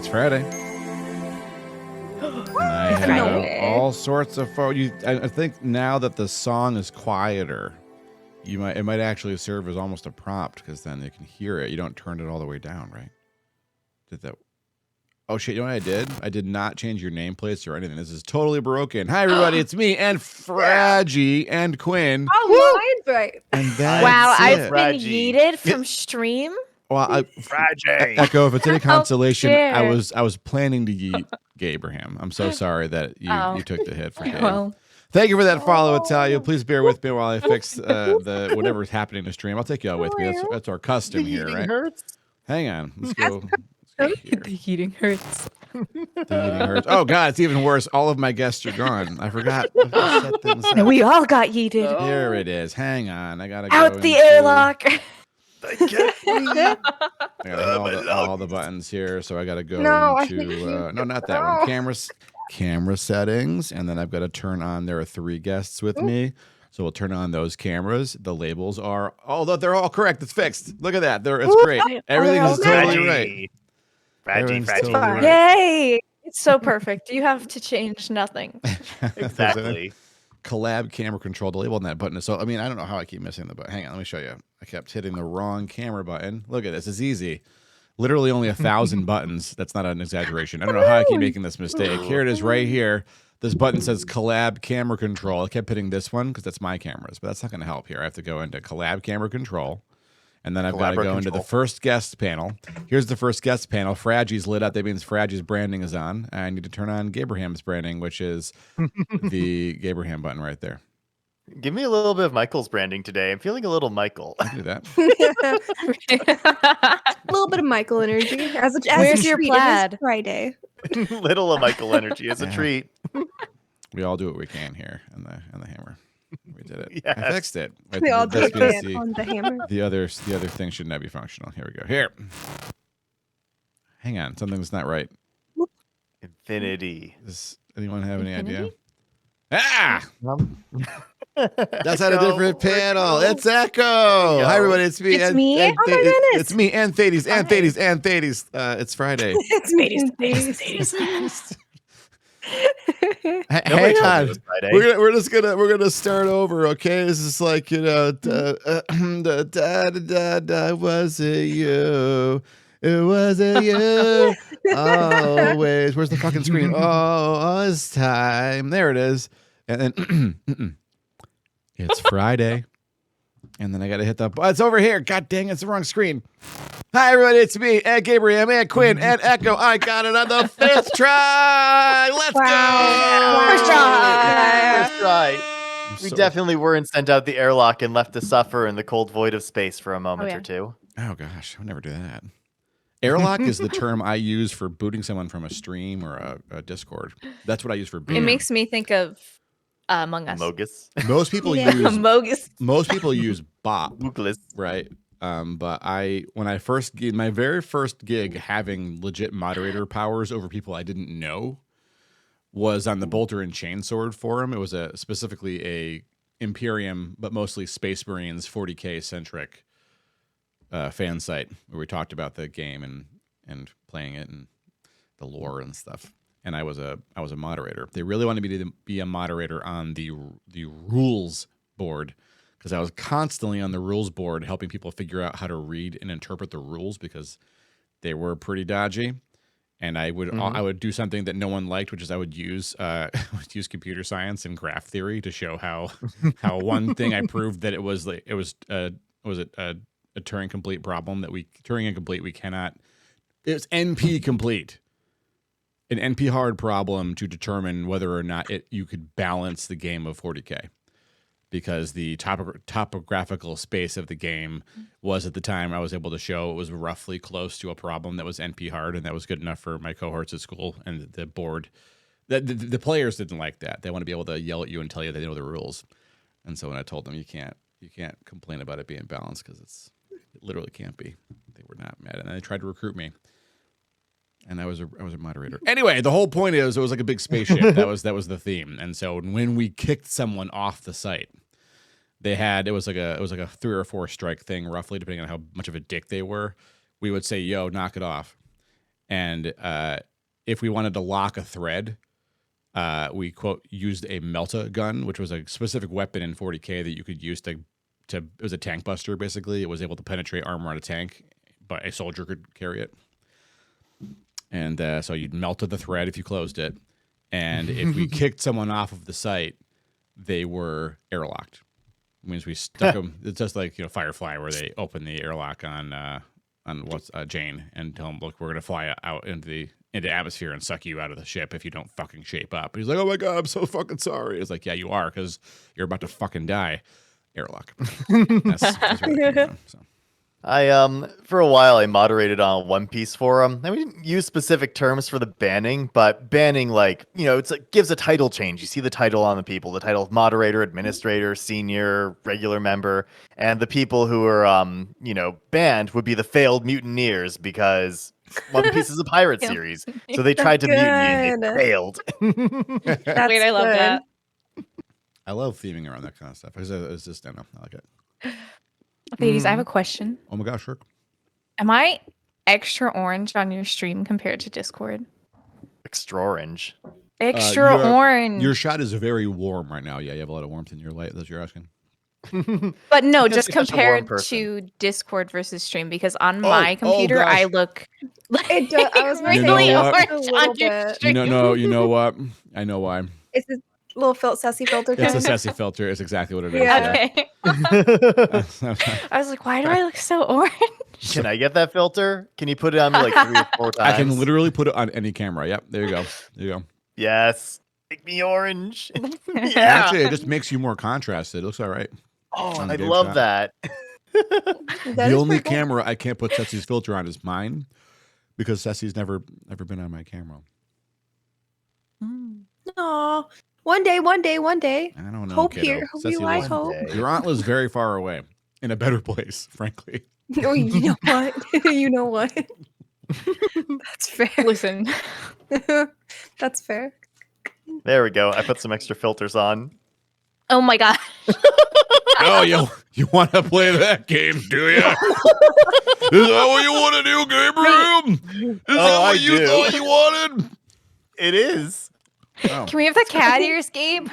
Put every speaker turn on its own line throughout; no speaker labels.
It's Friday. And I have all sorts of I think now that the song is quieter, it might actually serve as almost a prompt because then you can hear it. You don't turn it all the way down, right? Did that? Oh shit! You know what I did? I did not change your nameplates or anything. This is totally broken. Hi everybody, it's me and Fraggy and Quinn.
Oh, mine's right.
And that's
wow,
it.
I've been yeeted from stream.
Well, Echo, if it's any consolation, I was planning to yeet Gabraham. I'm so sorry that you took the hit for Gabe.
Well,
thank you for that follow, Italia. Please bear with me while I fix the whatever's happening to stream. I'll take you all with me. That's our custom here, right?
Hurts.
Hang on. Let's go.
the heating hurts.
The heating hurts. Oh God, it's even worse. All of my guests are gone. I forgot. to set things up.
And we all got yeeted.
Here it is. Hang on. I gotta
Out
go
the
into-
airlock.
I gotta hit all the buttons here, so I gotta go into no, not that one. Camera settings, and then I've got to turn on. There are 3 guests with me, so we'll turn on those cameras. The labels are, although they're all correct. It's fixed. Look at that. It's great. Everything is totally right. Everything's totally right.
Yay! It's so perfect. You have to change nothing.
Exactly.
Collab camera control, the label on that button. So, I mean, I don't know how I keep missing the button. Hang on, let me show you. I kept hitting the wrong camera button. Look at this. It's easy. Literally only 1,000 buttons. That's not an exaggeration. I don't know how I keep making this mistake. Here it is right here. This button says collab camera control. I kept hitting this one because that's my cameras, but that's not going to help here. I have to go into collab camera control. And then I've got to go into the first guest panel. Here's the first guest panel. Fraggy's lit up. That means Fraggy's branding is on. I need to turn on Gabraham's branding, which is the Gabraham button right there.
Give me a little bit of Michael's branding today. I'm feeling a little Michael.
I do that.
A little bit of Michael energy.
Where's your plaid?
It is Friday.
Little of Michael energy is a treat.
We all do what we can here on the hammer. We did it.
Yes.
I fixed it.
We all do
This
it
means
on the hammer.
the other thing should not be functional. Here we go. Here. Hang on. Something's not right.
Infinity.
Does anyone have any idea?
Infinity?
Ah! That's on a different panel. It's Echo. Hi, everybody. It's me.
It's me? Oh, my goodness.
It's me and Thades and Thades and Thades. It's Friday.
It's me.
Hang on. We're gonna start over, okay? This is like, was it you? It wasn't you. Always. Where's the fucking screen? Oh, it's time. There it is. And then it's Friday. And then I gotta hit the it's over here. God dang, it's the wrong screen. Hi everybody, it's me, and Gabriel, and Quinn, and Echo. I got it on the 5th try. Let's go!
First try.
First try. We definitely weren't sent out the airlock and left to suffer in the cold void of space for a moment or two.
Oh gosh, I would never do that. Airlock is the term I use for booting someone from a stream or a Discord. That's what I use for booting.
It makes me think of Among Us.
Mogus.
Most people
Mogus.
most people use bot,
Moogless.
right? But when I first my very first gig having legit moderator powers over people I didn't know was on the Bolter and Chainsword forum. It was specifically a Imperium, but mostly Space Marines 40K centric fan site where we talked about the game and playing it and the lore and stuff. And I was a moderator. They really wanted me to be a moderator on the rules board because I was constantly on the rules board helping people figure out how to read and interpret the rules because they were pretty dodgy. And I would do something that no one liked, which is I would use computer science and graph theory to show how one thing I proved that it was a Turing complete problem that Turing incomplete we cannot. It's NP complete. An NP hard problem to determine whether or not you could balance the game of 40K. Because the topographical space of the game was at the time I was able to show it was roughly close to a problem that was NP hard, and that was good enough for my cohorts at school and the board. The players didn't like that. They want to be able to yell at you and tell you they know the rules. And so when I told them you can't complain about it being balanced because it literally can't be, they were not mad, and they tried to recruit me. And I was a moderator. Anyway, the whole point is it was like a big spaceship. that was the theme. And so when we kicked someone off the site, it was like a 3 or 4 strike thing roughly, depending on how much of a dick they were. We would say, "Yo, knock it off." And if we wanted to lock a thread, we quote used a melta gun, which was a specific weapon in 40K that you could use to it was a tank buster. Basically, it was able to penetrate armor on a tank, but a soldier could carry it. And so you'd melted the thread if you closed it, and if we kicked someone off of the site, they were airlocked. It means we stuck them. It's just like Firefly, where they open the airlock on Jane and tell him, look, we're gonna fly out into atmosphere and suck you out of the ship if you don't fucking shape up. He's like, oh my god, I'm so fucking sorry. It's like, yeah, you are, because you're about to fucking die. Airlock. That's really so.
For a while I moderated on a One Piece forum, and we didn't use specific terms for the banning, but banning, like, it's like gives a title change. You see the title on the people, the title of moderator, administrator, senior, regular member, and the people who are banned would be the failed mutineers, because One Piece is a pirate series, so they tried to mutiny and they failed.
Wait, I love that.
I love theming around that kind of stuff. It's just, I don't know, I like it.
Ladies, I have a question.
Oh my gosh, sure.
Am I extra orange on your stream compared to Discord?
Extra orange.
Extra orange.
Your shot is very warm right now. Yeah, you have a lot of warmth in your light. That's what you're asking.
But no,
Because
just
you're such a warm
compared
person.
to Discord versus stream, because on my computer
gosh.
I look like
It does. I was
really
You know what?
orange
A little
on your
bit.
stream.
You know what? I know why.
It's a little sassy filter.
It's a sassy filter. It's exactly what it is.
Yeah.
Okay. I was like, why do I look so orange?
Can I get that filter? Can you put it on me like 3 or 4 times?
I can literally put it on any camera. Yep, there you go. There you go.
Yes. Make me orange. Yeah.
Actually, it just makes you more contrasted. It looks all right.
Oh,
on
I
the
love
shot.
that.
The only camera I can't put Ceci's filter on is mine, because Ceci's never been on my camera.
Aw. One day.
I don't know.
Hope
kiddo.
here. Hope
Ceci
you I
lives-
hope.
Your aunt lives very far away, in a better place, frankly.
No, you know what? You know what? That's fair.
Listen,
That's fair.
There we go. I put some extra filters on.
oh my god,
Oh, you want to play that game, do you? Is that what you want to do, Gabriel? Is that what you thought you wanted?
It is.
Oh.
can we have the cat ears, Gabe?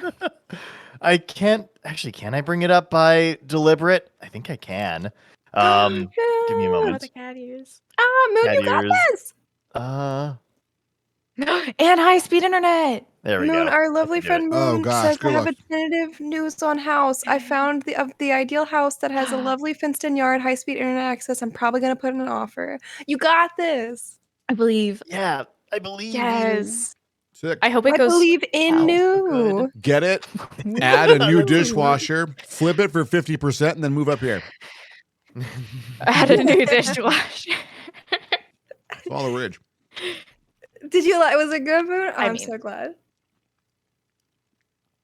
I can't actually. Can I bring it up by deliberate? I think I can. Give me a moment.
The cat ears.
Moon,
Cat
you got
ears.
this.
And high speed internet.
There we
Moon,
go.
our lovely
I can do
friend
it.
Oh,
Moon
gosh,
says I
good
have
luck.
a definitive news on house. I found the ideal house that has a lovely fenced-in yard, high-speed internet access. I'm probably gonna put in an offer. You got this.
I believe.
Yeah, I believe you.
Yes.
Sick.
I hope it
I
goes.
believe in
Wow,
new.
Get it, add a new dishwasher, flip it for 50%, and then move up here.
I had a new dishwasher.
Follow Ridge.
Did you like? Was it good, Moon?
I
I'm
mean-
so glad.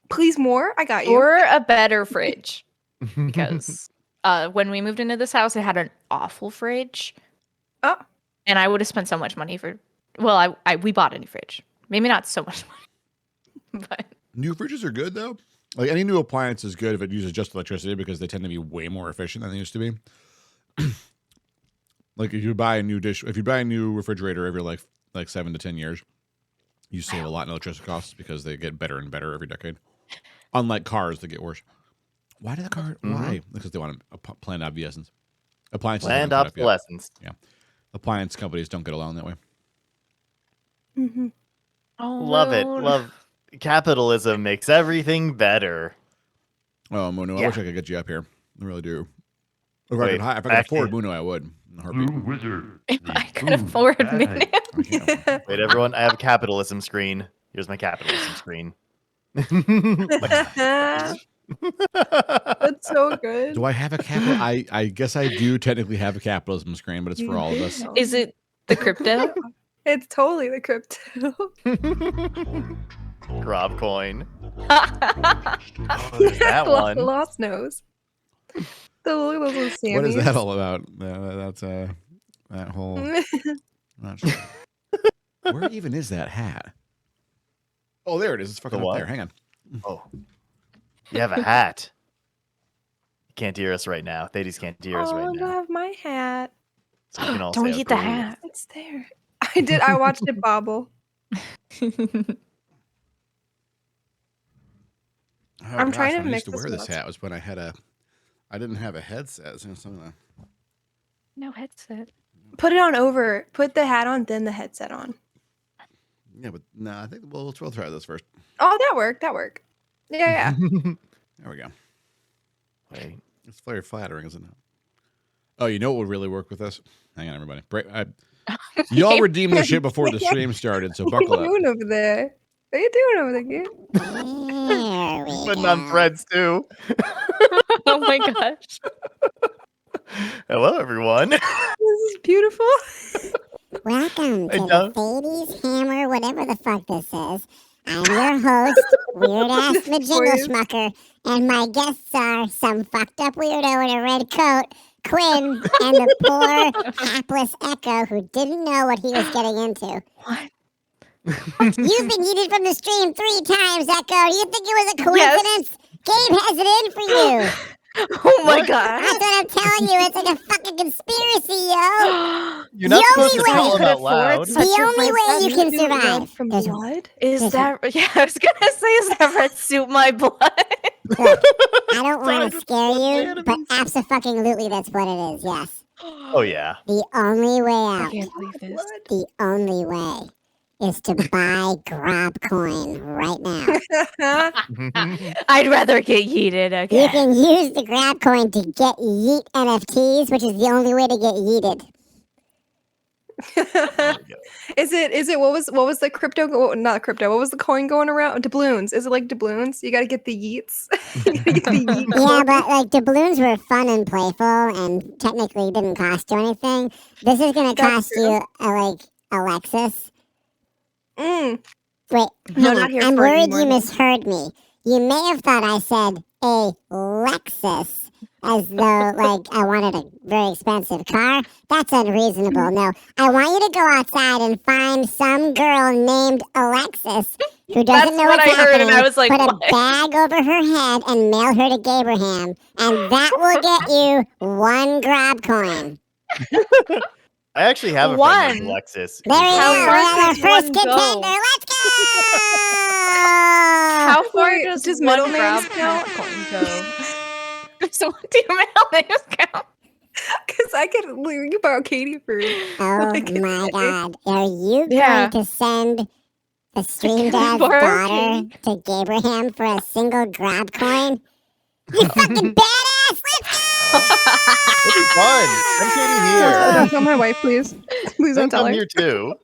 Please more. I got you.
Or a better fridge, because when we moved into this house, it had an awful fridge.
Oh.
And I would have spent so much money for. Well, we bought a new fridge. Maybe not so much money, but
New fridges are good though. Like any new appliance is good if it uses just electricity, because they tend to be way more efficient than they used to be. Like if you buy a new refrigerator every like 7 to 10 years, you save a lot in electricity costs, because they get better and better every decade. Unlike cars that get worse. Why did the car? Why? Because they want a planned obsolescence. Appliances
Planned
haven't caught up yet.
obsolescence.
Appliance companies don't get along that way.
Mhm.
Love it. Love capitalism makes everything better.
Oh, Muno, I
Yeah.
wish I could get you up here. I really do. If I
Wait,
could afford Muno, I would. In a heartbeat.
Blue wizard.
If I could afford me.
I can't.
Wait, everyone, I have a capitalism screen. Here's my capitalism screen.
That's so good.
Do I have a capital? I guess I do technically have a capitalism screen, but it's for all of us.
Is it the crypto?
It's totally the crypto.
Grob coin.
There's
that one.
Lost nose. The little Sammys.
What is that all about? That's that whole. I'm not sure. Where even is that hat? Oh, there it is. It's fucking
The
up
what?
there. Hang on.
Oh. You have a hat. You can't hear us right now. Thaddeus can't hear us
Oh,
right
I
now.
have my hat.
So we can all
Don't
say
eat the
agree.
hat.
It's there. I did. I watched it bobble.
Oh,
I'm
gosh,
trying to
when I
mix
used to
this
wear this
up.
hat was when I didn't have a headset. So something.
No headset.
Put it on over. Put the hat on, then the headset on.
Yeah, but no, I think we'll try this first.
Oh, that worked. That worked. Yeah.
There we go.
Wait.
It's very flattering, isn't it? Oh, you know what would really work with this? Hang on, everybody. Y'all redeemed this shit before the stream started, so
What
buckle
are you
up.
doing over there? What are you doing over there, kid?
There we
Putting on
go.
threads too.
Oh my gosh.
Hello, everyone.
This is beautiful.
Welcome
Hey,
to the
Doug.
Thadeshammer, whatever the fuck this is. I'm your host, Weird Ass
This
Majingle
voice.
Schmucker, and my guests are some fucked up weirdo in a red coat, Quinn, and the poor, hapless Echo who didn't know what he was getting into.
What?
You've been yeeted from the stream 3 times, Echo. Do you think it was a coincidence? Gabe has it in for you.
Oh my
What?
god.
That's what I'm telling you. It's like a fucking conspiracy, yo.
You're not
The
supposed
only
to
way
tell
you
them
could
out
afford
loud.
such
The
a
only
red
way you
suit.
can
Red
survive.
from
There's-
blood?
Is
There's-
that yeah, I was gonna say, is that red suit my blood?
Look, I don't want
Sorry,
to scare you,
enemies.
but abso-fucking-lutely that's what it is, yes.
Oh yeah.
The only way
I
out,
can't believe this.
the only way is to buy Grab Coin right now.
I'd rather get yeeted,
You
okay.
can use the Grab Coin to get yeet NFTs, which is the only way to get yeeted.
Is it what was the crypto not crypto, what was the coin going around? Doubloons. Is it like doubloons? You gotta get the yeets. You gotta get the yeet
Yeah,
coin.
but like doubloons were fun and playful and technically didn't cost you anything. This is gonna
That's
cost you like Alexis.
Mm.
Wait,
No,
hang
not
on.
here
I'm
for it
worried
anymore,
you
no.
misheard me. You may have thought I said a Lexus as though like I wanted a very expensive car. That's unreasonable. No, I want you to go outside and find some girl named Alexis who doesn't
That's
know
what
what's
I heard,
happening.
and I was like,
put a
what?
bag over her head and mail her to Gabraham, and that will get you 1 Grab Coin.
I actually have a friend
One.
named Alexis.
There we
who's,
go.
How
We
far
have our
does
first
one go?
contender. Let's go!
How far
Wait,
does
does
one
middle names
grab
count?
coin go? So what do middle names count?
Because I could you borrow Katie for
Oh
like a
my
day.
god. Are you
Yeah.
going to send the stream
Can I
dad's
borrow
daughter to Gabraham for a single Grab Coin? You fucking badass! Let's go!
It'll be fun. I'm Katie here.
Don't tell my wife, please. Please don't tell
I'm
her.
here too.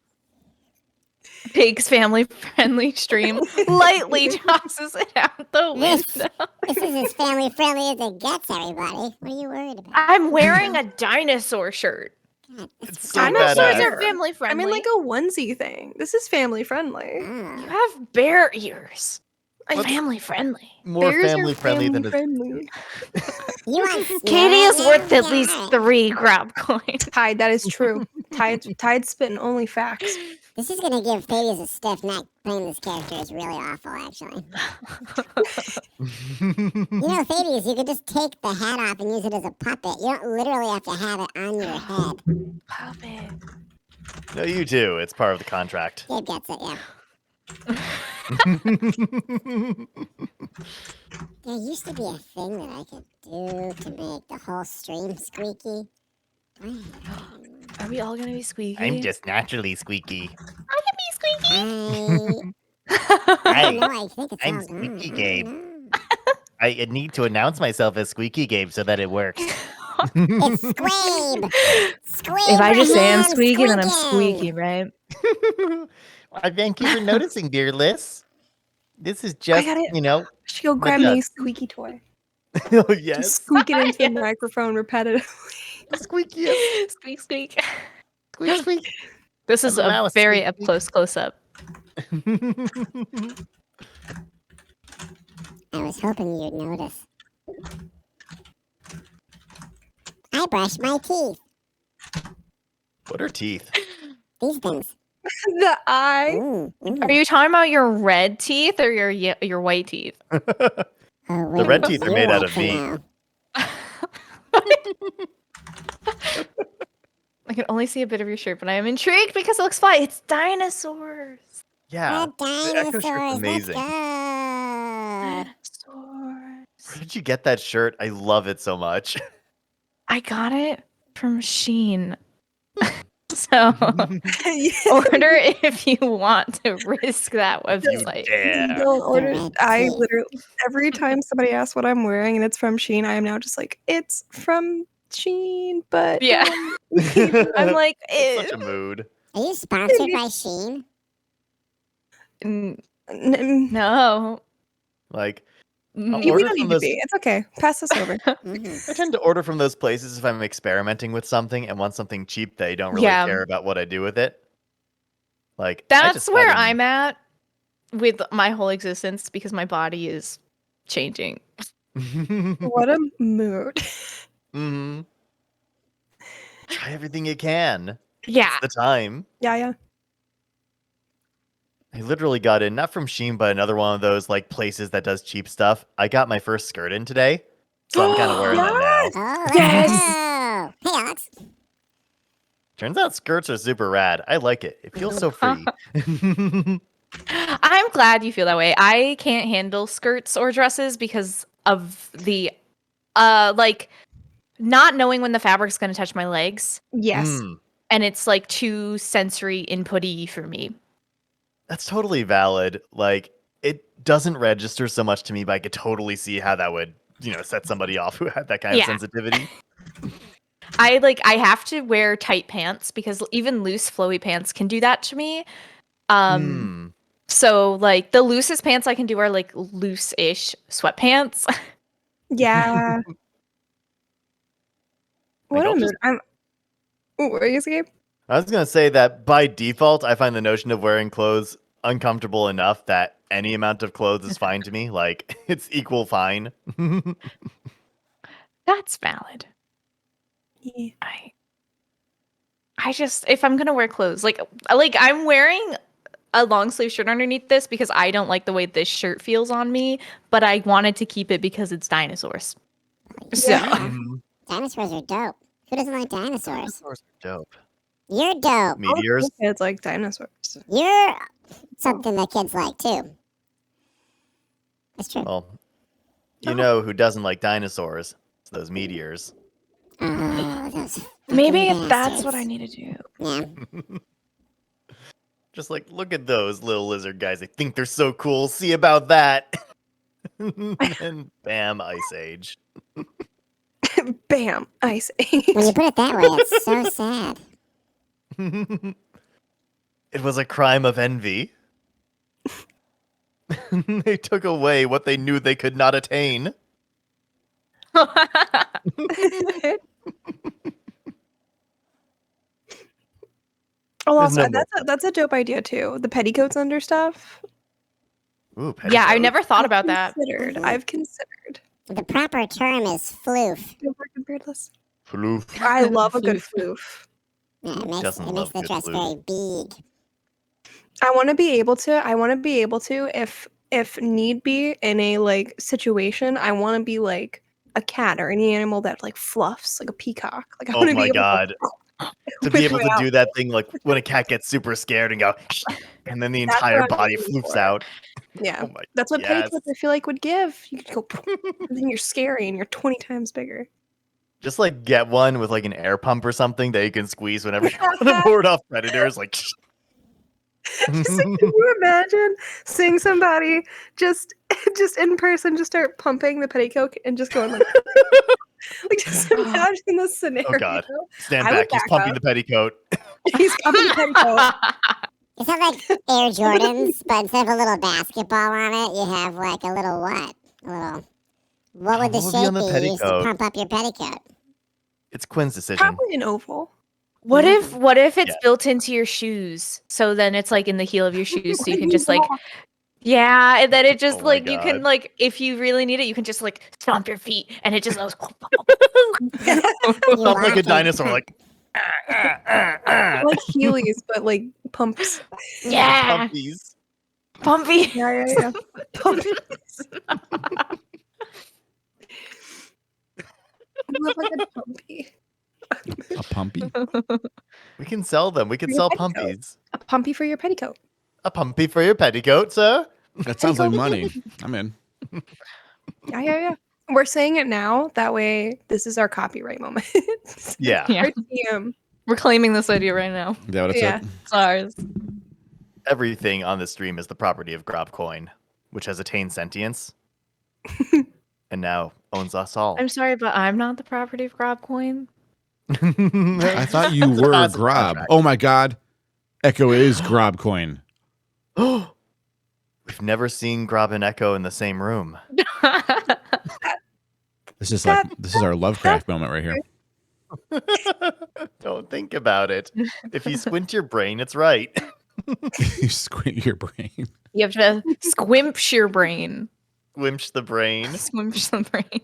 Pig's family friendly stream lightly tosses it out the
This,
window.
this is as family friendly as it gets, everybody. What are you worried about?
I'm wearing a dinosaur shirt.
God,
It's so
Dinosaurs
badass.
are family
I
friendly.
mean, like a onesie thing. This is family friendly.
You
oh.
have bear ears.
What's
Family friendly.
More
Bears are
family friendly than a
friendly.
You want snow
Katie is
right
worth
now?
at least
Alright.
3 grab coins.
Tide, that is true. Tide's spitting only facts.
This is gonna give Thaddeus a stiff neck. Playing this character is really awful, actually. You know, Thaddeus, you could just take the hat off and use it as a puppet. You don't literally have to have it on your head.
Puppet.
No, you do. It's part of the contract.
Gabe gets it, yeah. There used to be a thing that I could do to make the whole stream squeaky.
Are we all gonna be squeaky?
I'm just naturally squeaky.
I can be squeaky.
I don't know, I think it's
I'm
all gone.
Squeaky
I
Gabe.
don't know.
I need to announce myself as Squeaky Gabe so that it works.
It's Squabe! Squabe!
If I just say I'm
Abraham
squeaky, then I'm
Squeakin'.
squeaky, right?
Why, thank you for noticing, dear Liz. This is just,
got it.
you know,
I should go
My
grab
God.
me a squeaky toy.
oh
Just
yes,
squeak it into
Yes.
the microphone repetitively.
squeaky, yes.
Squeak, squeak.
Squeak, squeak.
This is
I'm a
a
mouse,
very
squeak,
up
squeak.
close up.
I was hoping you'd notice. I brushed my teeth.
What are teeth?
These things.
The eye.
Are you talking about your red teeth or your white teeth?
Oh,
The red teeth are made out of meat.
I can only see a bit of your shirt, but I am intrigued because it looks fly. It's dinosaurs.
Yeah.
The
The Echo shirt's
dinosaurs. Let's
amazing.
go.
Dinosaurs.
Where did you get that shirt? I love it so much.
I got it from Shein. So order if you want to risk that website.
dare.
Don't order.
Red
I
tea.
literally every time somebody asks what I'm wearing and it's from Shein, I am now just like, it's from Shein, but
Yeah. I'm like,
It's such
ew.
a mood.
Are you sponsored by Shein?
No.
Like,
Mm.
we
order
don't
from
need to
those-
be. It's okay. Pass this over.
Mhm.
I tend to order from those places if I'm experimenting with something and want something cheap that I don't really
Yeah.
care about what I do with it. Like I
That's
just
where
got in-
I'm at with my whole existence because my body is changing.
What a mood.
Mhm. Try everything you can.
Yeah.
It's the time.
Yeah.
I literally got in, not from Shein, but another one of those like places that does cheap stuff. I got my first skirt in today, so I'm kind of wearing that now.
Oh, let's
Yes.
go. Hey, Alex.
Turns out skirts are super rad. I like it. It feels so free.
I'm glad you feel that way. I can't handle skirts or dresses because of the like not knowing when the fabric's going to touch my legs,
Yes.
Mm,
and it's like too sensory inputty for me.
that's totally valid. Like it doesn't register so much to me, but I could totally see how that would, set somebody off who had that kind
Yeah.
of sensitivity.
I have to wear tight pants because even loose flowy pants can do that to me.
Mm.
So like the loosest pants I can do are like loose-ish sweatpants.
Yeah. What
I'll
a mood.
just-
I'm. Ooh, what are you saying?
I was gonna say that by default, I find the notion of wearing clothes uncomfortable enough that any amount of clothes is fine to me. Like it's equal fine.
That's valid.
Yeah.
I just if I'm gonna wear clothes, like I'm wearing a long sleeve shirt underneath this because I don't like the way this shirt feels on me, but I wanted to keep it because it's dinosaurs. So
Yeah.
Mhm.
Dinosaurs are dope. Who doesn't like dinosaurs?
Dinosaurs are dope.
You're dope.
Meteors.
Kids like dinosaurs.
You're something that kids like too. That's true.
Well, you know who doesn't like dinosaurs? It's those meteors.
Oh, those
maybe
fucking
that's what I
bastards.
need to do.
Yeah.
Just like, look at those little lizard guys. They think they're so cool. See about that. And bam, Ice Age.
Bam. Ice
When you
Age.
put it that way, it's so sad.
It was a crime of envy. They took away what they knew they could not attain.
Oh,
There's
also,
no
that's a dope idea too. The petticoats under stuff.
Ooh,
Yeah, I
petticoats.
never thought about that.
I've considered.
The proper term is floof.
Don't work beardless.
Floof.
I love a good
Floof.
floof.
Yeah,
Who
it makes
doesn't love
the
good
dress
floof?
very big.
I want to be able to if need be in a like situation, I want to be like a cat or any animal that like fluffs like a peacock. Like I
Oh
want to be
my
able
god. To be
whip
able
my
to
out.
do that thing like when a cat gets super scared and go, and then the
That's
entire
what I'm
body
aiming
floofs
for.
out.
Yeah.
Oh my
That's what
yes.
petticoats I feel like would give. You could go and then you're scary and you're 20 times bigger.
Just like get one with like an air pump or something that you can squeeze whenever you want to board off predators. Like,
Just like, can you imagine seeing somebody just in person just start pumping the petticoat and just going like, like just imagine this scenario.
oh god, stand
I would
back. He's
back
pumping
up.
the petticoat.
He's pumping the petticoat.
It's not like Air Jordans, but instead of a little basketball on it, you have like a little what? A little. What would the
What would be
shape
on the
be used to
petticoat?
pump up your petticoat?
It's Quinn's decision.
Probably an oval.
What if it's
Yeah.
built into your shoes? So then it's like in the heel of your shoes, so you can just like yeah, and then it just
Oh my
like you can
God.
like if you really need it, you can just like stomp your feet and it just goes
Stomp like a
Walking.
dinosaur, like
Like Heelys, but like pumps.
yeah,
pumpies.
pumpy.
Yeah. Pumps. I love like a pumpy.
A pumpy?
We can sell them. We can
Your
sell
petticoat.
pumpies.
A pumpy for your petticoat.
A pumpy for your petticoat, sir.
That sounds like money. I'm in.
Yeah. We're saying it now. That way, this is our copyright moment.
Yeah.
Yeah.
Our TM.
We're claiming this idea right now.
Is that what it
Yeah.
said?
It's ours.
Everything on the stream is the property of Grobcoin, which has attained sentience and now owns us all.
I'm sorry, but I'm not the property of Grobcoin.
I thought you
It's a
were
passive
Grob.
contract.
Oh my God. Echo is Grobcoin.
We've never seen Grob and Echo in the same room.
This is our Lovecraft moment right here.
Don't think about it. If you squint your brain, it's right.
You squint your brain.
You have to squimsh your brain.
Squimsh the brain.
Squimsh the brain.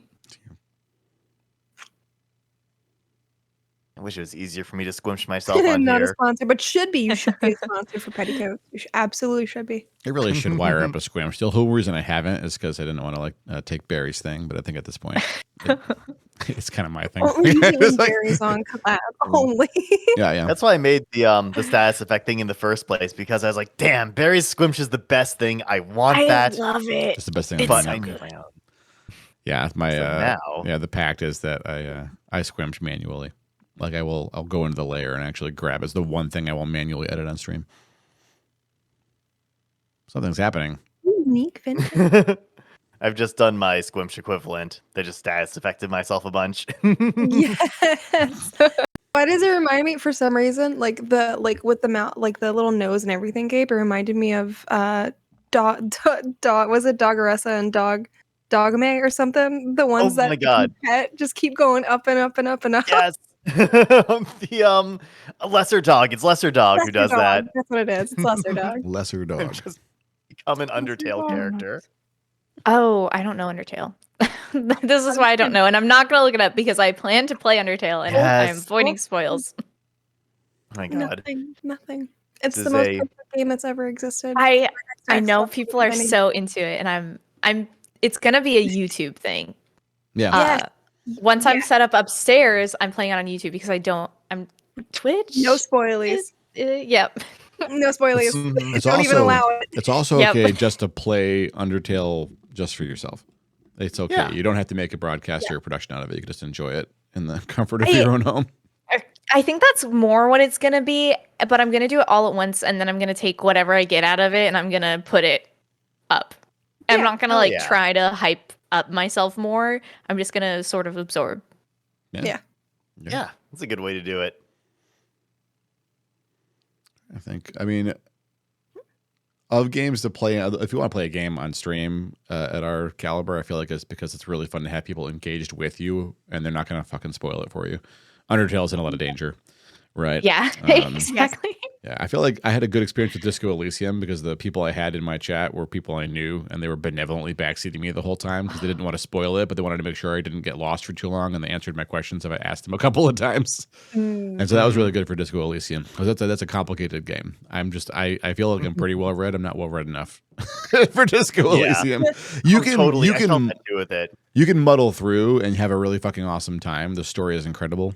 I wish it was easier for me to squimsh myself on
Not a
here.
sponsor, but should be. You should be a sponsor for petticoats. You absolutely should be.
I really should wire up a squim. Still, the whole reason I haven't is because I didn't want to take Barry's thing. But I think at this point, it's kind of my thing.
Only
It's like-
Barry's on collab. Only.
yeah.
That's why I made the status effect thing in the first place, because I was like, damn, Barry's squimsh is the best thing. I want that.
love it.
It's the best thing.
It's
But
so
I
good.
need my own.
Yeah, my
So now-
yeah. The pact is that I squimsh manually. Like I'll go into the layer and actually grab. It's the one thing I will manually edit on stream. Something's happening.
Unique vintage.
I've just done my squimsh equivalent. They just status affected myself a bunch.
Yes. Why does it remind me for some reason, with the mouth, like the little nose and everything, Gabe? It reminded me of was it Doggeressa and Dogme or something? The ones that
my God.
pet just keep going up and up and up and up.
Yes. The lesser dog. It's lesser dog who
Lesser
does
Dog,
that.
That's what it is. It's Lesser Dog.
Lesser dog.
Just become an Undertale
dog.
character.
Oh, I don't know Undertale. This is why I don't know, and I'm not gonna look it up because I plan to play Undertale, and I'm
Yes.
avoiding spoils.
Oh my God.
Nothing. It's
This
the
is
most
a-
perfect game that's ever existed.
I know
Excellent.
people are so into it, and I'm. It's gonna be a YouTube thing.
Yeah.
Yes.
Once I'm
Yeah.
set up upstairs, I'm playing it on YouTube because I'm Twitch.
No spoilies.
Yep.
No spoilies.
It's
Don't even
also-
allow it.
It's also
Yep.
okay just to play Undertale just for yourself. It's okay.
Yeah.
You don't have to make a broadcast or a production out of it. You can just enjoy it in the comfort of
I-
your own home.
I think that's more what it's gonna be, but I'm gonna do it all at once, and then I'm gonna take whatever I get out of it, and I'm gonna put it up. I'm
Yeah.
not gonna
Oh, yeah.
try to hype up myself more. I'm just gonna sort of absorb.
Yeah.
Yeah, that's a good way to do it.
I mean, of games to play, if you want to play a game on stream at our caliber, I feel like it's because it's really fun to have people engaged with you and they're not going to fucking spoil it for you. Undertale's in a lot of danger, right?
Yeah,
Um,
exactly.
Yeah, I feel like I had a good experience with Disco Elysium because the people I had in my chat were people I knew, and they were benevolently backseating me the whole time because they didn't want to spoil it, but they wanted to make sure I didn't get lost for too long, and they answered my questions if I asked them a couple of times. And so that was really good for Disco Elysium because that's a complicated game. I feel like I'm pretty well read. I'm not well read enough for Disco
Yeah.
Elysium.
I felt
You
that too with it.
can muddle through and have a really fucking awesome time. The story is incredible.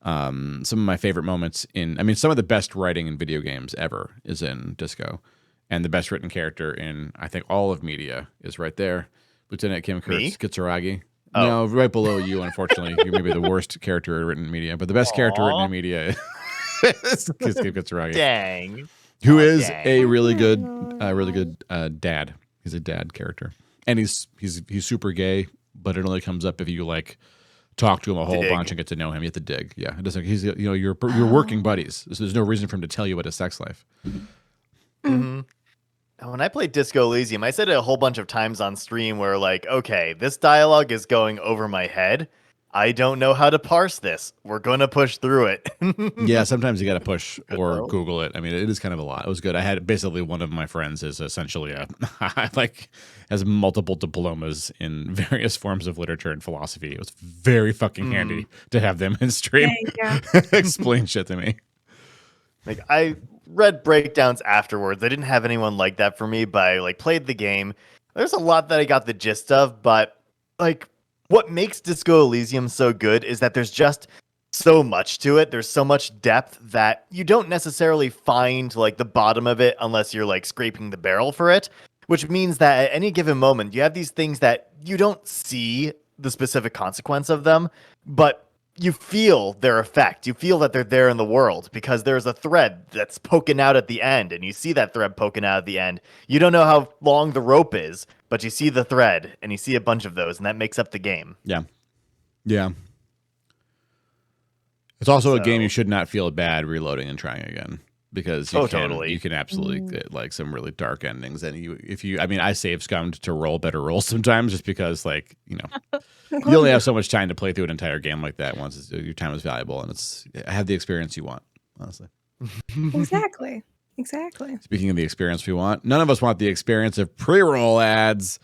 Some of my favorite moments some of the best writing in video games ever is in Disco, and the best written character in I think all of media is right there, Lieutenant Kim
Me?
Kitsuragi.
Oh.
No, right below you. Unfortunately, you're maybe the worst character written in media, but the best character written
Aw.
in media is Kim Kitsuragi,
Dang.
who
Aw,
is
dang.
a really good dad. He's a dad character, and he's super gay, but it only comes up if you talk to him a whole
Dig.
bunch and get to know him. You have to dig. Yeah, it doesn't. He's you're working buddies. So there's no reason for him to tell you what his sex life.
Mhm. And when I played Disco Elysium, I said it a whole bunch of times on stream where okay, this dialogue is going over my head. I don't know how to parse this. We're gonna push through it.
Yeah, sometimes you got to push
Good
or
though.
Google it. I mean, it is kind of a lot. It was good. I had basically one of my friends is essentially has multiple diplomas in various forms of literature and philosophy. It was very fucking handy to have them in stream
Yeah.
explain shit to me.
I read breakdowns afterwards. I didn't have anyone like that for me, but I played the game. There's a lot that I got the gist of, but what makes Disco Elysium so good is that there's just so much to it. There's so much depth that you don't necessarily find like the bottom of it unless you're like scraping the barrel for it, which means that at any given moment you have these things that you don't see the specific consequence of them, but you feel their effect. You feel that they're there in the world because there's a thread that's poking out at the end, and you see that thread poking out at the end. You don't know how long the rope is, but you see the thread, and you see a bunch of those, and that makes up the game.
Yeah. It's also a game you should not feel bad reloading and trying again, because you can absolutely get like some really dark endings. And I save scummed to roll better rolls sometimes, just because you only have so much time to play through an entire game like that. Once your time is valuable, and have the experience you want, honestly.
Exactly.
Speaking of the experience we want, none of us want the experience of pre-roll ads.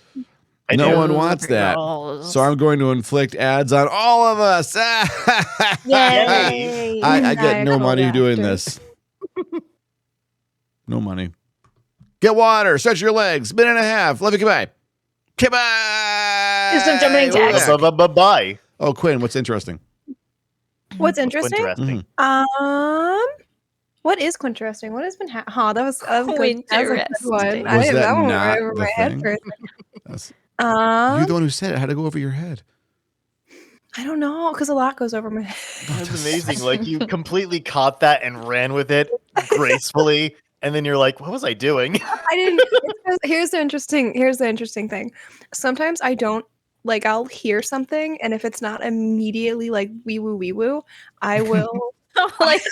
No one wants that. So I'm going to inflict ads on all of us.
Yay!
I get no money doing this. No money. Get water. Stretch your legs. Minute and a half. Love you. Goodbye. Goodbye.
Do some jumping jacks.
Bye.
Oh, Quinn, what's interesting?
What's interesting?
Interesting.
What is Quinteresting? What has been that was a good one.
Quinteresting.
Was that
one went
not
right over
the
my head
thing?
for a second.
You're the one who said it. How to go over your head?
I don't know, because a lot goes over my head.
That's amazing. Like, you completely caught that and ran with it gracefully, and then you're like, what was I doing?
I didn't. Here's the interesting thing. Sometimes I don't, I'll hear something, and if it's not immediately like wee woo, I will
Like,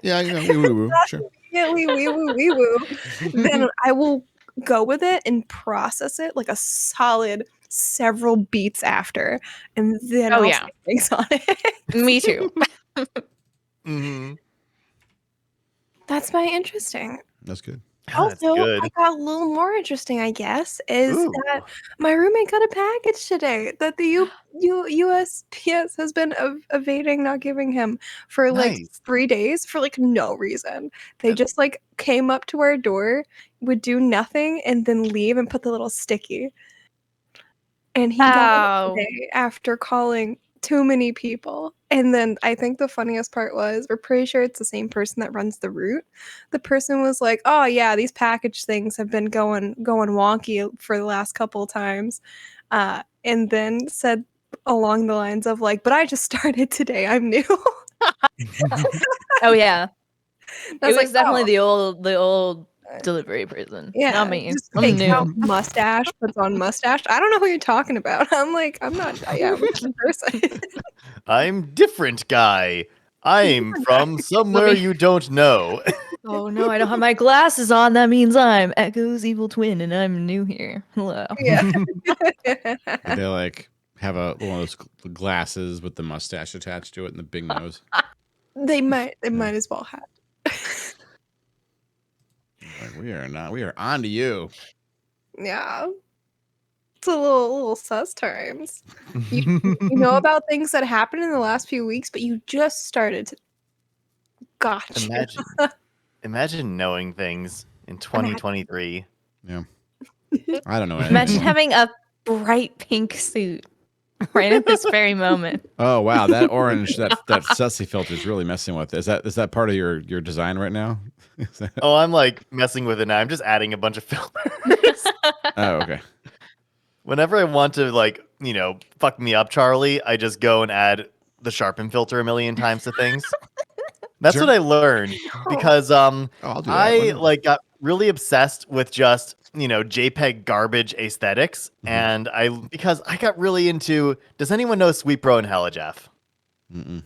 Yeah, wee woo. Sure.
wee woo. Then I will go with it and process it like a solid several beats after, and then I'll say things on it.
Me too.
Mm-hmm.
That's my interesting.
That's good.
Also,
good.
I got a little more interesting, I guess, is that my roommate got a package today that the USPS has been evading not giving him for
Nice.
3 days for no reason. They just came up to our door, would do nothing, and then leave and put the little sticky. And he got it today after calling too many people. And then I think the funniest part was, we're pretty sure it's the same person that runs the route. The person was like, oh yeah, these package things have been going wonky for the last couple of times. And then said along the lines of but I just started today. I'm new.
Oh yeah. It was
like,
definitely the old delivery person.
Yeah,
Not me.
just
I'm
takes
new.
out mustache, puts on mustache. I don't know who you're talking about. I'm not. Yeah, I'm a different person.
I'm different guy. I'm from somewhere you don't know.
Oh no, I don't have my glasses on. That means I'm Echo's evil twin, and I'm new here. Hello.
Yeah.
They have one of those glasses with the mustache attached to it and the big nose.
They might as well have.
We are on to you.
Yeah. It's a little sus times. You know about things that happened in the last few weeks, but you just started to. Gotcha.
Imagine knowing things in 2023.
Yeah. I don't know anything.
Imagine having a bright pink suit right at this very moment.
Oh wow, that orange, that sussy filter is really messing with it. Is that part of your design right now?
Oh, I'm messing with it now. I'm just adding a bunch of filters.
Oh, okay.
Whenever I want to fuck me up, Charlie, I just go and add the sharpen filter a million times to things. That's what I learned because
I'll do that.
I got really obsessed with just JPEG garbage aesthetics, and because I got really into. Does anyone know Sweet Bro and Hella Jeff?
Mm-mm.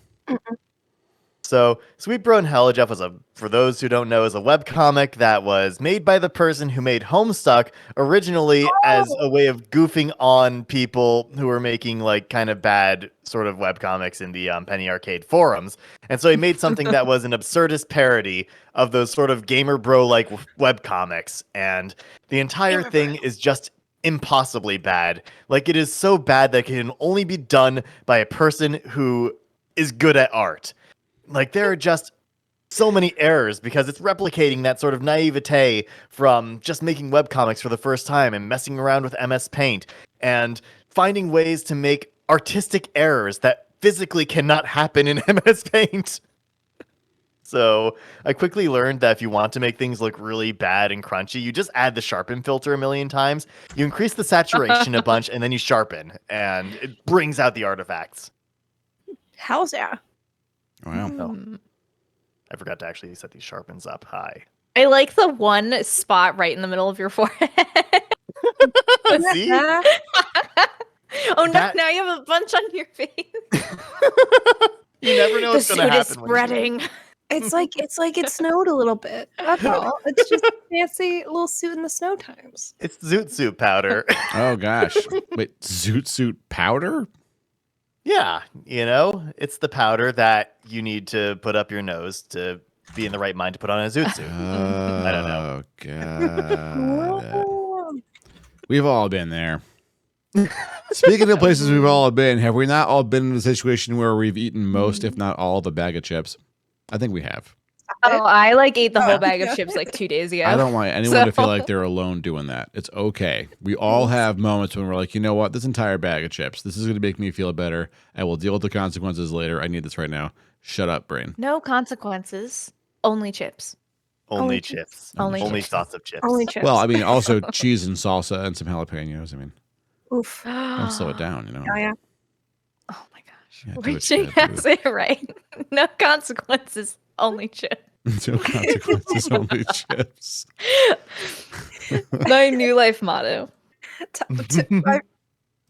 So Sweet Bro and Hella Jeff for those who don't know, is a webcomic that was made by the person who made Homestuck originally as a way of goofing on people who were making kind of bad sort of webcomics in the Penny Arcade forums. And so he made something that was an absurdist parody of those sort of gamer bro-like webcomics. And the entire thing is just impossibly bad. It is so bad that it can only be done by a person who is good at art. There are just so many errors because it's replicating that sort of naivete from just making webcomics for the first time and messing around with MS Paint and finding ways to make artistic errors that physically cannot happen in MS Paint. So I quickly learned that if you want to make things look really bad and crunchy, you just add the sharpen filter a million times. You increase the saturation a bunch, and then you sharpen, and it brings out the artifacts.
Hell's yeah.
Wow.
Mm.
I forgot to actually set these sharpens up high.
I like the one spot right in the middle of your forehead.
See?
Oh no!
That-
Now you have a bunch on your face.
You never know
The
what's going to
suit is
happen. when you-
spreading.
It's like it snowed a little bit. That's all. It's just a fancy little suit in the snow times.
It's Zoot Suit powder.
Oh gosh. Wait, Zoot Suit powder?
Yeah, it's the powder that you need to put up your nose to be in the right mind to put on a Zoot Suit. I don't know.
Oh god.
Oh.
We've all been there. Speaking of places we've all been, have we not all been in a situation where we've eaten most, if not all, of a bag of chips? I think we have.
Oh, I ate the
Oh,
whole bag
yeah.
of chips like 2 days ago.
I don't want anyone to feel
So-
like they're alone doing that. It's okay. We all have moments when we're like, you know what? This entire bag of chips, this is going to make me feel better. I will deal with the consequences later. I need this right now. Shut up, brain.
No consequences. Only chips.
Only
Only
chips.
Only
Only
chips.
sauce of chips.
Only chips.
Well, I mean, also cheese and salsa and some jalapenos. I mean,
Oof.
don't slow it down, you know?
Oh yeah.
Oh my gosh.
Yeah, do what you
Reaching
gotta
has it right. No consequences. Only chips.
No consequences, only chips.
My new life motto.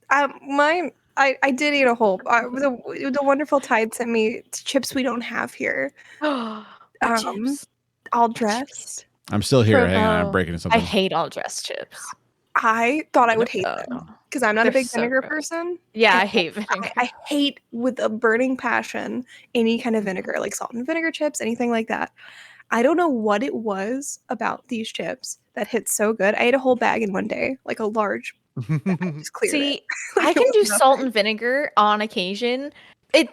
I did eat a whole. The wonderful Tide sent me chips we don't have here.
Chips.
All dressed.
I'm still here.
Bro,
Hang on. I'm
oh,
breaking
I
something.
hate all dressed chips.
I thought I would hate
Oh.
them because I'm not a
They're
big
so
vinegar
gross.
person.
Yeah, I hate vinegar.
I hate with a burning passion any kind of vinegar, like salt and vinegar chips, anything like that. I don't know what it was about these chips that hit so good. I ate a whole bag in one day, like a large. Just cleared it.
See,
Like,
I
it
can
was
do
nothing.
salt and vinegar on occasion.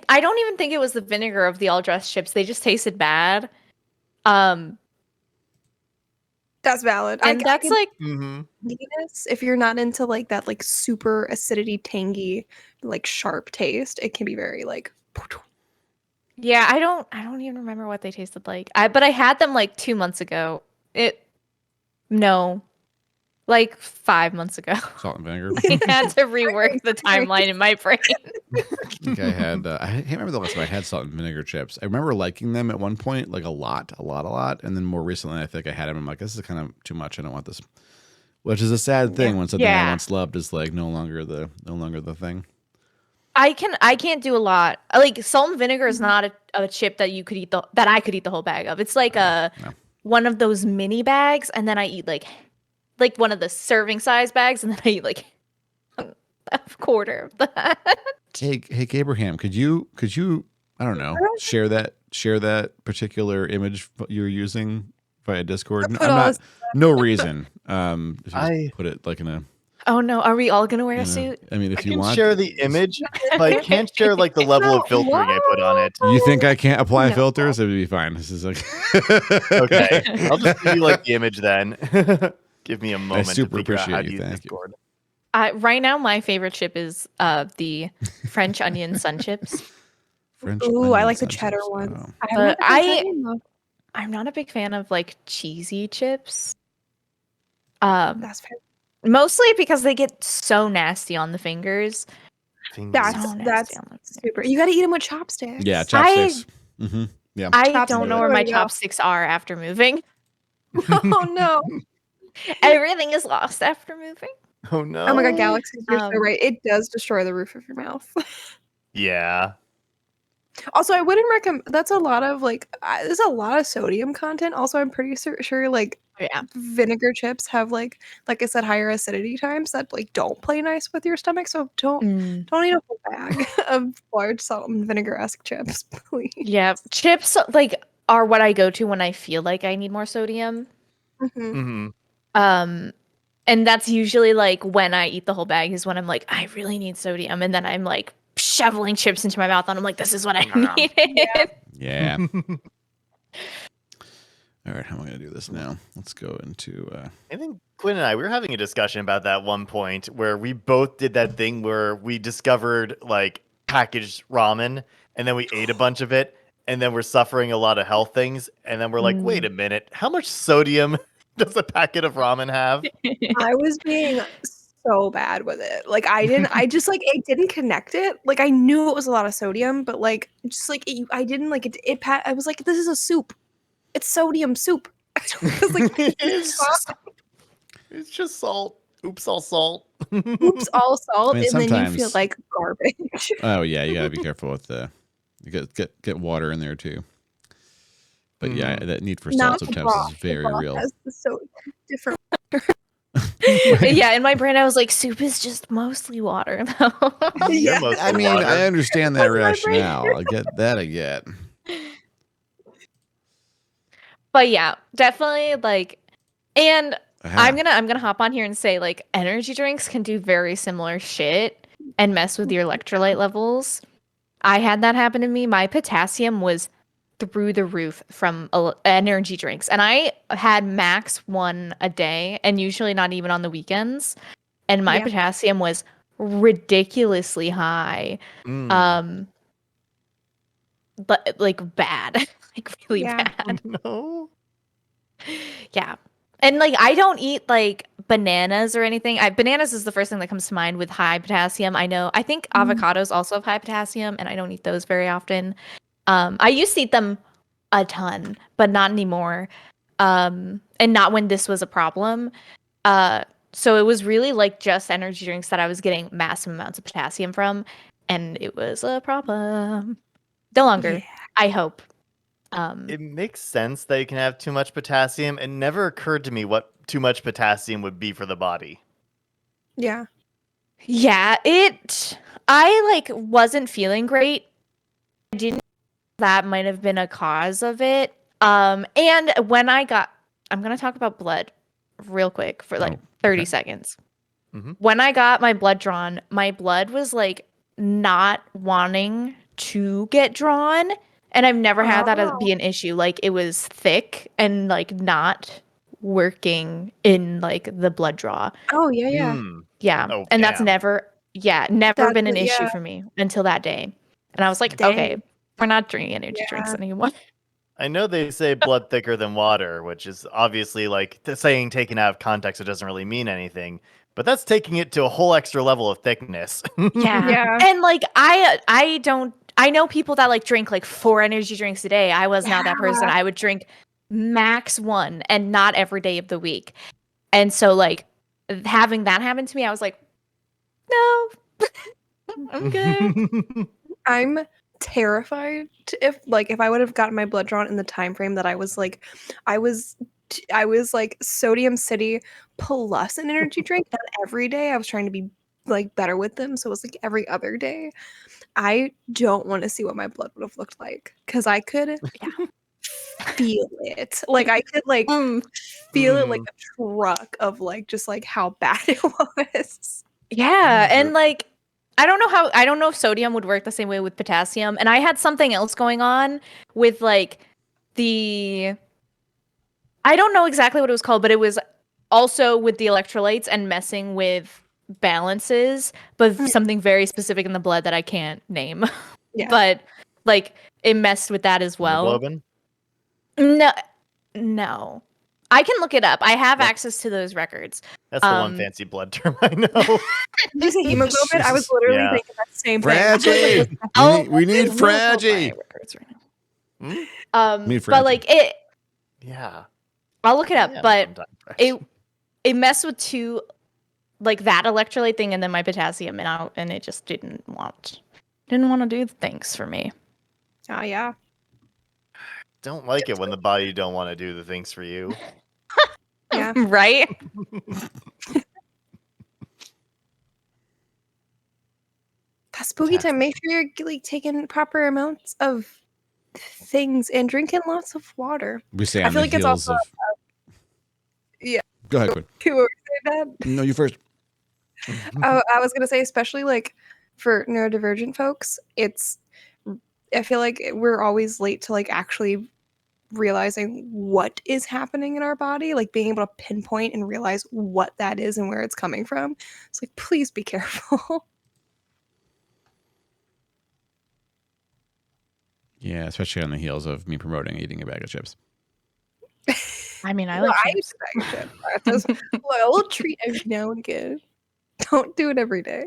I don't even think it was the vinegar of the all dressed chips. They just tasted bad.
That's valid.
And that's like
Mm-hmm.
tanginess. If you're not into like that, like super acidity, tangy, like sharp taste, it can be very like.
yeah, I don't even remember what they tasted like. But I had them like 2 months ago. Like 5 months ago.
Salt and vinegar.
I had to rework the timeline in my brain.
I think I had, I can't remember the last time I had salt and vinegar chips. I remember liking them at one point, like a lot. And then more recently, I think I had them. I'm like, this is kind of too much. I don't want this. Which is a sad thing when something I
Yeah.
once loved is like no longer the thing.
I can't do a lot. Like salt and vinegar is not a chip that you could eat that I could eat the whole bag of. It's like
No.
one of those mini bags, and then I eat like one of the serving size bags, and then I eat like a quarter of that.
Hey, Abraham, could you, I don't know, share that particular image you're using via Discord?
Put
I'm
all
not,
this-
no reason. If you
I-
just put it like in a,
Oh no, are we all gonna wear
you
a
know,
suit?
I mean,
I
if you
can
want,
share the image, but I can't share like the level of filtering I put on it.
you think I can't apply
No.
filters? It would be fine. This is like,
Okay, I'll just give you like the image then. Give me a moment
super
to figure out how
appreciate
to
you,
use
thank you.
Discord.
Right now, my favorite chip is the French onion sun chips.
French
Ooh, I
onion
like the
sun
cheddar
chips.
ones.
Oh.
I
But
haven't had
I'm not a big fan of like cheesy chips.
that's fair.
Mostly because they get so nasty on the fingers.
That's
So nasty
that's
on the fingers.
super. You got to eat them with chopsticks.
Yeah, chopsticks. Mm-hmm. Yeah.
I
Chopsticks.
don't know where my
There we go.
chopsticks are after moving.
Oh no.
Everything is lost after moving.
Oh no.
Oh my god, Galaxy, you're so
Um,
right. It does destroy the roof of your mouth.
Yeah.
Also, I wouldn't recommend. That's a lot of like. There's a lot of sodium content. Also, I'm pretty sure like
Yeah.
vinegar chips have like I said, higher acidity times that like don't play nice with your stomach. So don't eat a whole bag of large salt and vinegar-esque chips, please.
Yeah. Chips like are what I go to when I feel like I need more sodium.
Mhm.
Mm-hmm.
And that's usually like when I eat the whole bag is when I'm like, I really need sodium. And then I'm like shoveling chips into my mouth and I'm like, this is what I needed.
Yeah. All right, how am I going to do this now? Let's go into.
I think Quinn and I, we were having a discussion about that one point where we both did that thing where we discovered like packaged ramen, and then we ate a bunch of it, and then we're suffering a lot of health things, and then we're like, wait a minute, how much sodium does a packet of ramen have?
I was being so bad with it. Like I didn't connect it. Like I knew it was a lot of sodium, but like just like I didn't like it. I was like, this is a soup. It's sodium soup. I was like,
It's just salt. Oops, all salt.
oops, all salt,
I mean,
and then you feel
sometimes-
like garbage.
Oh yeah, you gotta be careful with you get water in there too. But yeah, that need for salt sometimes is very real.
So different.
Yeah, in my brain, I was like, soup is just mostly water, though.
Yeah.
Mostly
I mean,
water.
I understand that
That's my brain.
rationale. I get that. I get.
But yeah, definitely like, and
Ah,
I'm gonna hop on here and say like energy drinks can do very similar shit and mess with your electrolyte levels. I had that happen to me. My potassium was through the roof from energy drinks, and I had max 1 a day, and usually not even on the weekends. And my
Yeah.
potassium was ridiculously high, but like bad, like really
Yeah.
bad.
No.
Yeah. And like I don't eat like bananas or anything. Bananas is the first thing that comes to mind with high potassium. I think avocados also have high potassium, and I don't eat those very often. I used to eat them a ton, but not anymore. And not when this was a problem. So it was really like just energy drinks that I was getting massive amounts of potassium from, and it was a problem. No longer,
Yeah.
I hope.
It makes sense that you can have too much potassium. It never occurred to me what too much potassium would be for the body.
Yeah.
Yeah, I like wasn't feeling great. I didn't that might have been a cause of it. And when I'm gonna talk about blood real quick for like 30 seconds.
Mhm.
When I got my blood drawn, my blood was like not wanting to get drawn. And I've never had that be an issue. Like it was thick and like not working in like the blood draw.
Oh yeah, yeah.
Yeah.
Oh,
and that's
damn.
never
That's
been an
what-
issue
yeah.
for me until that day. And I was like,
Dang.
okay, we're not drinking energy drinks
Yeah.
anymore.
I know they say blood thicker than water, which is obviously like saying taken out of context, it doesn't really mean anything. But that's taking it to a whole extra level of thickness.
Yeah.
Yeah.
And like I know people that like drink like 4 energy drinks a day. I was not that person. I would drink max 1 and not every day of the week. And so like having that happen to me, I was like, no, I'm good.
I'm terrified if I would have gotten my blood drawn in the time frame that I was like Sodium City plus an energy drink, not every day. I was trying to be like better with them, so it was like every other day. I don't want to see what my blood would have looked like because I could feel it. Like I could like feel it like a truck of like just like how bad it was.
Yeah, and like I don't know if sodium would work the same way with potassium. And I had something else going on with like I don't know exactly what it was called, but it was also with the electrolytes and messing with balances, but something very specific in the blood that I can't name.
Yeah.
But like it messed with that as well.
Hemoglobin?
No. I can look it up. I have access to those records.
That's the one fancy blood term I know.
Did you say hemoglobin? I was literally
Yeah.
thinking that same thing. I was
Fragile.
like,
We need
I'm gonna pull up my
Fragile.
records right
Hmm?
now.
Need
But like it,
Yeah.
I'll look it up.
Yeah,
But
sometimes.
it messed with 2, like that electrolyte thing, and then my potassium, and it just didn't want to do things for me.
oh yeah.
Don't like it when the body don't want to do the things for you.
Yeah.
Right?
That's spooky time. Make sure you're like taking proper amounts of things and drinking lots of water.
We say
I
on
feel
the
like it's
heels
also
of.
yeah.
Go ahead, Quinn.
Who were saying that?
No, you first.
I was gonna say, especially like for neurodivergent folks, I feel like we're always late to like actually realizing what is happening in our body, like being able to pinpoint and realize what that is and where it's coming from. It's like, please be careful.
Yeah, especially on the heels of me promoting eating a bag of chips.
I mean, I
No,
like
I eat
chips.
a bag of chips. That's a little treat every now and again. Don't do it every day.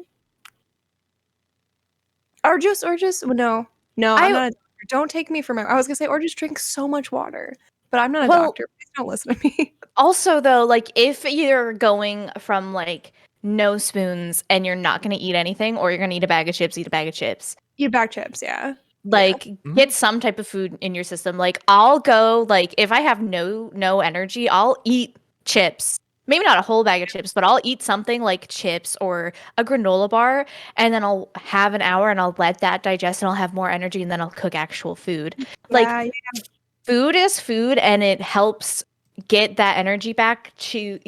Or just well, no, I'm
I-
not a doctor. Don't take me for my. I was gonna say, or just drink so much water. But I'm not a
Well-
doctor. Please don't listen to me.
Also, though, like if you're going from like no spoons and you're not going to eat anything, or you're going to eat a bag of chips, eat a bag of chips.
Eat bag chips, yeah.
Like
Mhm.
get some type of food in your system. Like I'll go like if I have no energy, I'll eat chips. Maybe not a whole bag of chips, but I'll eat something like chips or a granola bar, and then I'll have an hour and I'll let that digest and I'll have more energy, and then I'll cook actual food. Like
Yeah,
food is food, and it helps get that energy back to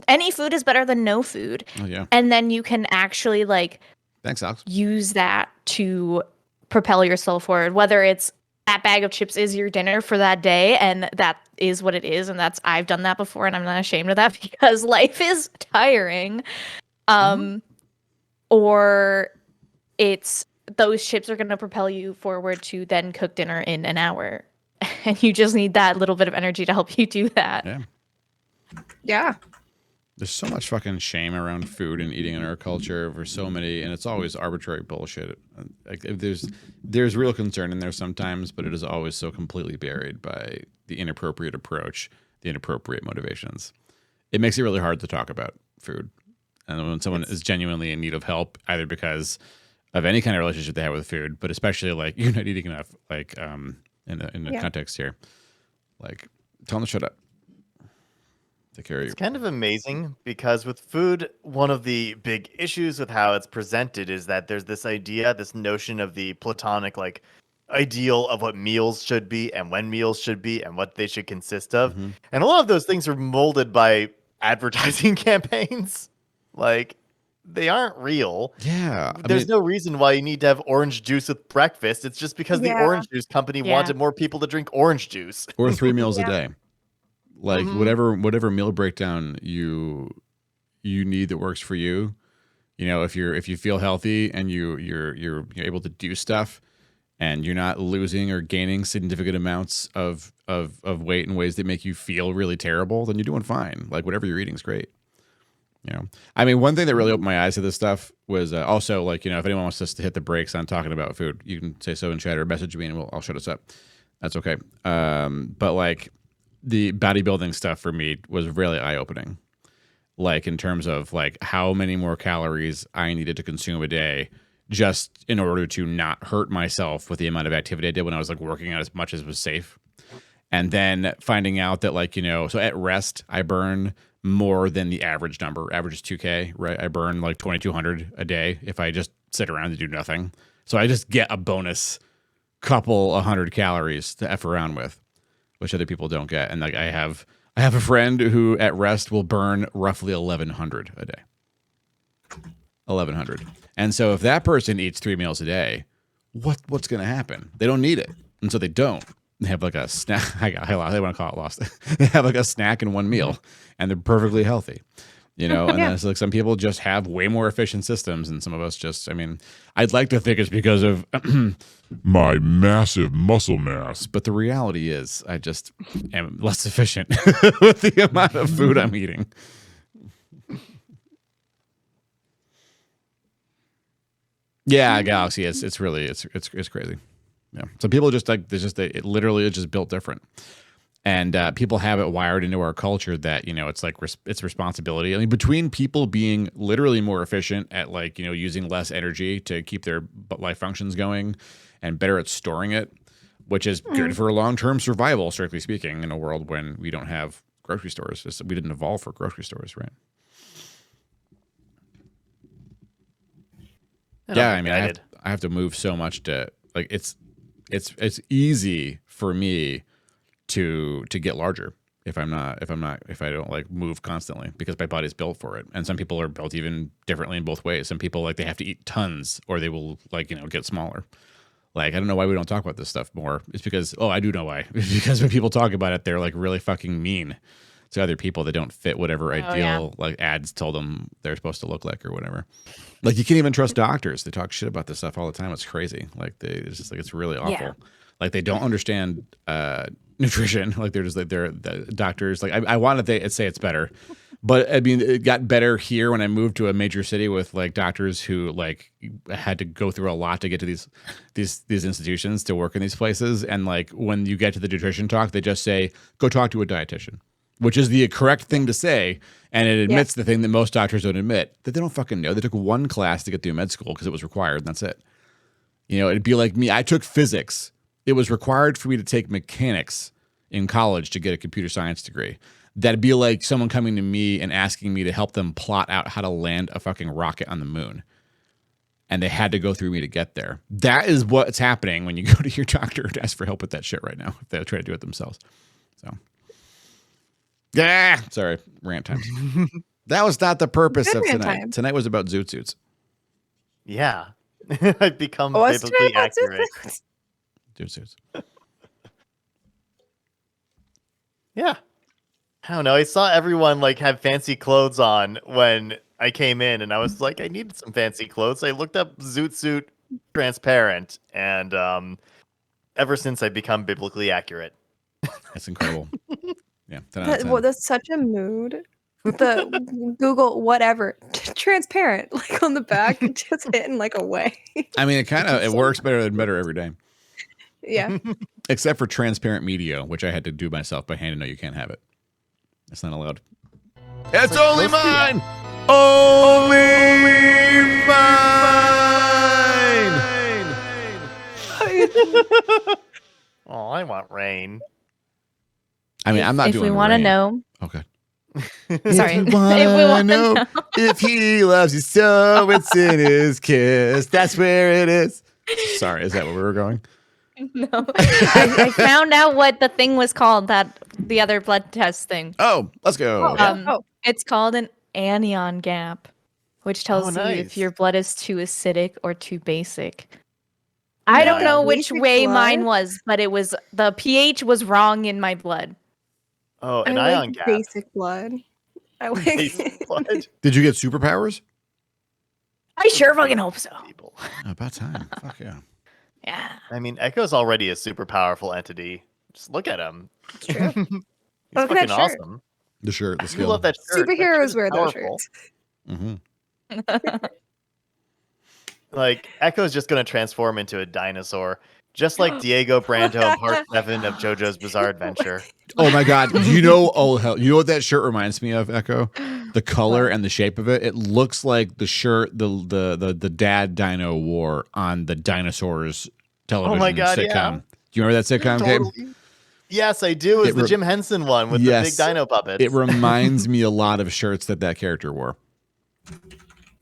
any food is better than no food.
Oh yeah.
And then you can actually like
Thanks, Alex.
use that to propel yourself forward, whether it's that bag of chips is your dinner for that day and that is what it is, and that's I've done that before and I'm not ashamed of that because life is tiring. Or it's those chips are going to propel you forward to then cook dinner in an hour. And you just need that little bit of energy to help you do that.
Yeah.
yeah.
There's so much fucking shame around food and eating in our culture for so many, and it's always arbitrary bullshit. Like there's real concern in there sometimes, but it is always so completely buried by the inappropriate approach, the inappropriate motivations. It makes it really hard to talk about food, and when someone is genuinely in need of help, either because of any kind of relationship they have with food, but especially like you're not eating enough, like in the context here, like tell them to shut up. Take care of you.
It's kind of amazing because with food, one of the big issues with how it's presented is that there's this idea, this notion of the platonic like ideal of what meals should be and when meals should be and what they should consist of.
Mhm.
And a lot of those things are molded by advertising campaigns. Like they aren't real.
Yeah,
There's no reason why you need to have orange juice with breakfast. It's just because the
Yeah.
orange juice company
Yeah.
wanted more people to drink orange juice.
or 3 meals a day. Like
Mhm.
whatever meal breakdown you need that works for you. You know, if you feel healthy and you're able to do stuff and you're not losing or gaining significant amounts of weight in ways that make you feel really terrible, then you're doing fine. Like whatever you're eating is great. You know, I mean, one thing that really opened my eyes to this stuff was also like, you know, if anyone wants us to hit the brakes on talking about food, you can say so in chat or message me and I'll shut us up. That's okay. But like the bodybuilding stuff for me was really eye opening. Like in terms of like how many more calories I needed to consume a day just in order to not hurt myself with the amount of activity I did when I was like working out as much as was safe. And then finding out that like, you know, so at rest, I burn more than the average number. Average is 2K, right? I burn like 2,200 a day if I just sit around and do nothing. So I just get a bonus couple 100 calories to F around with, which other people don't get. And like I have a friend who at rest will burn roughly 1,100 a day. 1,100. And so if that person eats 3 meals a day, what's going to happen? They don't need it. And so they don't. They have like a snack. They want to call it lost. They have like a snack in one meal and they're perfectly healthy. You know, and then it's like some people just have way more efficient systems and some of us just, I mean, I'd like to think it's because of my massive muscle mass. But the reality is I just am less efficient with the amount of food I'm eating. Yeah, Galaxy, it's really crazy. Yeah, some people just like it literally is just built different, and people have it wired into our culture that, you know, it's like it's responsibility. I mean, between people being literally more efficient at like, you know, using less energy to keep their life functions going, and better at storing it, which is good for long-term survival, strictly speaking, in a world when we don't have grocery stores. We didn't evolve for grocery stores, right? Yeah, I mean, I have to move so much to like it's easy for me to get larger if I don't like move constantly because my body's built for it. And some people are built even differently in both ways. Some people like they have to eat tons or they will like, you know, get smaller. Like I don't know why we don't talk about this stuff more. It's because I do know why. It's because when people talk about it, they're like really fucking mean to other people that don't fit whatever ideal like ads told them they're supposed to look like or whatever. Like you can't even trust doctors. They talk shit about this stuff all the time. It's crazy. Like it's just like it's really awful.
Yeah.
Like they don't understand nutrition. Like they're just like they're the doctors. Like I wanted to say it's better, but I mean it got better here when I moved to a major city with like doctors who like had to go through a lot to get to these institutions to work in these places. And like when you get to the nutrition talk, they just say go talk to a dietitian, which is the correct thing to say. And it admits the thing that most doctors don't admit, that they don't fucking know. They took one class to get through med school because it was required, and that's it. You know, it'd be like me. I took physics. It was required for me to take mechanics in college to get a computer science degree. That'd be like someone coming to me and asking me to help them plot out how to land a fucking rocket on the moon. And they had to go through me to get there. That is what's happening when you go to your doctor to ask for help with that shit right now, if they try to do it themselves. So, yeah. Sorry, rant time. That was not the purpose
Good
of
rant
tonight.
time.
Tonight was about zoot suits.
Yeah. I've become
What's
biblically
today?
accurate.
Zoot suits.
Yeah. I don't know. I saw everyone like have fancy clothes on when I came in, and I was like, I needed some fancy clothes. I looked up zoot suit transparent, and ever since I've become biblically accurate.
That's incredible. Yeah. 10 out of 10.
Well, that's such a mood. The Google whatever transparent, like on the back, just hitting like away.
I mean, it works better and better every day.
Yeah.
Except for transparent media, which I had to do myself by hand. No, you can't have it. It's not allowed. It's
like
only
mostly-
mine! Only mine!
Oh, I want rain.
I mean, I'm not
if
doing
we want to
rain.
know,
Okay.
sorry,
If we wanna
if we wanna
know if he loves you so, it's in his kiss. That's where it is. Sorry, is that where we were going?
no, I found out what the thing was called, that the other blood test thing.
Oh, let's go.
It's called an anion gap, which tells you
nice.
if your blood is too acidic or too basic. I don't know which
Basic
way
blood?
mine was, but it was the pH was wrong in my blood.
Oh, an
I
ion
like
gap.
basic blood. I like
Basic blood.
Did you get superpowers?
I sure fucking hope so.
People.
Oh, about time. Fuck yeah.
Yeah.
I mean, Echo's already a super powerful entity. Just look at him.
It's true.
He's
Look at
fucking
that shirt.
awesome.
The shirt, the
You
skill.
love that shirt. That shirt
Superheroes
is
wear those
powerful.
shirts.
Mm-hmm.
Like, Echo's just going to transform into a dinosaur, just like Diego Brando in Part 7 of JoJo's Bizarre Adventure.
Oh my God! You know, oh hell, you know what that shirt reminds me of, Echo? The color and the shape of it. It looks like the shirt the dad Dino wore on the Dinosaurs television
God,
sitcom.
yeah.
Do you remember that sitcom, Gabe?
Totally. Yes, I do. It's
It
the
re-
Jim Henson one with
Yes.
the big dino puppets.
It reminds me a lot of shirts that character wore.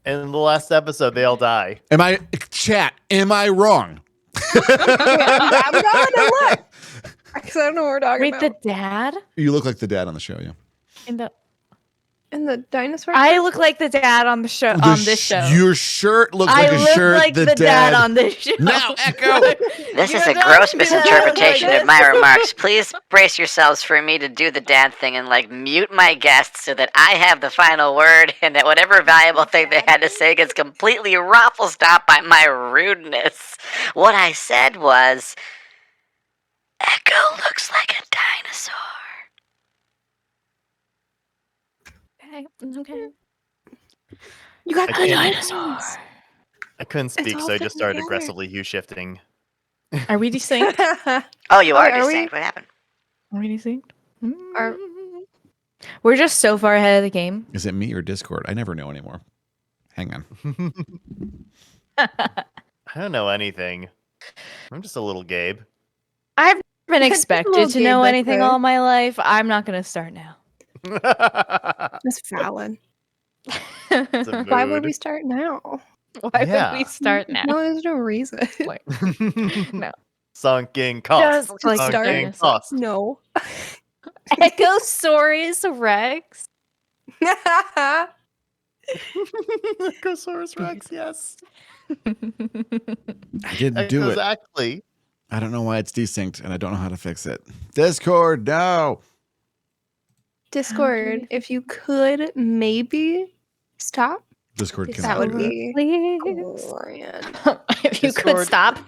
And in the last episode, they all die.
Am I wrong?
I'm gonna look. Because I don't know what we're talking
Wait, the
about.
dad
You look like the dad on the show, yeah.
in the
And the dinosaur.
I look like the dad on the show on this show.
Your shirt looks
I
like a
look
shirt
like the dad on this show.
Now, Echo.
This is
You
a
don't
gross
do
misinterpretation
that
of my remarks. Please brace yourselves for me to do the dad thing and like mute my guests so that I have the final word and that whatever valuable thing they had to say gets completely raffle-stopped by my rudeness. What I said was, Echo looks like a dinosaur.
Okay.
You got
I
good
can't-
dinosaurs.
I couldn't speak,
all
so I just
fitting
started
together.
aggressively hue shifting.
Are we desynced?
Oh, you are
Are we?
distinct. What happened?
Are we desynced?
Are-
We're just so far ahead of the game.
Is it me or Discord? I never know anymore. Hang on.
I don't know anything. I'm just a little Gabe.
I've been
Just a
expected
little
to know
game
anything
back
all my life. I'm not going to start now.
That's valid.
It's a
Why would
mood.
we start now?
Why
Yeah.
would we start now?
No, there's no reason.
No.
Sunken cost.
Just like
start.
Sunken cost.
No.
Echosaurus Rex.
Echosaurus Rex, yes.
I didn't do it.
Exactly.
I don't know why it's desynced, and I don't know how to fix it. Discord, no.
Discord, if you could maybe stop,
Discord
that
cannot
would
do that.
be
Please.
grand.
If you could
Discord.
stop.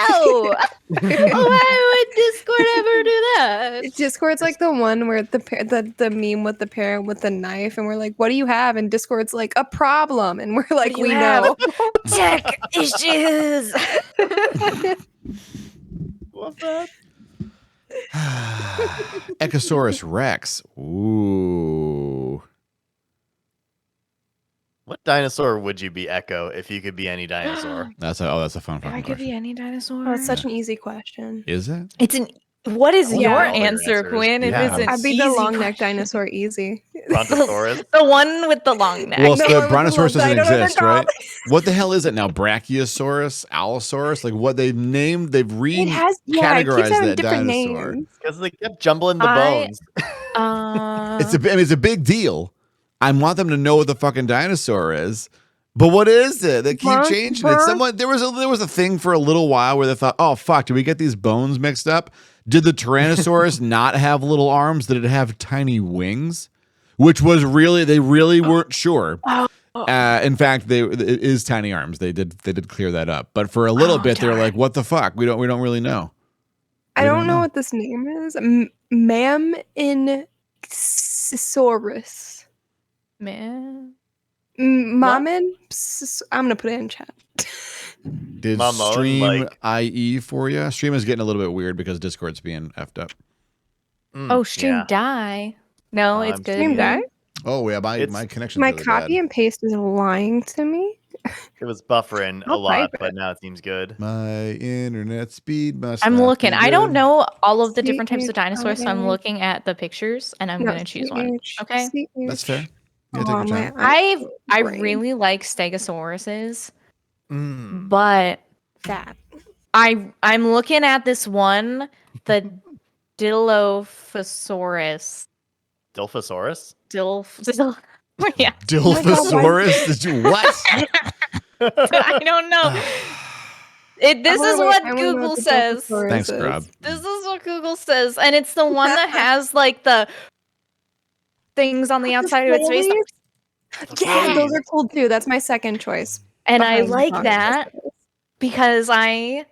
No. Why would Discord ever do that?
Discord's like the one where the meme with the parent with the knife, and we're like, "What do you have?" And Discord's like, "A problem," and we're like,
do you
"We
have?"
know."
Tech issues.
Love that.
Echosaurus Rex. Ooh.
What dinosaur would you be, Echo, if you could be any dinosaur?
That's a fun
If I
fucking
could be
question.
any dinosaur.
Oh, it's such an easy question.
Is it?
It's an. What is
I
your
wanna know all your
answer,
answers.
Quinn? If
Yeah.
it's an
I'd be the
easy
long neck
question?
dinosaur, easy.
Brontosaurus?
The one with the long neck.
Well,
No,
so
I'm with the
Brontosaurus
ones I
doesn't
don't know what they're
exist, right?
called.
What the hell is it now? Brachiosaurus, Allosaurus? Like what they've named? They've
It has, it keeps
categorized
having
that
different
dinosaur.
names.
Because they kept jumbling the
I-
bones.
It's a big deal. I want them to know what the fucking dinosaur is. But what is it? They keep changing it. There was a thing for a little while where they thought, oh fuck, did we get these bones mixed up? Did the Tyrannosaurus not have little arms? Did it have tiny wings? Which was they really weren't sure. In fact, it is tiny arms. They did clear that up. But for a little bit, they were like, what the fuck? We don't really know.
I don't know what this name is. Mammosaurus.
Man.
Mammon? I'm gonna put it in chat.
Did
Mama,
Stream
like-
IE for you? Stream is getting a little bit weird because Discord's being effed up.
Oh, stream
yeah.
die. No, it's good.
Stream die?
Oh yeah, my
It's-
connection.
My copy and paste is lying to me.
It was buffering a
I'll
lot,
type it.
but now it seems good.
My internet speed must.
I'm
not
looking.
be
I don't
good.
know all of the different types of dinosaurs, so I'm
CHIA.
looking at the pictures and I'm gonna choose one. Okay.
That's fair. Yeah, take
Oh,
your time.
I
brain.
really like Stegosauruses,
Mm.
but
that.
I'm looking at this one, the Dilophosaurus.
Dilphosaurus?
Yeah,
Dilphosaurus? Did you what?
I don't know. This is what Google says.
Thanks, Grub.
This is what Google says, and it's the one that has like the things on the outside of its face.
Yeah, those are cool too. That's my second choice.
And I
behind
like
Brontosaurus.
that because I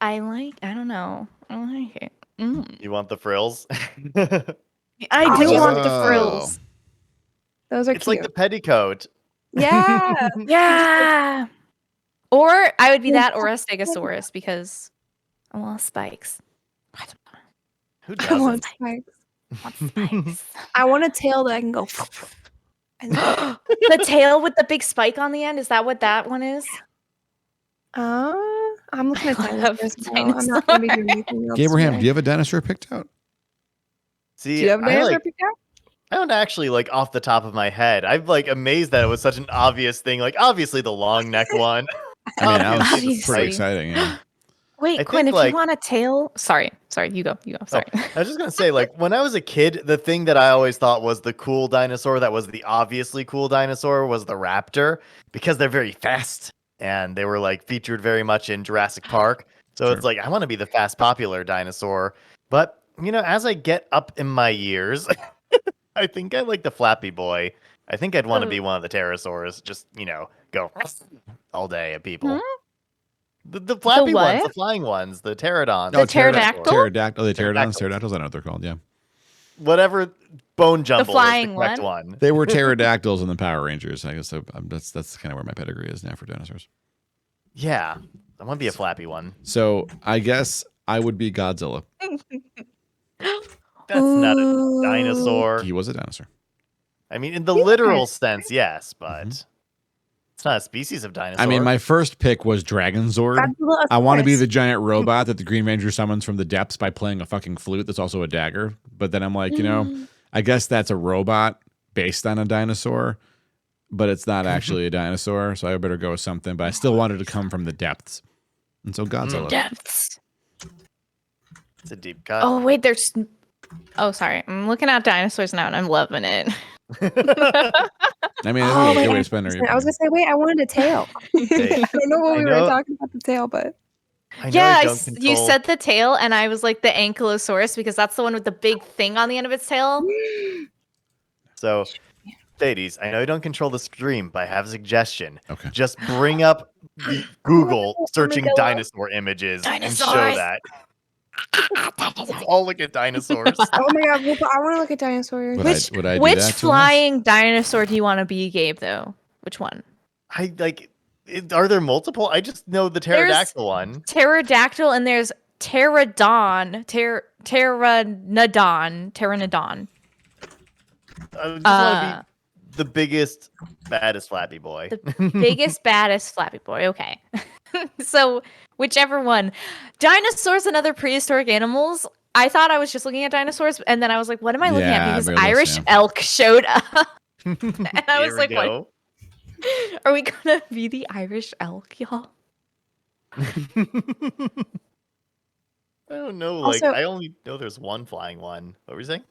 don't know. I like it.
You want the frills?
I do want the
Oh.
frills.
Those are
It's
cute.
like the petticoat.
Yeah.
Yeah. Or I would be that or a Stegosaurus because I want spikes.
Who
I want
doesn't?
spikes.
Spikes.
I want a tail that I can go. And
The tail with the big spike on the end, is that what that one is?
I'm looking at
I love
dinosaurs now. I'm not going to be doing anything else.
Gabraham, do
today.
you have a dinosaur picked out?
See,
Do you have a
I,
dinosaur
like,
picked out?
I don't actually like off the top of my head. I'm like amazed that it was such an obvious thing. Like obviously the long neck one.
I mean, that was
Obviously.
pretty exciting. Yeah.
Wait,
I
Quinn,
think,
if you
like-
want a tail. Sorry, you go. Sorry.
I was just gonna say, like, when I was a kid, the thing that I always thought was the cool dinosaur, that was the obviously cool dinosaur, was the raptor, because they're very fast and they were like featured very much in Jurassic Park. So
Sure.
it's like I want to be the fast, popular dinosaur. But you know, as I get up in my years, I think I like the Flappy Boy. I think I'd want to be one of the pterosaurs. Just go all day at people.
Hmm?
The flappy ones,
what?
the flying ones, the pterodons.
The pterodactyl?
Pterodactyl. The pterodons.
Pterodactyls.
Pterodactyls. I know what they're called. Yeah.
Whatever bone jumble
flying
is the correct one.
They were pterodactyls in the Power Rangers. I guess that's kind of where my pedigree is now for dinosaurs.
Yeah, I want to be a flappy one.
So I guess I would be Godzilla.
That's not a dinosaur.
He was a dinosaur.
I mean, in the literal sense, yes, but it's not a species of dinosaur.
I mean, my first pick was Dragonzord.
Godzilla,
I want to be
yes.
the giant robot that the Green Ranger summons from the depths by playing a fucking flute that's also a dagger. But then I'm like, I guess that's a robot based on a dinosaur, but it's not actually a dinosaur. So I better go with something. But I still wanted to come from the depths. And so Godzilla.
Depths.
it's a deep cut.
Oh wait, there's. Oh, sorry. I'm looking at dinosaurs now and I'm loving it.
I mean, that's
Oh,
a good
wait,
way to spend our
I was gonna say, wait, I wanted a tail.
Hey,
I don't know what
I
we were
know-
talking about the tail, but
I know
Yeah,
I don't
you
control-
said the tail, and I was like the ankylosaurus because that's the one with the big thing on the end of its tail.
so. Thades, I know you don't control the stream, but I have a suggestion.
Okay.
Just bring up the Google searching
Armadillo.
dinosaur images and show
Dinosaurs.
that. Let's all look at dinosaurs.
Oh my god, well, I want to look at dinosaurs.
Would I do
Which
that to us?
flying dinosaur do you want to be, Gabe? Though, which one?
I like. Are there multiple? I just know the pterodactyl one.
Pterodactyl, and there's pteranodon. Pteranodon.
I just want to be the biggest, baddest Flappy Boy.
The biggest, baddest Flappy Boy. Okay. So whichever one. Dinosaurs and other prehistoric animals. I thought I was just looking at dinosaurs, and then I was like, what am I looking
Yeah,
at? Because
very much
Irish
so.
elk showed up. And I was
Here
like,
we
what?
go.
Are we gonna be the Irish elk, y'all?
I don't know.
Also-
I only know there's one flying one. What were you saying?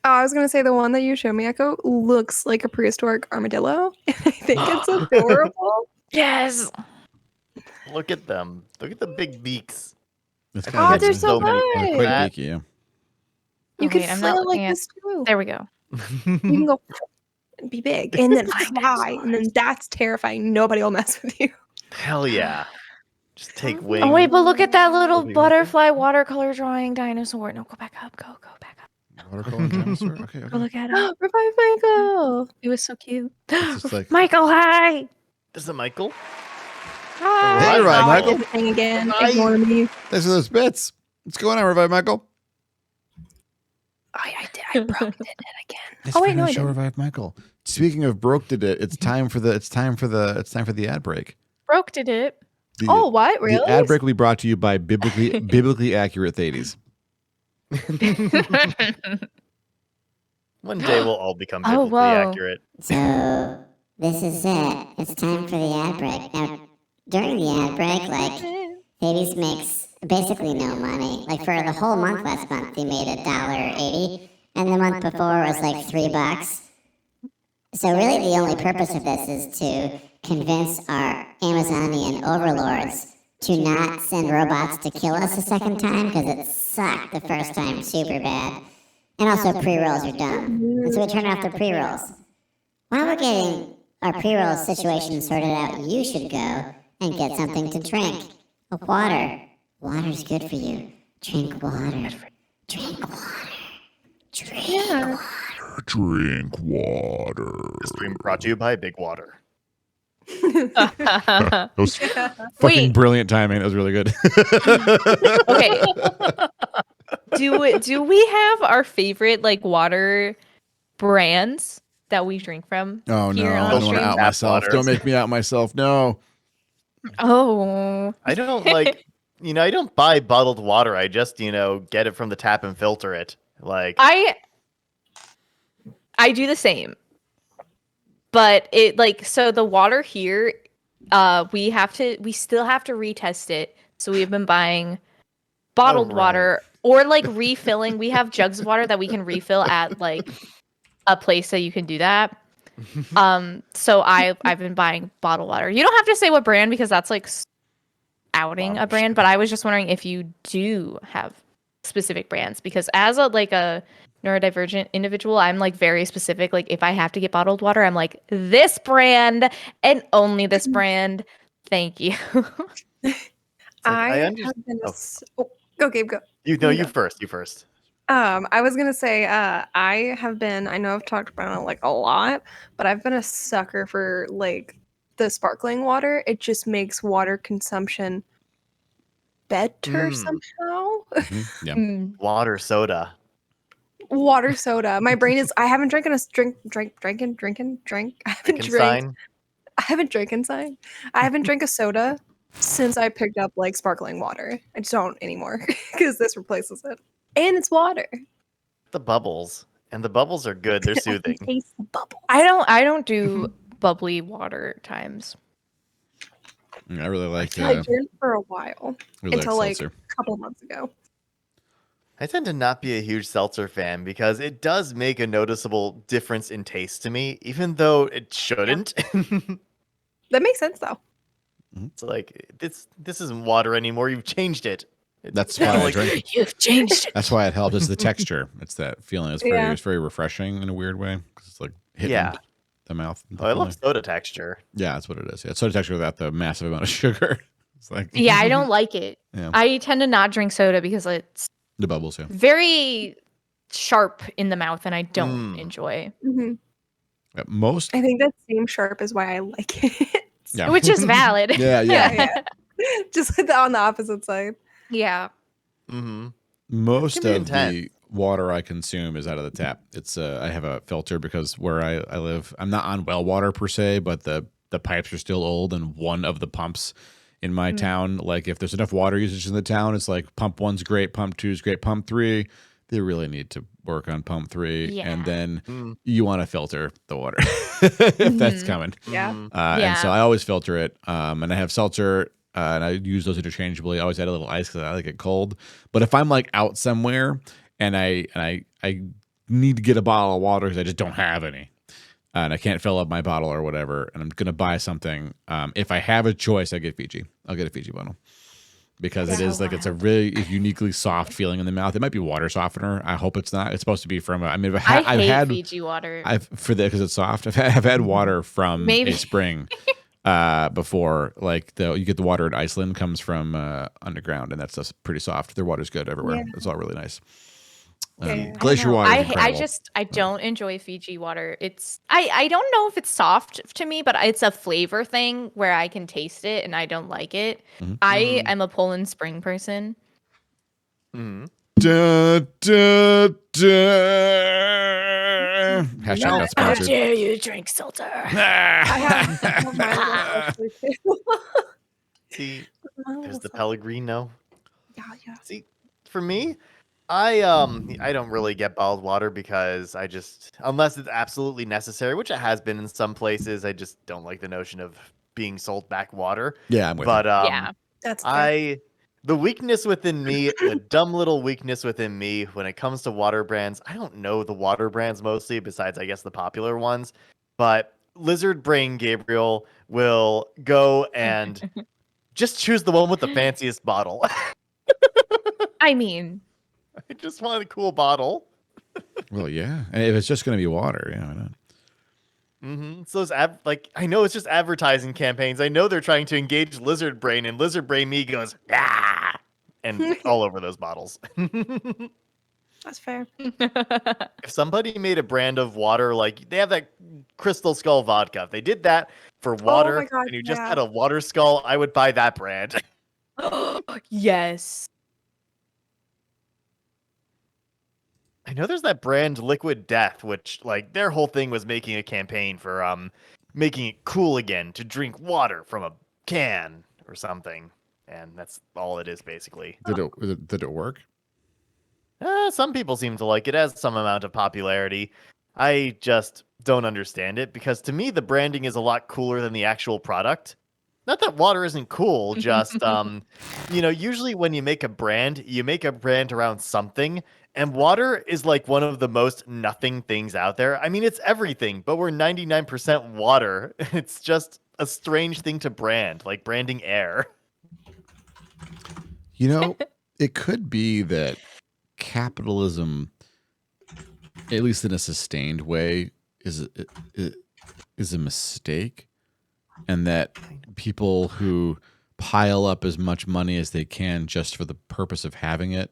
Oh, I was gonna say the one that you showed me, Echo, looks like a prehistoric armadillo. And I think it's adorable.
Yes.
Look at them. Look at the big beaks.
It's
Oh,
kind
Oh,
of
they're
good.
so
So many
good.
quite
that.
geeky, yeah.
You
Oh,
could
wait, I'm not
fly like
looking at-
this too.
There we go.
You can go and be big and then fly, and then that's terrifying. Nobody will mess with you.
Hell yeah. Just take wings.
Oh wait, but look at that little
Wait,
butterfly watercolor drawing dinosaur. No, go back up. Go back up.
Watercolor dinosaur. Okay,
Go
okay.
look at it.
Revive Michael.
It was so cute.
It's just like-
Michael, hi.
This is Michael.
Hi.
Hey, Revive
Oh,
Michael.
everything again.
Hi.
Ignore me.
Thanks for those bits. What's going on, Revive Michael?
I did. I broke it again.
It's
Oh, wait,
friend
no,
of
I
the show,
didn't.
Revive Michael. Speaking of broke did it, it's time for the ad break.
Broke did it.
The,
Oh, what? Really?
The ad break will be brought to you by biblically accurate Thades.
One day we'll all become
Oh,
biblically
whoa.
accurate.
So this is it. It's time for the ad break. Now, during the ad break, like, Hades makes basically no money. Like, for the whole month last month, he made $1.80, and the month before was like $3. So really, the only purpose of this is to convince our Amazonian overlords to not send robots to kill us a second time, because it sucked the first time super bad. And also, pre-rolls are dumb. And so we turn off the pre-rolls. While we're getting our pre-rolls situation sorted out, you should go and get something to drink. Water. Water's good for you. Drink water. Drink water. Drink water.
Drink water.
This stream brought to you by Big Water.
That was fucking
Wait.
brilliant timing. That was really good.
Okay. Do we have our favorite like water brands that we drink from?
Oh no,
Here
I
on
don't want
stream?
to out
Tap
myself.
water.
Don't make me out myself. No.
Oh.
I don't like, I don't buy bottled water. I just, get it from the tap and filter it. Like,
I do the same. But it so the water here, we still have to retest it. So we've been buying bottled
right.
water or like refilling. We have jugs of water that we can refill at like a place that you can do that. So I've been buying bottled water. You don't have to say what brand because that's like outing a brand, but I was just wondering if you do have specific brands because as a neurodivergent individual, I'm like very specific. Like if I have to get bottled water, I'm like this brand and only this brand. Thank you.
I
I
have
understand.
been go, Gabe, go.
You first. You first.
I was gonna say, I know I've talked about it like a lot, but I've been a sucker for like the sparkling water. It just makes water consumption better somehow.
Yeah.
Water soda.
Water soda. My brain is. I haven't drank. I haven't
Frankenstein.
I haven't drank a soda since I picked up like sparkling water. I just don't anymore because this replaces it, and it's water.
The bubbles. And the bubbles are good. They're
I can
soothing.
taste the bubble.
I don't do bubbly water times.
I really like
I did for a while
really
until like
seltzer.
a couple months ago.
I tend to not be a huge seltzer fan because it does make a noticeable difference in taste to me, even though it shouldn't.
That makes sense though.
It's like this isn't water anymore. You've changed it. It's
That's
kinda
why I
like,
drink.
You've changed it.
That's why it helps. It's the texture. It's that feeling.
Yeah.
It's very refreshing in a weird way. 'Cause it's like hitting.
Yeah.
the mouth.
Oh, I love soda texture.
Yeah, that's what it is. Yeah, soda texture without the massive amount of sugar. It's like
Yeah, I don't like it.
Yeah.
I tend to not drink soda because it's
the bubbles. Yeah.
very sharp in the mouth, and I don't enjoy.
Mhm.
Most.
I think that same sharp is why I like it.
Yeah.
Which is valid.
Yeah.
Yeah. Just on the opposite side.
Yeah.
Mm-hmm.
Most
Can be
of
intense.
the water I consume is out of the tap. It's I have a filter because where I live, I'm not on well water per se, but the pipes are still old, and one of the pumps in my town, like if there's enough water usage in the town, it's like pump 1's great, pump 2's great, pump 3. They really need to work on pump 3,
Yeah.
and then you want to filter the water if that's coming.
Yeah.
And so I always filter it. And I have seltzer, and I use those interchangeably. I always add a little ice because I like it cold. But if I'm like out somewhere and I need to get a bottle of water because I just don't have any, and I can't fill up my bottle or whatever, and I'm gonna buy something, if I have a choice, I get Fiji. I'll get a Fiji bottle. Because it is like it's a really uniquely soft feeling in the mouth. It might be water softener. I hope it's not. It's supposed to be from. I mean, I've
hate
had
Fiji water.
because it's soft. I've had water from a spring before. Like you get the water in Iceland comes from underground, and that's just pretty soft. Their water's good everywhere.
Yeah.
It's all really nice.
Yeah.
Glacier water. Is
I
incredible.
I don't enjoy Fiji water. It's I don't know if it's soft to me, but it's a flavor thing where I can taste it and I don't like it. I am a Poland Spring person.
Mm-hmm.
Da, da, da. Hashtag not
How
sponsored.
dare you drink seltzer?
I have mine actually too.
See, there's the Pellegrino.
Yeah.
See, for me, I don't really get bottled water because I just, unless it's absolutely necessary, which it has been in some places, I just don't like the notion of being sold back water.
Yeah, I'm with
But
Yeah.
That's fair.
the weakness within me, the dumb little weakness within me when it comes to water brands, I don't know the water brands mostly, besides I guess the popular ones, but Lizard Brain Gabriel will go and just choose the one with the fanciest bottle.
I mean,
I just want a cool bottle.
Well, yeah. And if it's just going to be water, yeah, why not?
Mm-hmm. So those I know it's just advertising campaigns. I know they're trying to engage Lizard Brain, and Lizard Brain me goes ah, and all over those bottles.
That's fair.
If somebody made a brand of water, like they have that Crystal Skull vodka, if they did that for water,
my God,
and you just
yeah.
had a water skull, I would buy that brand.
yes.
I know there's that brand Liquid Death, which like their whole thing was making a campaign for making it cool again to drink water from a can or something, and that's all it is basically.
Did it work?
Some people seem to like it. It has some amount of popularity. I just don't understand it because to me the branding is a lot cooler than the actual product. Not that water isn't cool, just usually when you make a brand around something. And water is like one of the most nothing things out there. I mean, it's everything, but we're 99% water. It's just a strange thing to brand, like branding air.
You know, it could be that capitalism, at least in a sustained way, is a mistake, and that people who pile up as much money as they can just for the purpose of having it,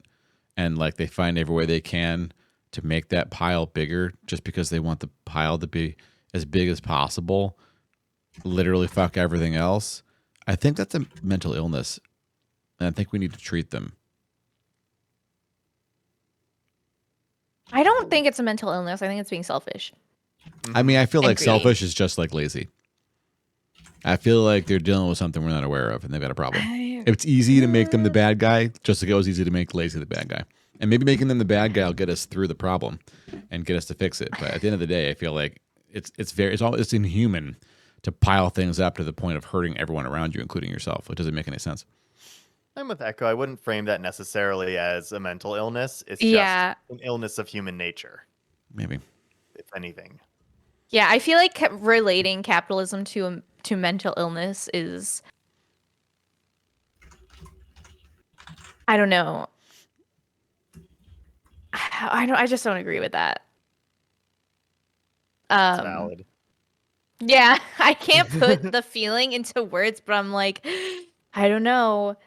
and like they find every way they can to make that pile bigger just because they want the pile to be as big as possible, literally fuck everything else. I think that's a mental illness, and I think we need to treat them.
I don't think it's a mental illness. I think it's being selfish.
I mean, I feel
And
like
greedy.
selfish is just like lazy. I feel like they're dealing with something we're not aware of, and they've got a problem. It's easy to make them the bad guy, just like it was easy to make lazy the bad guy. And maybe making them the bad guy will get us through the problem and get us to fix it. But at the end of the day, I feel like it's inhuman to pile things up to the point of hurting everyone around you, including yourself. It doesn't make any sense.
I'm with Echo. I wouldn't frame that necessarily as a mental illness. It's
Yeah.
just an illness of human nature,
Maybe.
if anything.
Yeah, I feel like relating capitalism to mental illness is, I don't know. I just don't agree with that.
It's valid.
Yeah, I can't put the feeling into words, but I'm like, I don't know.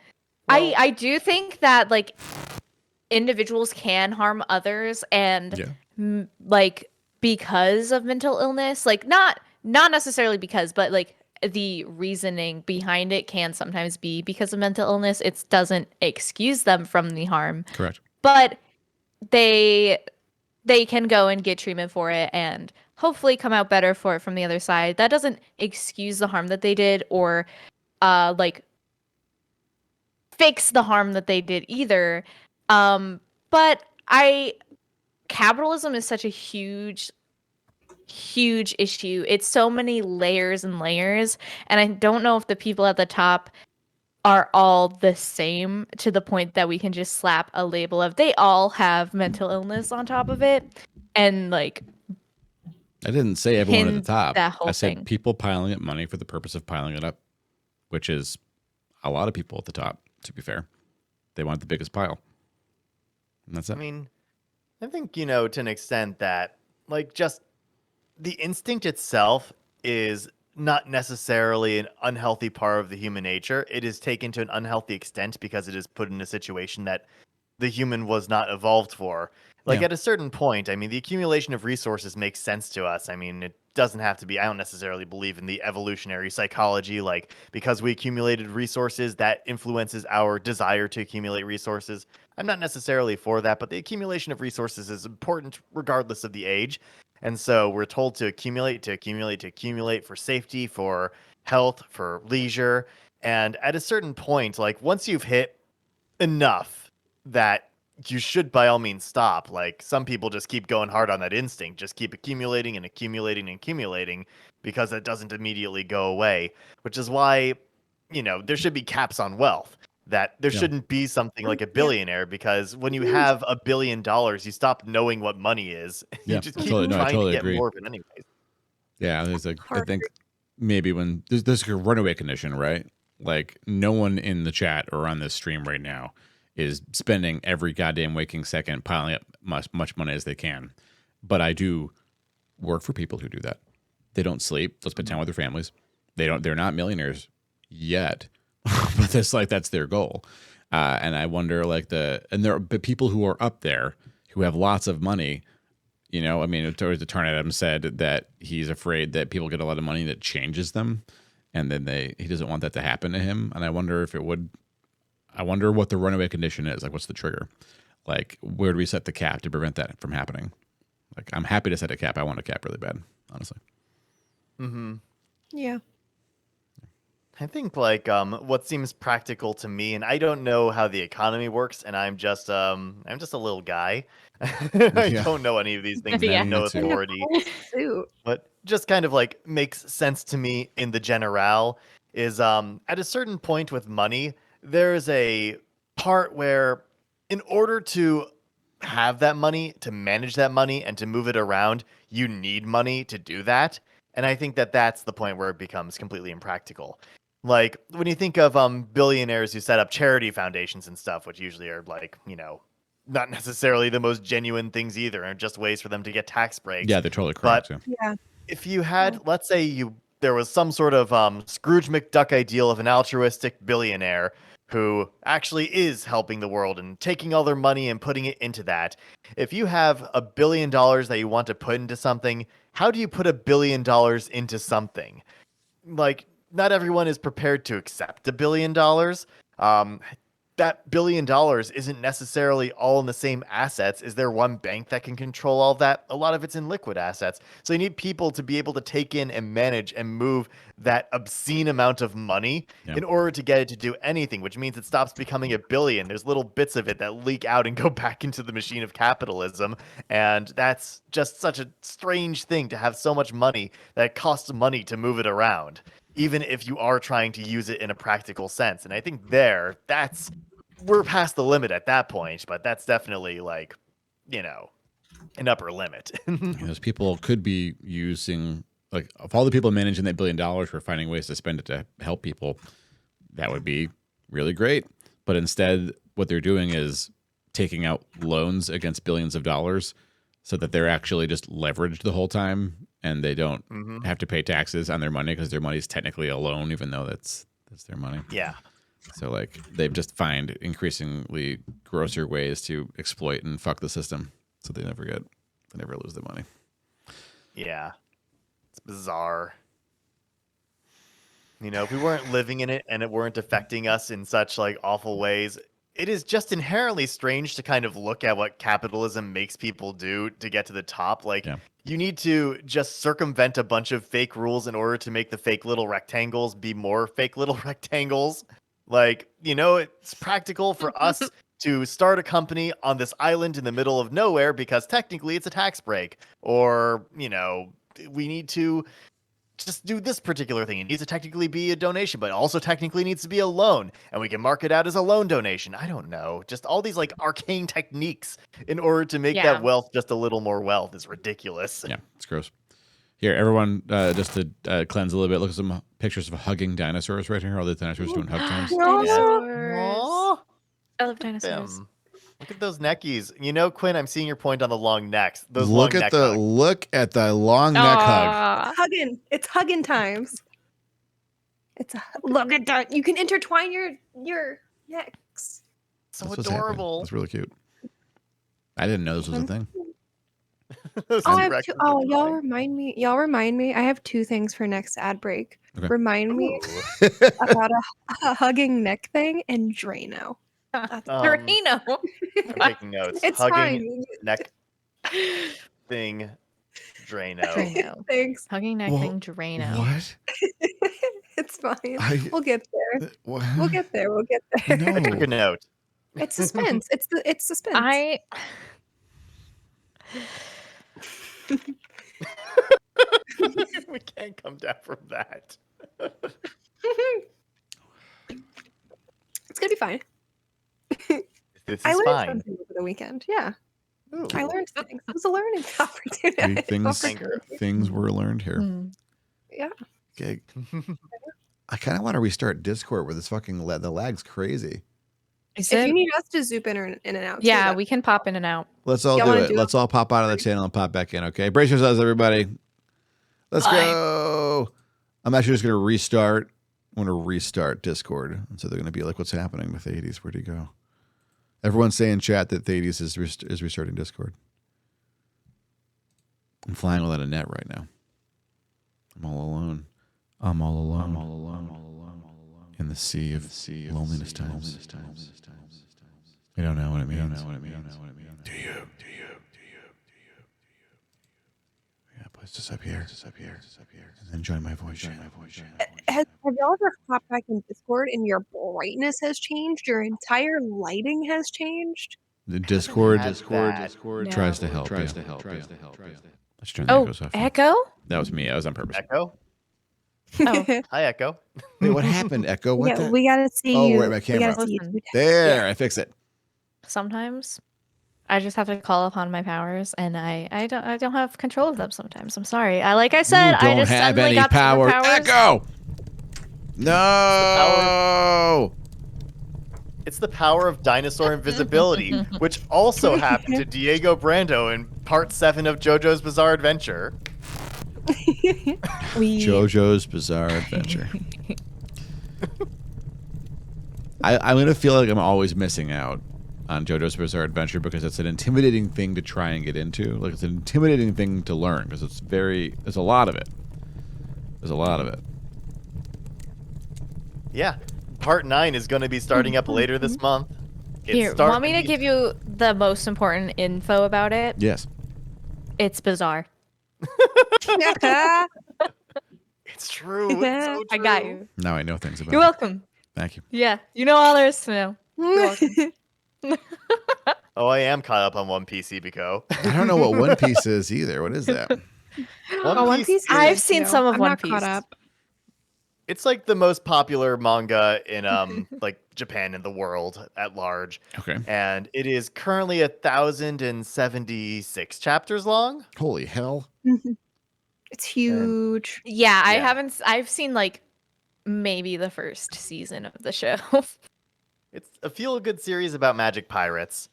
Well-
I do think that like individuals can harm others and
Yeah.
like because of mental illness, like not necessarily because, but like the reasoning behind it can sometimes be because of mental illness. It doesn't excuse them from the harm,
Correct.
but they can go and get treatment for it and hopefully come out better for it from the other side. That doesn't excuse the harm that they did or like fix the harm that they did either. But capitalism is such a huge issue. It's so many layers and layers, and I don't know if the people at the top are all the same to the point that we can just slap a label of they all have mental illness on top of it and like
I didn't say everyone at the
pin
top.
that whole
I said
thing.
people piling up money for the purpose of piling it up, which is a lot of people at the top, to be fair. They want the biggest pile. And that's it.
I mean, I think, to an extent that, like, just the instinct itself is not necessarily an unhealthy part of the human nature. It is taken to an unhealthy extent because it is put in a situation that the human was not evolved for. Like,
Yeah.
at a certain point, I mean, the accumulation of resources makes sense to us. I mean, it doesn't have to be, I don't necessarily believe in the evolutionary psychology, like, because we accumulated resources, that influences our desire to accumulate resources. I'm not necessarily for that, but the accumulation of resources is important regardless of the age. And so we're told to accumulate for safety, for health, for leisure. And at a certain point, like, once you've hit enough that you should by all means stop. Like, some people just keep going hard on that instinct, just keep accumulating and accumulating and accumulating because it doesn't immediately go away, which is why, there should be caps on wealth. That there
Yeah.
shouldn't be something like a
Yeah.
billionaire, because when you have $1 billion, you stop knowing what money is.
Yeah,
You just
I
keep
totally- no, I
trying
totally
to get
agree.
more of it anyways.
Yeah, there's I
Hard.
think maybe when there's a runaway condition, right? Like no one in the chat or on this stream right now is spending every goddamn waking second piling up much money as they can. But I do work for people who do that. They don't sleep. They'll spend time with their families. They're not millionaires yet, but that's their goal. And I wonder there are people who are up there who have lots of money. I mean, the Tarn Adams said that he's afraid that people get a lot of money that changes them, and then he doesn't want that to happen to him. And I wonder if it would. I wonder what the runaway condition is. Like, what's the trigger? Like, where do we set the cap to prevent that from happening? Like, I'm happy to set a cap. I want a cap really bad, honestly.
Mm-hmm.
Yeah.
I think what seems practical to me, and I don't know how the economy works, and I'm just a little guy. I
Yeah.
don't know any of these things. I
Yeah.
have no
Me too.
authority,
Whole suit.
but just kind of like makes sense to me in the general is at a certain point with money, there's a part where in order to have that money, to manage that money, and to move it around, you need money to do that. And I think that that's the point where it becomes completely impractical. Like, when you think of billionaires who set up charity foundations and stuff, which usually are like, not necessarily the most genuine things either, and just ways for them to get tax breaks.
Yeah, they're totally correct. Yeah.
Yeah.
If you had, let's say there was some sort of Scrooge McDuck ideal of an altruistic billionaire who actually is helping the world and taking all their money and putting it into that. If you have $1 billion that you want to put into something, how do you put $1 billion into something? Like, not everyone is prepared to accept $1 billion. That $1 billion isn't necessarily all in the same assets. Is there one bank that can control all of that? A lot of it's in liquid assets. So you need people to be able to take in and manage and move that obscene amount of money
Yeah.
in order to get it to do anything, which means it stops becoming $1 billion. There's little bits of it that leak out and go back into the machine of capitalism. And that's just such a strange thing to have so much money that it costs money to move it around, even if you are trying to use it in a practical sense. And I think we're past the limit at that point, but that's definitely like, an upper limit.
Those people could be using, like, if all the people managing that $1 billion were finding ways to spend it to help people, that would be really great. But instead, what they're doing is taking out loans against billions of dollars so that they're actually just leveraged the whole time and they don't
Mhm.
have to pay taxes on their money because their money's technically a loan, even though that's their money.
Yeah.
So like they've just find increasingly grosser ways to exploit and fuck the system, so they never lose the money.
Yeah. It's bizarre. You know, if we weren't living in it and it weren't affecting us in such like awful ways, it is just inherently strange to kind of look at what capitalism makes people do to get to the top. Like,
Yeah.
you need to just circumvent a bunch of fake rules in order to make the fake little rectangles be more fake little rectangles. Like, you know, it's practical for us to start a company on this island in the middle of nowhere because technically it's a tax break. Or, you know, we need to just do this particular thing. It needs to technically be a donation, but also technically needs to be a loan. And we can mark it out as a loan donation. I don't know. Just all these like arcane techniques in order to make
Yeah.
that wealth just a little more wealth is ridiculous.
Yeah, it's gross. Here, everyone, just to cleanse a little bit, look at some pictures of hugging dinosaurs right here. All the dinosaurs doing hug times.
Dinosaurs.
Aw,
I love dinosaurs.
them. Look at those neckies. You know, Quinn, I'm seeing your point on the long necks. Those
Look
long
at
neck hugs.
long neck hug.
Aw.
It's hugging times. Look at that. You can intertwine your necks.
So
That's what's happening.
adorable.
That's really cute. I didn't know this was a thing.
Those
Oh, I have
erections
two,
are
y'all
annoying.
remind me. Y'all remind me. I have two things for next ad break.
Okay.
Remind me
Ooh.
about a hugging neck thing and Drano.
Torino.
I'm taking notes.
It's
Hugging
fine.
neck thing. Drano.
Drano.
Thanks.
Hugging neck
Well,
thing, Drano.
What?
It's fine.
I-
We'll get there.
What?
We'll get there. We'll get there.
No.
I took a note.
It's suspense. It's suspense.
I
We can't come down from that.
It's gonna be fine.
This
I
is
learned
fine.
something over the weekend. Yeah,
Ooh.
I learned things. It was a learning opportunity.
Things were learned here.
Hmm.
Yeah.
Okay. I kind of want to restart Discord where this fucking the lag's crazy.
Is
If
it?
you need us to zoop in and out, too,
Yeah,
that-
we can pop in and out.
Let's all
Y'all
do
wanna
it.
do it?
Let's all pop out of the channel and pop back in, okay? Brace yourselves, everybody. Let's
Bye.
go. I'm actually just going to restart. I'm going to restart Discord. And so they're going to be like, what's happening with Thades? Where'd he go? Everyone's saying in chat that Thades is restarting Discord. I'm flying without a net right now. I'm all alone. I'm all alone. I'm all alone. In the sea of loneliness times. You don't know what it means. Do you? Yeah, please just up here. And then join my voice channel.
have y'all ever hopped back in Discord and your brightness has changed? Your entire lighting has changed?
The Discord
had that.
tries to help. Let's turn the
Oh,
echoes off.
Echo?
That was me. That was on purpose.
Echo?
Oh.
Hi, Echo.
Wait, what happened, Echo? What the?
we gotta see
Oh,
you.
wait, my
We
camera.
gotta see you.
Listen.
There, I fixed it.
Sometimes I just have to call upon my powers, and I don't have control of them sometimes. I'm sorry. Like I said,
You
I
don't
just
have
suddenly
any
got
power.
superpowers.
Echo! No!
It's the power of dinosaur invisibility, which also happened to Diego Brando in part 7 of JoJo's Bizarre Adventure.
JoJo's Bizarre Adventure. I'm going to feel like I'm always missing out on JoJo's Bizarre Adventure because it's an intimidating thing to try and get into. Like, it's an intimidating thing to learn because there's a lot of it.
Yeah. Part 9 is going to be starting up later this month.
Here, want me to give you the most important info about it?
Yes.
It's bizarre.
It's true. It's so true.
I got you.
Now I know things about
You're
it.
welcome.
Thank you.
Yeah, you know all there is to know. You're welcome.
Oh, I am caught up on One Piece, Ibiko.
I don't know what One Piece is either. What is that?
One Piece.
I've seen some of
I'm
One
not
Piece.
caught up.
It's like the most popular manga in like Japan and the world at large.
Okay.
And it is currently 1,076 chapters long.
Holy hell.
It's huge.
Yeah,
Yeah.
I've seen like maybe the first season of the show.
It's a feel-good series about magic pirates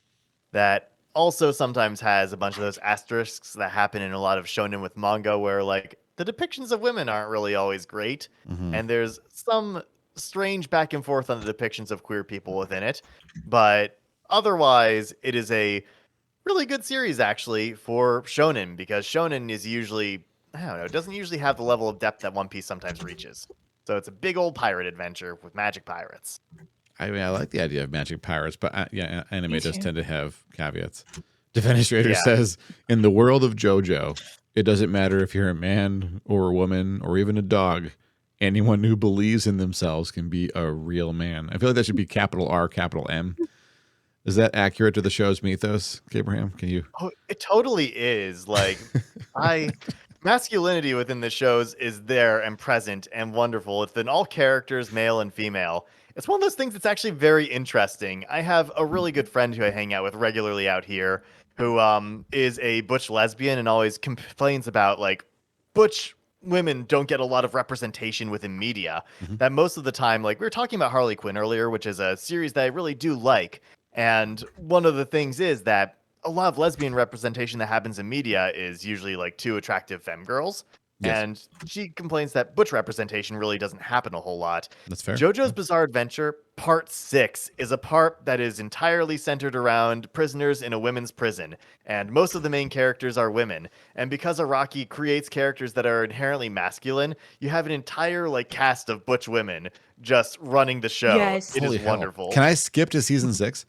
that also sometimes has a bunch of those asterisks that happen in a lot of shonen with manga where like the depictions of women aren't really always great, and there's some strange back and forth on the depictions of queer people within it, but otherwise it is a really good series actually for shonen, because shonen is usually, I don't know, it doesn't usually have the level of depth that One Piece sometimes reaches. So it's a big old pirate adventure with magic pirates.
I mean, I like the idea of magic pirates, but yeah, anime
Me
does
too.
tend to have caveats. Defenestrator
Yeah.
says, in the world of JoJo, it doesn't matter if you're a man or a woman or even a dog. Anyone who believes in themselves can be a real man. I feel like that should be capital R, capital M. Is that accurate to the show's mythos, Abraham? Can you?
Oh, it totally is. Like, masculinity within the shows is there and present and wonderful. It's in all characters, male and female. It's one of those things that's actually very interesting. I have a really good friend who I hang out with regularly out here who is a butch lesbian and always complains about like butch women don't get a lot of representation within media. That most of the time, like we were talking about Harley Quinn earlier, which is a series that I really do like. And one of the things is that a lot of lesbian representation that happens in media is usually like two attractive femme girls.
Yes.
And she complains that butch representation really doesn't happen a whole lot.
That's fair.
JoJo's Bizarre Adventure Part 6 is a part that is entirely centered around prisoners in a women's prison. And most of the main characters are women. And because Araki creates characters that are inherently masculine, you have an entire like cast of butch women just running the show.
Yes.
It
Holy
is
hell.
wonderful.
Can I skip to season 6?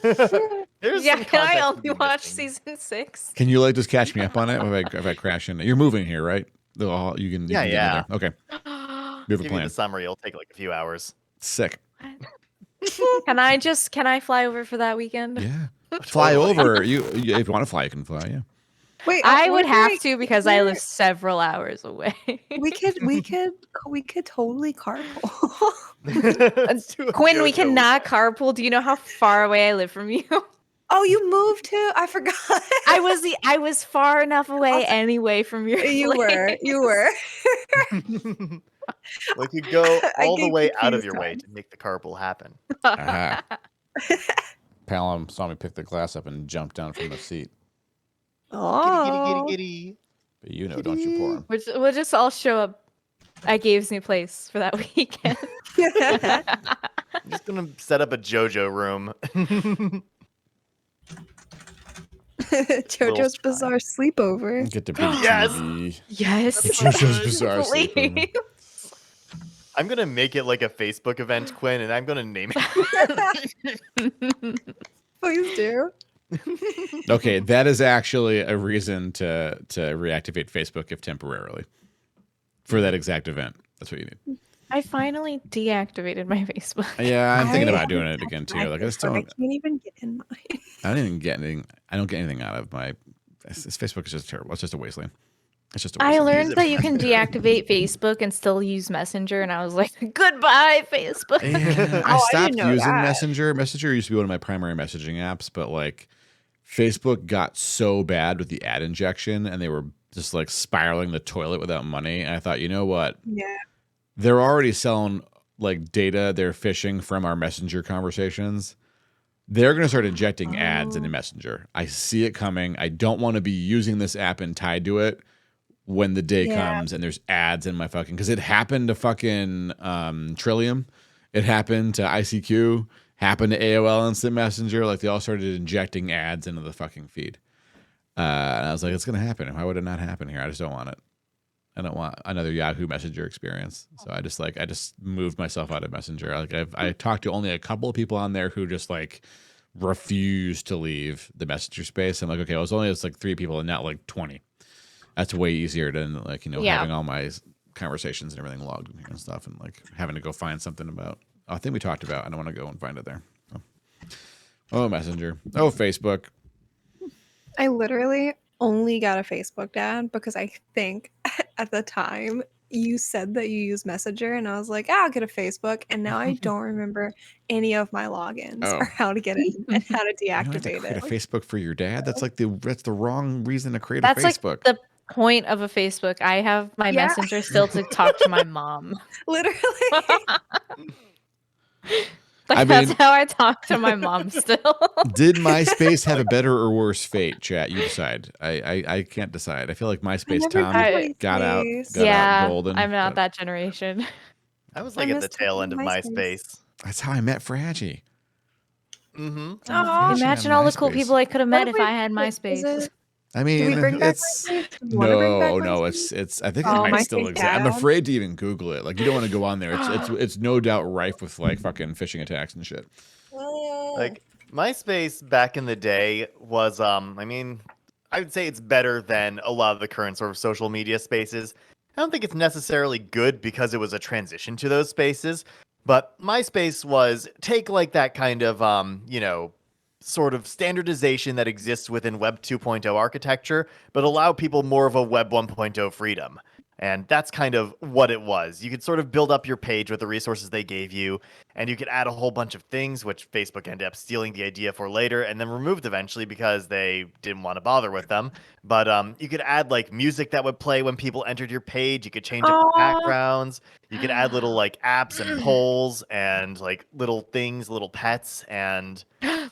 There's
Yeah,
some
can I
context to
only
be
watch
missing.
season 6?
Can you like just catch me up on it if I crash in? You're moving here, right? You can
Yeah,
get me there.
yeah.
Okay. We have a
Give you
plan.
the summary. It'll take like a few hours.
Sick.
Can I fly over for that weekend?
Yeah. Fly
Totally.
over. You if you want to fly, you can fly. Yeah.
Wait,
I would
we're
have
like-
to because I
we're-
live several hours away.
We could totally carpool.
Let's do a
Quinn, we
JoJo
cannot
weekend.
carpool. Do you know how far away I live from you?
Oh, you moved too? I forgot.
I was far enough away anyway from your
You were.
Like you go
I
all the
get
way out of
confused
your way
times.
to make the carpool happen.
Aha. Palom saw me pick the glass up and jumped down from the seat.
Oh.
Giddy.
But you know, don't you pour him?
We'll just all show up at Gabe's new place for that weekend.
I'm just gonna set up a JoJo room.
JoJo's Bizarre Sleepover.
Get to be
Yes!
TV.
Yes.
JoJo's Bizarre Sleepover.
please.
I'm gonna make it like a Facebook event, Quinn, and I'm gonna name it.
Please do.
Okay, that is actually a reason to reactivate Facebook if temporarily for that exact event. That's what you need.
I finally deactivated my Facebook.
Yeah, I'm thinking
I
about doing it again too. Like I just
I
don't.
can't even get in mine.
I don't even get anything. I don't get anything out of my. Facebook is just terrible. It's just a wasteland. It's just a
I
wasteland.
learned that you can deactivate Facebook and still use Messenger, and I was like, goodbye, Facebook.
Yeah,
I
I stopped
didn't know
using
that.
Messenger. Messenger used to be one of my primary messaging apps, but like Facebook got so bad with the ad injection and they were just like spiraling the toilet without money. And I thought, you know what?
Yeah.
They're already selling like data they're phishing from our Messenger conversations. They're going to start injecting ads into Messenger. I see it coming. I don't want to be using this app and tied to it when the day
Yeah.
comes and there's ads in my fucking, because it happened to fucking Trillium. It happened to ICQ, happened to AOL Instant Messenger. Like they all started injecting ads into the fucking feed. And I was like, it's going to happen. Why would it not happen here? I just don't want it. I don't want another Yahoo Messenger experience. So I just moved myself out of Messenger. Like I talked to only a couple of people on there who just like refuse to leave the Messenger space. I'm like, okay, well, it's like 3 people and not like 20. That's way easier than like,
Yeah.
having all my conversations and everything logged in here and stuff and like having to go find something about. I think we talked about, I don't want to go and find it there. Oh, Messenger. Oh, Facebook.
I literally only got a Facebook, Dad, because I think at the time you said that you use Messenger, and I was like, I'll get a Facebook, and now I don't remember any of my logins
Oh.
or how to get it and how to
You don't have to
deactivate
create a
it.
Facebook for your dad. That's like that's the wrong reason to create
That's
a
like
Facebook.
the point of a Facebook. I have my
Yeah.
Messenger still to talk to my mom.
Literally.
I
That's
mean-
how I talk to my mom still.
Did MySpace have a better or worse fate, chat? You decide. I can't decide. I feel like MySpace
never
Tom
did
got out
MySpace.
Yeah,
golden.
I'm not
but
that generation.
I was
I
like at the
missed
tail end of
MySpace.
MySpace.
That's how I met Fraggy.
Mm-hmm.
Aw.
Imagine all the cool people I could have met if I had
Is
MySpace.
it?
I
Do we
mean,
bring back
it's
MySpace? Do we wanna bring back
no.
MySpace?
It's. I think
Oh,
it might still
MySpace
exist. I'm
bad.
afraid to even Google it. Like, you don't want to go on there. It's no doubt rife with like fucking phishing attacks and shit.
Like MySpace back in the day was I mean, I would say it's better than a lot of the current sort of social media spaces. I don't think it's necessarily good because it was a transition to those spaces, but MySpace was take like that kind of sort of standardization that exists within Web 2.0 architecture, but allow people more of a Web 1.0 freedom. And that's kind of what it was. You could sort of build up your page with the resources they gave you, and you could add a whole bunch of things, which Facebook ended up stealing the idea for later and then removed eventually because they didn't want to bother with them. But you could add like music that would play when people entered your page. You could change up the backgrounds. You could add little like apps and polls and like little things, little pets, and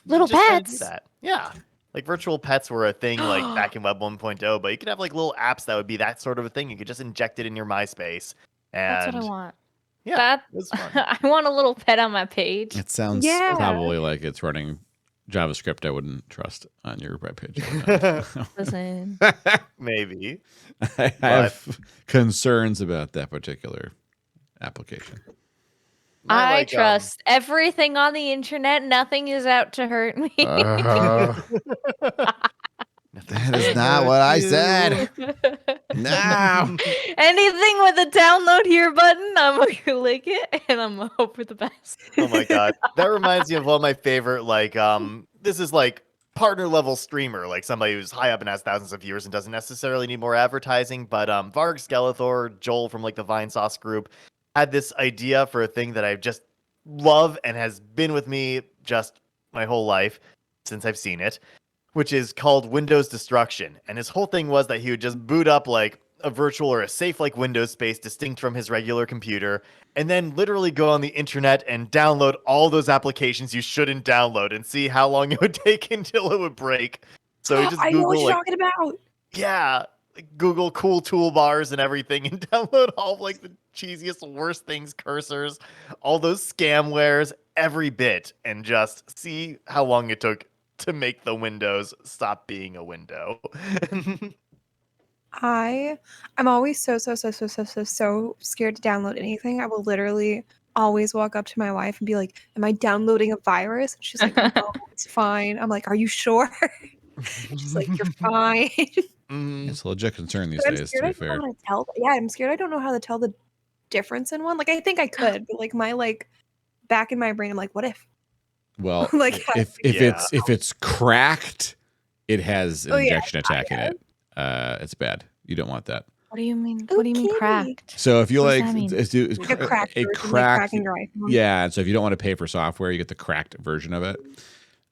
Little
just kinda do
pets.
that. Yeah. Like virtual pets were a thing like back in Web 1.0, but you could have like little apps that would be that sort of a thing. You could just inject it in your MySpace. And
That's what I want.
yeah,
That
it was fun.
I want a little pet on my page.
It sounds
Yeah.
probably like it's running JavaScript I wouldn't trust on your web page.
Listen,
Maybe.
I have concerns about that particular application.
I
like,
trust everything on the internet. Nothing is out to hurt me.
That is not what I said. No.
Anything with a download here button, I'm gonna click it and I'm gonna hope for the best.
Oh my god. That reminds me of one of my favorite, like, this is like partner level streamer, like somebody who's high up and has thousands of viewers and doesn't necessarily need more advertising. But Varg Skeletor, Joel from like the Vine Sauce group, had this idea for a thing that I just love and has been with me just my whole life since I've seen it, which is called Windows Destruction. And his whole thing was that he would just boot up like a virtual or a safe like Windows space distinct from his regular computer, and then literally go on the internet and download all those applications you shouldn't download and see how long it would take until it would break. So he just
I know what
Google
you're
like,
talking about.
yeah, like, Google cool toolbars and everything and download all of, like the cheesiest, worst things, cursors, all those scamwares, every bit, and just see how long it took to make the Windows stop being a window.
I'm always so scared to download anything. I will literally always walk up to my wife and be like, "Am I downloading a virus?" And she's like, "No, it's fine." I'm like, "Are you sure?" She's like, "You're fine."
It's a legit concern these
But I'm
days, to
scared
be
I don't
fair.
know how to tell. Yeah, I'm scared I don't know how to tell the difference in one. Like I think I could, but like my back in my brain, I'm like, "What if?"
Well,
Like,
if it's cracked, it has an
Oh, yeah,
injection attack in it. It's bad. You don't want that.
What do you mean? What do you mean
Okay.
cracked?
So if you
What does
like,
that mean?
it's
Like a cracked version, like
cracked,
cracking your iPhone.
yeah. And so if you don't want to pay for software, you get the cracked version of it,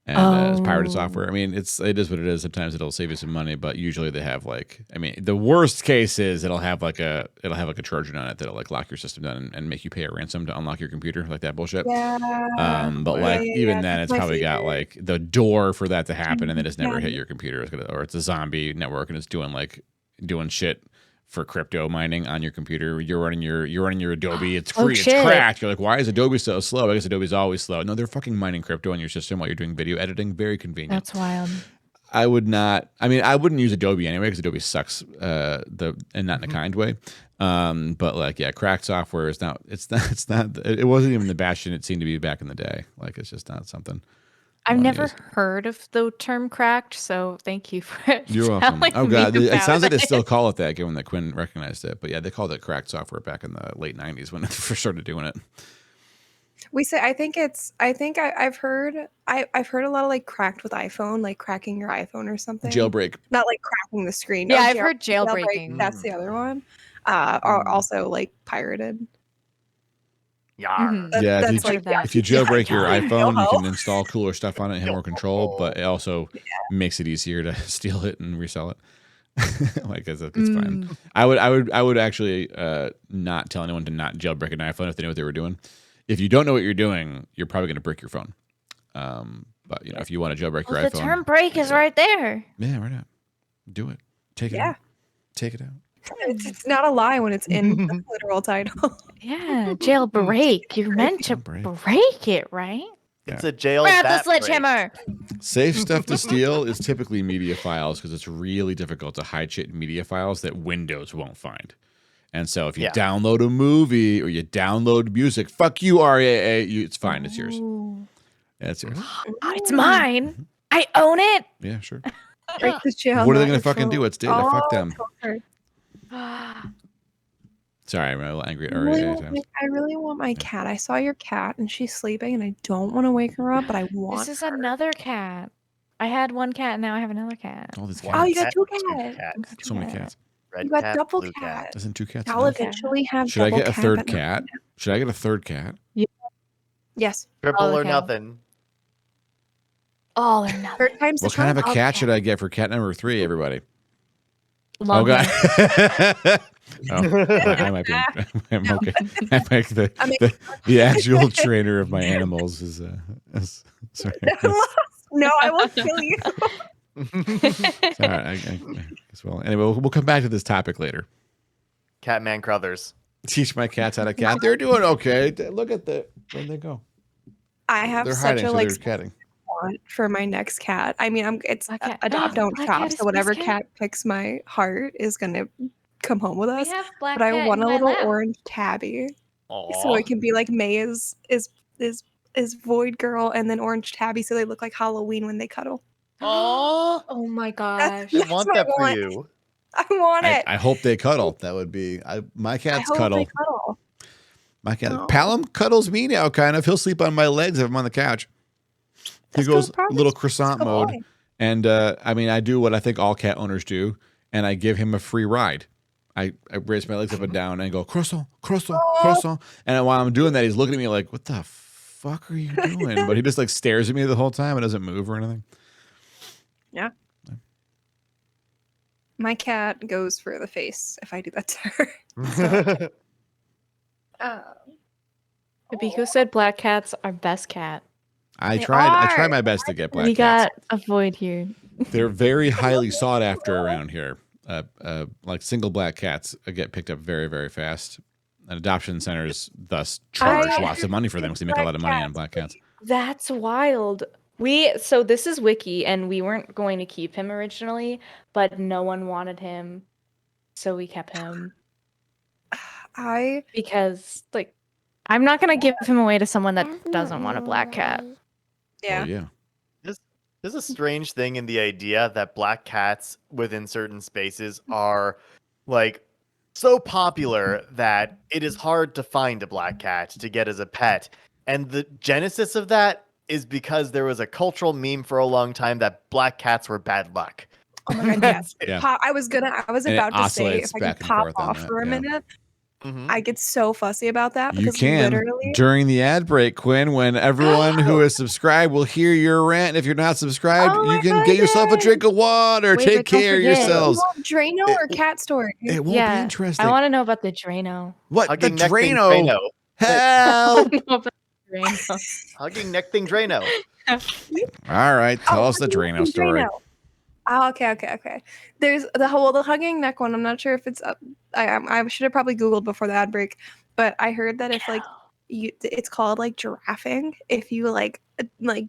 and it's pirated
Oh.
software. I mean, it is what it is. Sometimes it'll save you some money, but usually they have like, I mean, the worst case is it'll have like a Trojan on it that'll like lock your system down and make you pay a ransom to unlock your computer, like that bullshit.
Yeah.
But
Yeah,
like
yeah,
even
yeah,
then,
that's
it's
my
probably got
favorite.
like the door for that to happen, and then it's never
Yeah.
hit your computer. Or it's a zombie network, and it's doing shit for crypto mining on your computer. You're running your Adobe. It's
Oh,
free. It's
shit.
cracked. You're like, why is Adobe so slow? I guess Adobe's always slow. No, they're fucking mining crypto on your system while you're doing video editing. Very convenient.
That's wild.
I wouldn't use Adobe anyway because Adobe sucks. And not in a kind way. But like, yeah, cracked software is not. It's not. It wasn't even the bastion it seemed to be back in the day. Like, it's just not something.
I've
wanna
never
use.
heard of the term cracked, so thank you for
You're welcome.
telling
Oh god,
me
it
about
sounds like they
it.
still call it that, given that Quinn recognized it. But yeah, they called it cracked software back in the late '90s when they first started doing it.
We say I've heard a lot of like cracked with iPhone, like cracking your iPhone or something.
Jailbreak.
Not like cracking the screen.
Yeah,
Oh,
I've heard jailbreaking.
That's the other one. Are also like pirated.
Yar.
Mhm.
Yeah,
That's
if you,
like
that.
if you jailbreak your
yeah,
iPhone, you
yo-ho.
can install cooler stuff on it and have more control. But it also makes it easier to steal it and resell it. Like, it's fine.
Mm.
I would actually not tell anyone to not jailbreak an iPhone if they knew what they were doing. If you don't know what you're doing, you're probably going to break your phone. But if you want to jailbreak your
The
iPhone,
term break is right there.
yeah, right now, do it. Take it
Yeah.
out. Take it out.
It's not a lie when it's in the literal title.
Yeah, jailbreak. You're meant to break it, right?
It's a jail.
Grab the
bat break.
sledgehammer.
Safe stuff to steal is typically media files because it's really difficult to hide shit in media files that Windows won't find. And so if you download a movie or you download music, fuck you, RAA, it's fine. It's yours. Yeah, it's yours.
It's mine. I own it.
Yeah, sure.
Break the jail.
What are they going to fucking do? It's data. Fuck them.
Sorry.
Sorry, I'm a little angry at
I
RAA at times.
really want my cat. I saw your cat and she's sleeping and I don't want to wake her up, but I want
This is
her.
another cat. I had one cat and now I have another cat.
All these
Oh,
cats.
you got two
Two
cats.
cats.
So many cats.
Red
You got
cat,
double
blue
cat.
Isn't 2 cats
I'll
enough?
eventually have
Should I
double
get a
cat,
third
but not
cat?
now.
Should I get a third cat?
Yes.
Triple
the
or
cow.
nothing.
All or nothing.
Third time's the
What kind of a
charm.
cat should I get for cat number 3, everybody?
Long
Oh, God.
hair.
I might be. I'm okay. I might the actual trainer of my animals is sorry.
No, I will kill you.
Sorry, well, anyway, we'll come back to this topic later.
Catman Crothers.
Teach my cats how to cat. They're doing okay. Look at where'd they go?
I have
They're
such
hiding,
a
so
like
they're catting.
want for my next cat. I mean, it's
Black cat.
adopt don't
Black
shop.
cat is
So whatever
best cat.
cat picks my heart is gonna come home with
We
us.
have black
But I
cat
want
in
a
my
little
lap.
orange tabby,
Aww.
so it can be like May is Void Girl, and then Orange Tabby, so they look like Halloween when they cuddle.
Aww.
Oh my
That's,
gosh.
I
that's
want
what
that
I
for
want.
you.
I want it.
I hope they cuddle. That would be my
I
cats
hope
cuddle.
they cuddle.
My cat
Aw.
Palom cuddles me now, kind of. He'll sleep on my legs if I'm on the couch. He
That's
goes
good progress.
little croissant
Good
mode.
boy.
And I mean, I do what I think all cat owners do, and I give him a free ride. I raise my legs up and down and go, croissant, croissant, croissant. And while I'm doing that, he's looking at me like, what the fuck are you doing? But he just like stares at me the whole time and doesn't move or anything.
Yeah. My cat goes for the face if I do that to her.
Abiko said black cats are best cat.
I
They
try
are.
my best to get black
we
cats.
got a void here.
They're very highly sought after around here. Like single black cats get picked up very, very fast. And adoption centers thus charge lots of money for them because they make a lot of money on black cats.
That's wild. So this is Wiki, and we weren't going to keep him originally, but no one wanted him, so we kept him because like I'm not gonna give him away to someone that doesn't want a black cat.
Yeah.
Oh, yeah.
There's a strange thing in the idea that black cats within certain spaces are like so popular that it is hard to find a black cat to get as a pet. And the genesis of that is because there was a cultural meme for a long time that black cats were bad luck.
Oh my god, yes.
Yeah.
I was
And
about
it
to say
oscillates
if I
back
could
and
pop
forth on
off
that,
for a
yeah.
minute.
Mhm.
I get so fussy about that
You
because
can
literally
during the ad break, Quinn, when everyone who is subscribed will hear your rant. If you're not subscribed,
Oh
you
my
can get yourself a
goodness.
drink of water.
Wait,
Take
but don't
care of
forget.
you
yourselves.
want Drano or cat story?
It won't be
Yeah,
interesting.
I want to know about the Drano.
What
Hugging
the
neck thing
Drano?
I
Help!
don't know about the Drano.
Hugging neck thing Drano.
All right, tell us the
Hugging
Drano story.
Drano. Oh, okay. There's the hugging neck one. I'm not sure if it's up. I should have probably Googled before the ad break, but I heard that if like it's called like giraffing if you like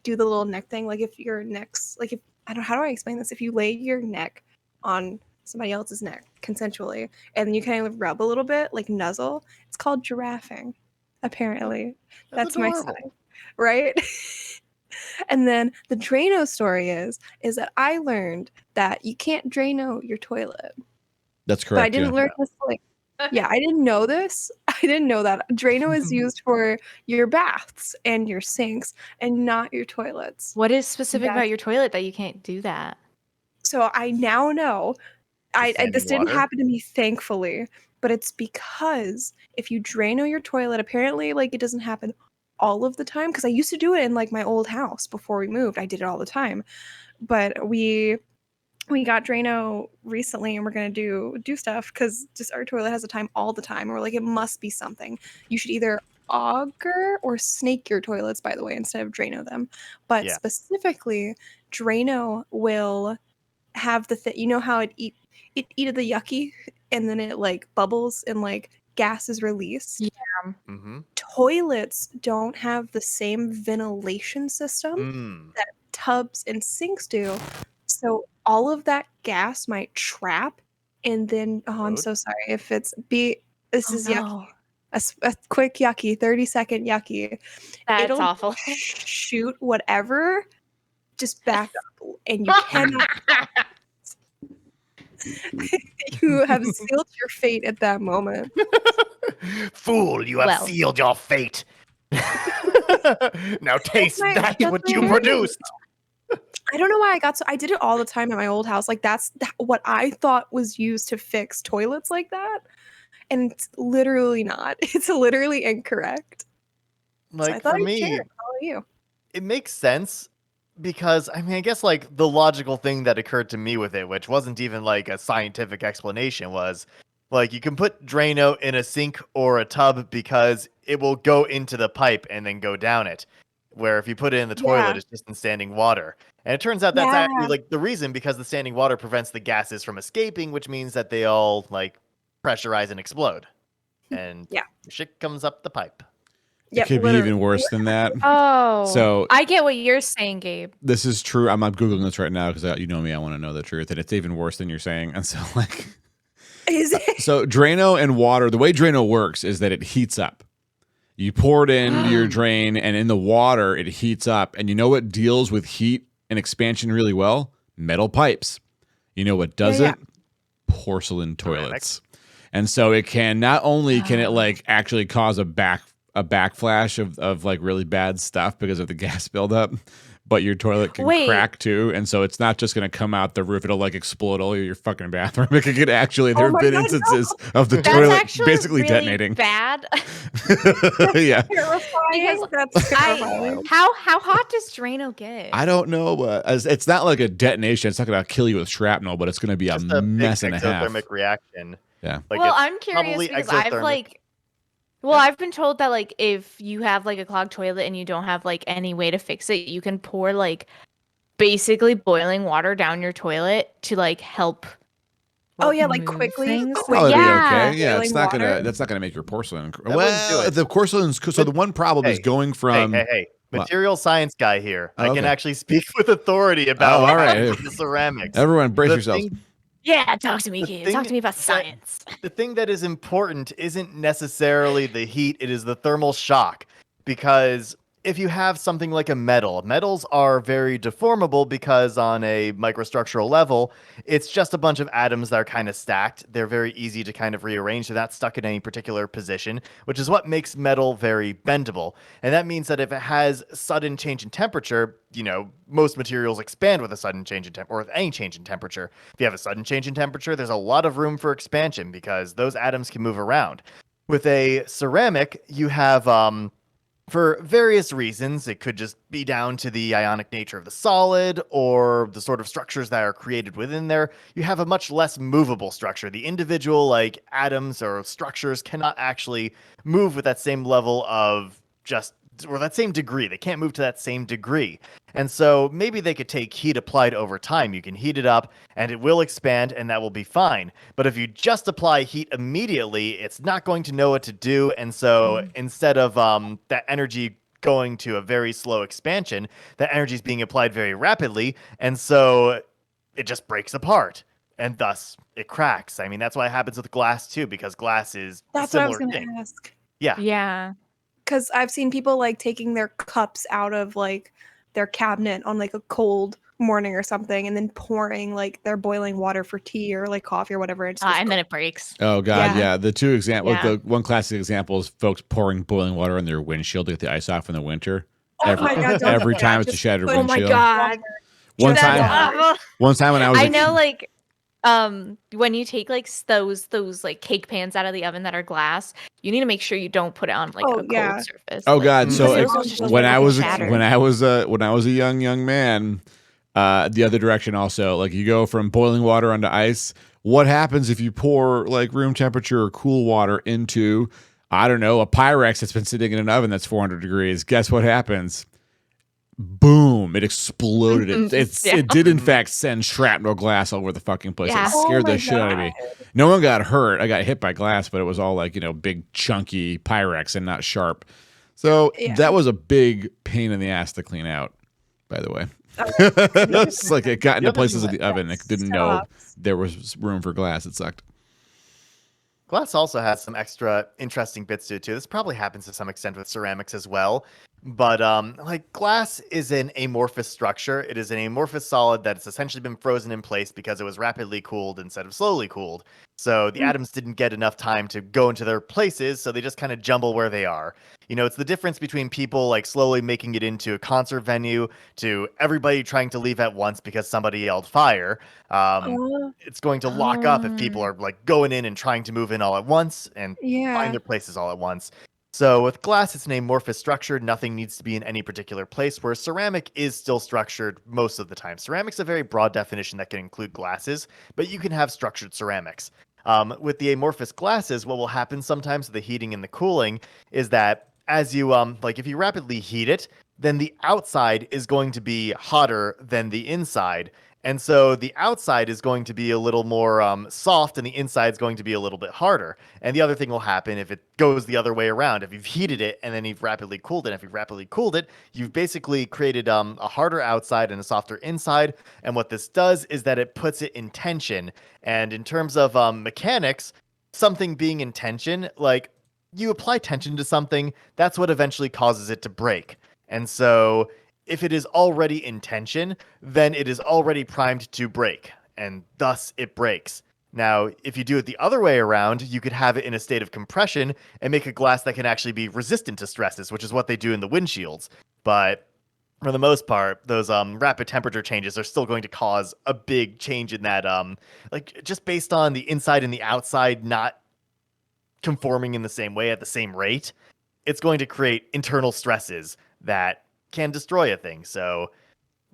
do the little neck thing, like if your neck's like if how do I explain this? If you lay your neck on somebody else's neck consensually and then you kind of rub a little bit like nuzzle, it's called giraffing. Apparently, that's my
adorable.
sign, right? And then the Drano story is that I learned that you can't Drano your toilet.
That's
But I
correct.
didn't
Yeah.
learn this like I didn't know this. I didn't know that. Drano is used for your baths and your sinks and not your toilets.
What is specific
That's-
about your toilet that you can't do that?
So I now know.
sandy
This didn't
water?
happen to me, thankfully, but it's because if you Drano your toilet, apparently like it doesn't happen all of the time because I used to do it in like my old house before we moved. I did it all the time. But we got Drano recently and we're gonna do stuff because just our toilet has a time all the time. We're like, it must be something. You should either auger or snake your toilets, by the way, instead of Drano them. But
Yeah.
specifically, Drano will have you know how it eat the yucky and then it like bubbles and like gas is released.
Yeah.
Mm-hmm.
Toilets don't have the same ventilation system that tubs and sinks do. So all of that gas might trap and then I'm
Road?
so sorry if this is yucky.
No.
A quick yucky, 30-second yucky.
That's
It'll
awful.
shoot whatever just back up and you cannot you have sealed your fate at that moment.
Fool, you have
Well.
sealed your fate. Now taste
That's
what
my
you
thing.
produced.
I don't know why I did it all the time at my old house. Like that's what I thought was used to fix toilets like that. And it's literally not. It's literally incorrect. So I
Like
thought
for
I'd
me,
share it. How about you?
it makes sense because I mean, I guess like the logical thing that occurred to me with it, which wasn't even like a scientific explanation, was like you can put Drano in a sink or a tub because it will go into the pipe and then go down it. Where if you put it in the toilet,
Yeah.
it's just in standing water. And it turns out that's actually
Yeah.
like the reason, because the standing water prevents the gases from escaping, which means that they all like pressurize and explode. And
Yeah.
shit comes up the pipe.
It could be even worse than that.
Oh.
So-
I get what you're saying, Gabe.
This is true. I'm Googling this right now because you know me. I want to know the truth. And it's even worse than you're saying. And so like,
Is it?
so Drano and water, the way Drano works is that it heats up. You pour it into your drain, and in the water, it heats up. And you know what deals with heat and expansion really well? Metal pipes. You know what does
Yeah,
it? Porcelain toilets. And so it can, not only can it like actually cause a backflash of like really bad stuff because of the gas buildup, but your toilet can crack too. And so it's not just going to come out the roof. It'll like explode all your fucking bathroom. It could actually, there have been instances of the toilet basically
really
detonating.
Bad.
Yeah.
Terrifying. That's terrifying.
How hot does Drano get?
I don't know, but it's not like a detonation. It's not going to kill you with shrapnel, but it's going to be
Just
a
big
mess and a half.
exothermic reaction.
Yeah.
Like
well,
it's
I'm curious
probably
because
exothermic.
I've been told that like if you have like a clogged toilet and you don't have like any way to fix it, you can pour like basically boiling water down your toilet to like help.
Oh yeah, like
move
quickly.
things.
Probably
Yeah.
be okay. Yeah, it's
Boiling
not
water.
gonna. That's not gonna make your porcelain.
That wouldn't do it.
The porcelain's. So the one problem is
Hey,
going from.
Hey,
What?
material science guy here.
Oh,
I can
okay.
actually speak with authority about
Oh, all right.
the ceramics.
Everyone, brace
The
yourselves.
thing-
Yeah, talk to me,
The
kid. Talk to
thing
me about
that-
science.
The thing that is important isn't necessarily the heat, it is the thermal shock. Because if you have something like a metal, metals are very deformable because on a microstructural level, it's just a bunch of atoms that are kind of stacked. They're very easy to kind of rearrange. They're not stuck in any particular position, which is what makes metal very bendable. And that means that if it has sudden change in temperature, you know, most materials expand with a sudden change in temperature, or with any change in temperature. If you have a sudden change in temperature, there's a lot of room for expansion because those atoms can move around. With a ceramic, you have for various reasons, it could just be down to the ionic nature of the solid or the sort of structures that are created within there. You have a much less movable structure. The individual like atoms or structures cannot actually move with that same level of or that same degree. They can't move to that same degree. And so maybe they could take heat applied over time. You can heat it up and it will expand and that will be fine. But if you just apply heat immediately, it's not going to know what to do. And so instead of that energy going to a very slow expansion, that energy is being applied very rapidly. And so it just breaks apart. And thus it cracks. I mean, that's why it happens with glass too, because glass is
That's
a
what I was
similar
gonna
thing.
ask.
Yeah.
Yeah.
Because I've seen people like taking their cups out of like their cabinet on like a cold morning or something, and then pouring like their boiling water for tea or like coffee or whatever.
And then it breaks.
Oh God,
Yeah.
yeah. The two examples.
Yeah.
The one classic example is folks pouring boiling water on their windshield to get the ice off in the winter.
Oh my God, don't
every
do
time
that.
it's a
Just
shattered
put-
Oh my
windshield.
god.
One
That's
time,
awful.
one time when I was,
I know, like, when you take like those like cake pans out of the oven that are glass, you need to make sure you don't put it on like
Oh,
a cold
yeah.
surface.
Oh
like,
God! So
because
it-
those will just
when I was
shatter.
when I was a young man, the other direction also, like you go from boiling water onto ice. What happens if you pour like room temperature or cool water into I don't know, a Pyrex that's been sitting in an oven that's 400 degrees. Guess what happens? Boom! It exploded. It did in fact send shrapnel glass all over the fucking place.
Yeah.
It scared
Oh my
the shit out of me.
God.
No one got hurt. I got hit by glass, but it was all like, big chunky Pyrex and not sharp. So
Yeah.
that was a big pain in the ass to clean out, by the way. It's like it got into places in the oven. It didn't know there was room for glass. It sucked.
Glass also has some extra interesting bits to it too. This probably happens to some extent with ceramics as well. But like glass is an amorphous structure. It is an amorphous solid that's essentially been frozen in place because it was rapidly cooled instead of slowly cooled. So the atoms didn't get enough time to go into their places, so they just kind of jumble where they are. It's the difference between people like slowly making it into a concert venue to everybody trying to leave at once because somebody yelled fire. It's going to lock up if people are like going in and trying to move in all at once and find their places all at once. So with glass, it's an amorphous structure. Nothing needs to be in any particular place, where ceramic is still structured most of the time. Ceramic's a very broad definition that can include glasses, but you can have structured ceramics. With the amorphous glasses, what will happen sometimes with the heating and the cooling is that as you, if you rapidly heat it, then the outside is going to be hotter than the inside. And so the outside is going to be a little more soft and the inside is going to be a little bit harder. And the other thing will happen if it goes the other way around. If you've heated it and then you've rapidly cooled it, if you've rapidly cooled it, you've basically created a harder outside and a softer inside. And what this does is that it puts it in tension. And in terms of mechanics, something being in tension, like you apply tension to something, that's what eventually causes it to break. And so if it is already in tension, then it is already primed to break, and thus it breaks. Now, if you do it the other way around, you could have it in a state of compression and make a glass that can actually be resistant to stresses, which is what they do in the windshields. But for the most part, those rapid temperature changes are still going to cause a big change in that, just based on the inside and the outside not conforming in the same way at the same rate, it's going to create internal stresses that can destroy a thing. So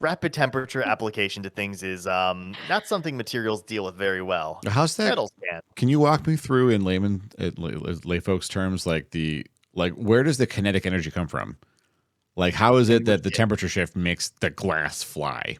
rapid temperature application to things is not something materials deal with very well.
How's that?
Metals can.
Can you walk me through in lay folks terms, like where does the kinetic energy come from? Like, how is it that the temperature shift makes the glass fly?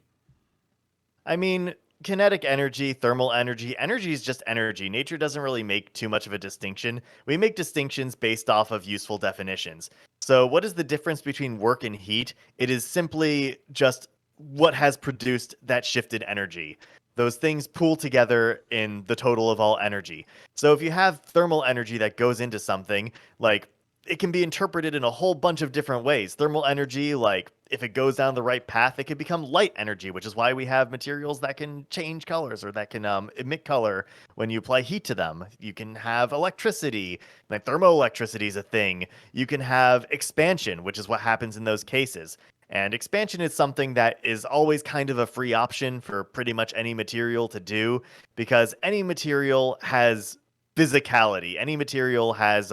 I mean, kinetic energy, thermal energy is just energy. Nature doesn't really make too much of a distinction. We make distinctions based off of useful definitions. So what is the difference between work and heat? It is simply just what has produced that shifted energy. Those things pool together in the total of all energy. So if you have thermal energy that goes into something, like it can be interpreted in a whole bunch of different ways. Thermal energy, like if it goes down the right path, it can become light energy, which is why we have materials that can change colors or that can emit color when you apply heat to them. You can have electricity, like thermoelectricity is a thing. You can have expansion, which is what happens in those cases. And expansion is something that is always kind of a free option for pretty much any material to do, because any material has physicality. Any material has,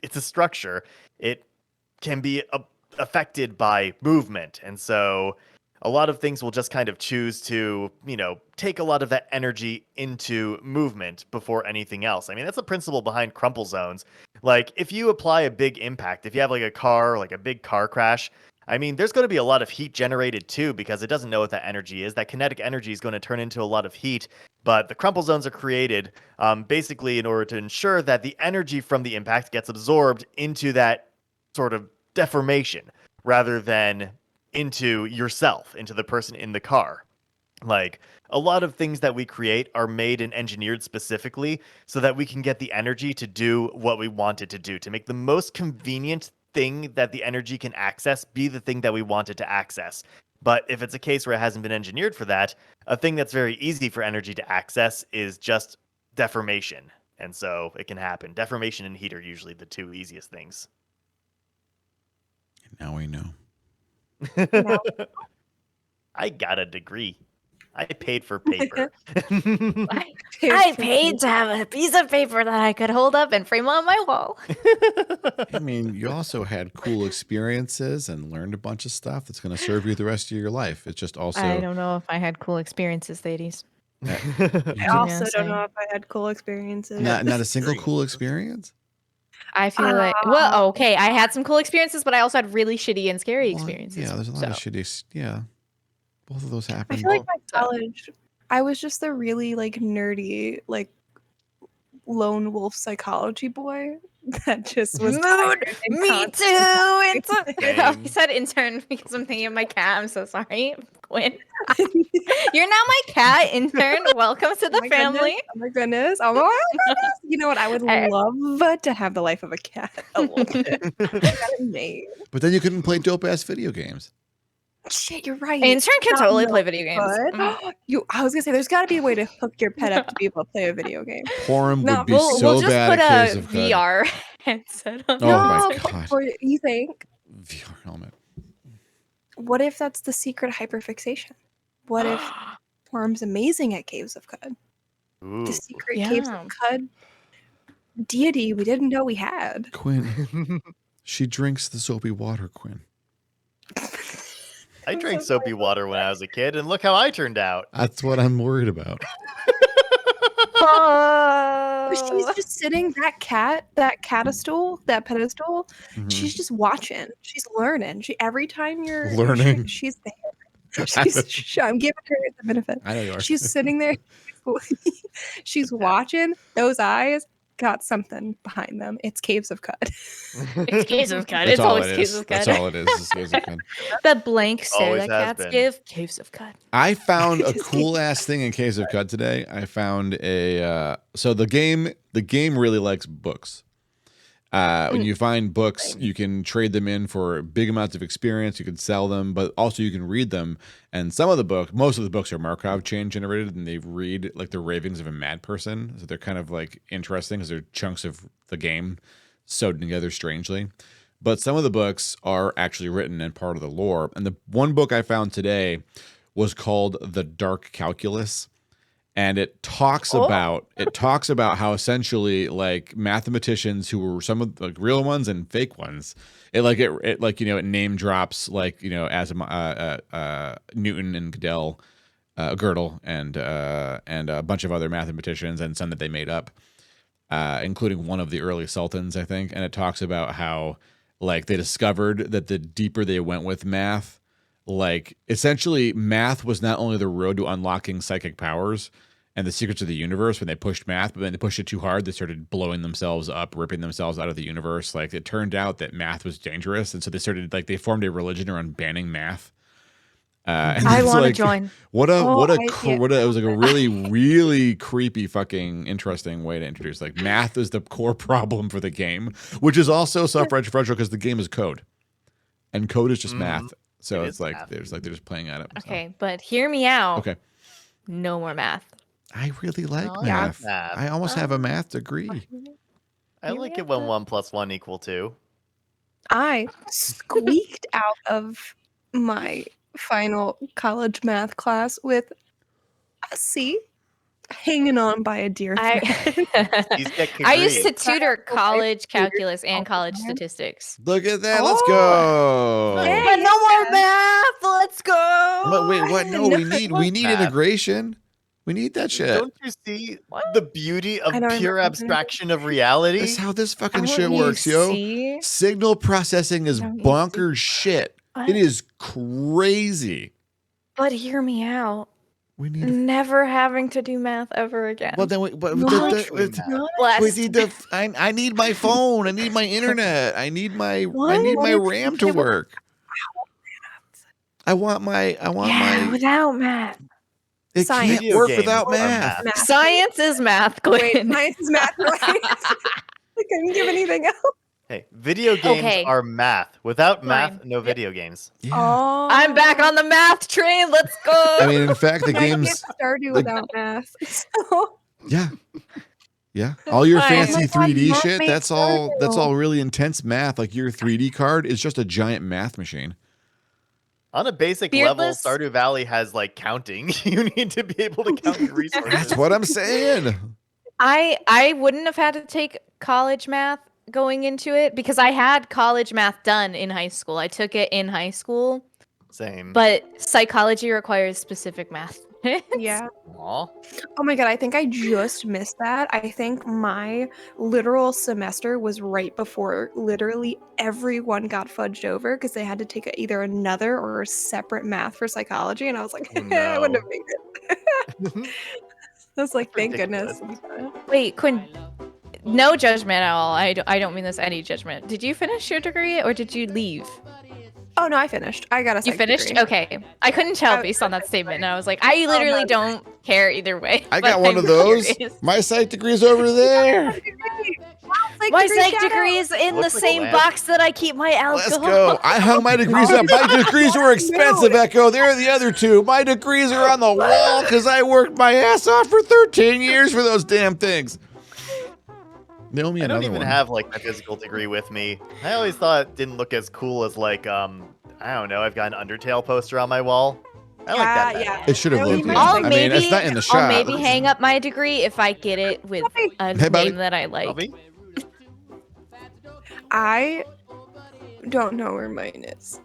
it's a structure. It can be affected by movement. And so a lot of things will just kind of choose to, take a lot of that energy into movement before anything else. I mean, that's the principle behind crumple zones. Like, if you apply a big impact, if you have like a car, like a big car crash, I mean, there's going to be a lot of heat generated too, because it doesn't know what that energy is. That kinetic energy is going to turn into a lot of heat. But the crumple zones are created basically in order to ensure that the energy from the impact gets absorbed into that sort of deformation rather than into yourself, into the person in the car. Like, a lot of things that we create are made and engineered specifically so that we can get the energy to do what we want it to do, to make the most convenient thing that the energy can access be the thing that we want it to access. But if it's a case where it hasn't been engineered for that, a thing that's very easy for energy to access is just deformation. And so it can happen. Deformation and heat are usually the two easiest things.
Now we know.
I got a degree. I paid for paper.
I paid to have a piece of paper that I could hold up and frame on my wall.
I mean, you also had cool experiences and learned a bunch of stuff that's going to serve you the rest of your life. It's just also...
I don't know if I had cool experiences, ladies.
I also don't know if I had cool experiences.
Not a single cool experience?
I feel like okay, I had some cool experiences, but I also had really shitty and scary experiences.
Yeah, there's a lot of shitty. Yeah, both of those
I
happened.
feel like my college, I was just the really like nerdy, like lone wolf psychology boy that just was
Mood.
tired and
Me
constantly
too. I
Same.
said intern because I'm thinking of my cat. I'm so sorry, Quinn. You're now my cat intern. Welcome to the
my
family.
Goodness, oh my goodness! Oh my goodness! You know what? I would love to have the life of a cat a little bit. I got a name.
But then you couldn't play dope ass video games.
Shit, you're right.
Intern can
Not
totally
no
play video games.
good. I was gonna say, there's got to be a way to hook your pet up to be able to play a video game.
Porn would
No,
be
We'll
so
just
bad
put
at Caves
a
of Cud.
VR headset on.
Oh my
No,
god.
Or you think?
VR helmet.
What if that's the secret hyperfixation? What if Form's amazing at Caves of Cud?
Ooh.
The secret Caves
Yeah.
of Cud deity we didn't know we had.
Quinn. She drinks the soapy water, Quinn.
I drank soapy water when I was a kid, and look how I turned out.
That's what I'm worried about.
But she's just sitting, that pedestal,
Mhm.
she's just watching. She's learning. Every time you're
Learning.
she's there. I'm giving her the benefit.
I know you are.
She's sitting there. She's watching. Those eyes got something behind them. It's Caves of Cud.
It's Caves of Cud.
That's
It's
all
always
it
Caves
is.
of Cud.
That's all it is. Is Caves of Cud.
The blank stare
Always
that
has
cats
been.
give. Caves of Cud.
I found a cool ass thing in Caves of Cud today. I found a so the game really likes books. When you find books, you can trade them in for big amounts of experience. You can sell them, but also you can read them. And most of the books are Markov chain generated, and they read like the ravings of a mad person. So they're kind of like interesting because they're chunks of the game sewed together strangely. But some of the books are actually written and part of the lore. And the one book I found today was called The Dark Calculus. And it talks about how essentially like mathematicians who were some of like real ones and fake ones. It name drops like as Newton and Gödel and a bunch of other mathematicians and some that they made up, including one of the early sultans, I think. And it talks about how like they discovered that the deeper they went with math, like essentially math was not only the road to unlocking psychic powers and the secrets of the universe when they pushed math, but when they pushed it too hard, they started blowing themselves up, ripping themselves out of the universe. Like it turned out that math was dangerous. And so they formed a religion around banning math. And
I
it's
want to
like,
join.
it was like a really, really creepy fucking interesting way to introduce like math is the core problem for the game, which is also self-referential because the game is code and code is just math. So it's like, they're just playing at it.
Okay, but hear me out.
Okay.
No more math.
I really like
Oh,
math.
math.
I almost have a math degree.
I like it when 1 + 1 = 2.
I squeaked out of my final college math class with a C, hanging on by a dear thread.
I used to tutor college calculus and college statistics.
Look at that. Let's go.
Hey,
But no more math. Let's go.
But wait, what? No, we need
Math.
integration. We need that shit.
Don't you see the beauty of
I don't
pure
remember.
abstraction of reality?
That's how this fucking
Don't
shit
you
works, yo.
see?
Signal processing is
Don't you
bonkers shit.
What?
It is crazy.
But hear me out.
We need.
Never having to do math ever again.
Well, then, I need my phone. I need my internet. I need my RAM to work. I want my.
Without math.
It
Science.
can't work
Video
without
games are
math.
Math.
Science is math,
Wait,
Glenn.
science is math, right? I couldn't give anything else.
Hey, video games
Okay.
are math. Without math,
Fine.
no video games.
Yeah.
Oh,
I'm back on the math train. Let's go.
I mean, in fact, the
I can't
games.
Stardew without math. So,
Yeah. Yeah. All your
Fine.
fancy
Oh my God,
3D
math
shit,
makes
that's all
Stardew.
really intense math. Like your 3D card is just a giant math machine.
On a basic
Beardless?
level, Stardew Valley has like counting. You need to be able to count your resources.
That's what I'm saying.
I wouldn't have had to take college math going into it because I had college math done in high school. I took it in high school,
Same.
but psychology requires specific math
Yeah.
Aw.
Oh my god, I think I just missed that. I think my literal semester was right before literally everyone got fudged over because they had to take either another or a separate math for psychology, and I was like,
Oh,
I wouldn't
no.
have made it. I was like, thank goodness.
Wait, Quinn. No judgment at all. I don't mean this any judgment. Did you finish your degree or did you leave?
Oh no, I finished. I got a
You
psych
finished?
degree.
Okay. I couldn't tell based on that statement, and I was like, I literally don't care either way.
I
but
got one
I'm
of those.
curious.
My psych degree's over there.
My
degree
psych
shout out.
degree is in the
Looks like a
same
lamp.
box that I keep my alcohol.
Let's go. I hung my degrees up. My degrees were expensive, Echo. There are the other two. My degrees are on the wall because I worked my ass off for 13 years for those damn things. Nail me
I
another
don't even
one.
have like my physical degree with me. I always thought it didn't look as cool as like I don't know. I've got an Undertale poster on my wall. I like that. better.
Yeah.
It should have
I
looked
mean,
good.
I'll
I mean, it's not in the shot.
I'll maybe hang up my degree if I get it with a
Hey, Bobby.
name that I like.
Bobby?
I don't know where mine is.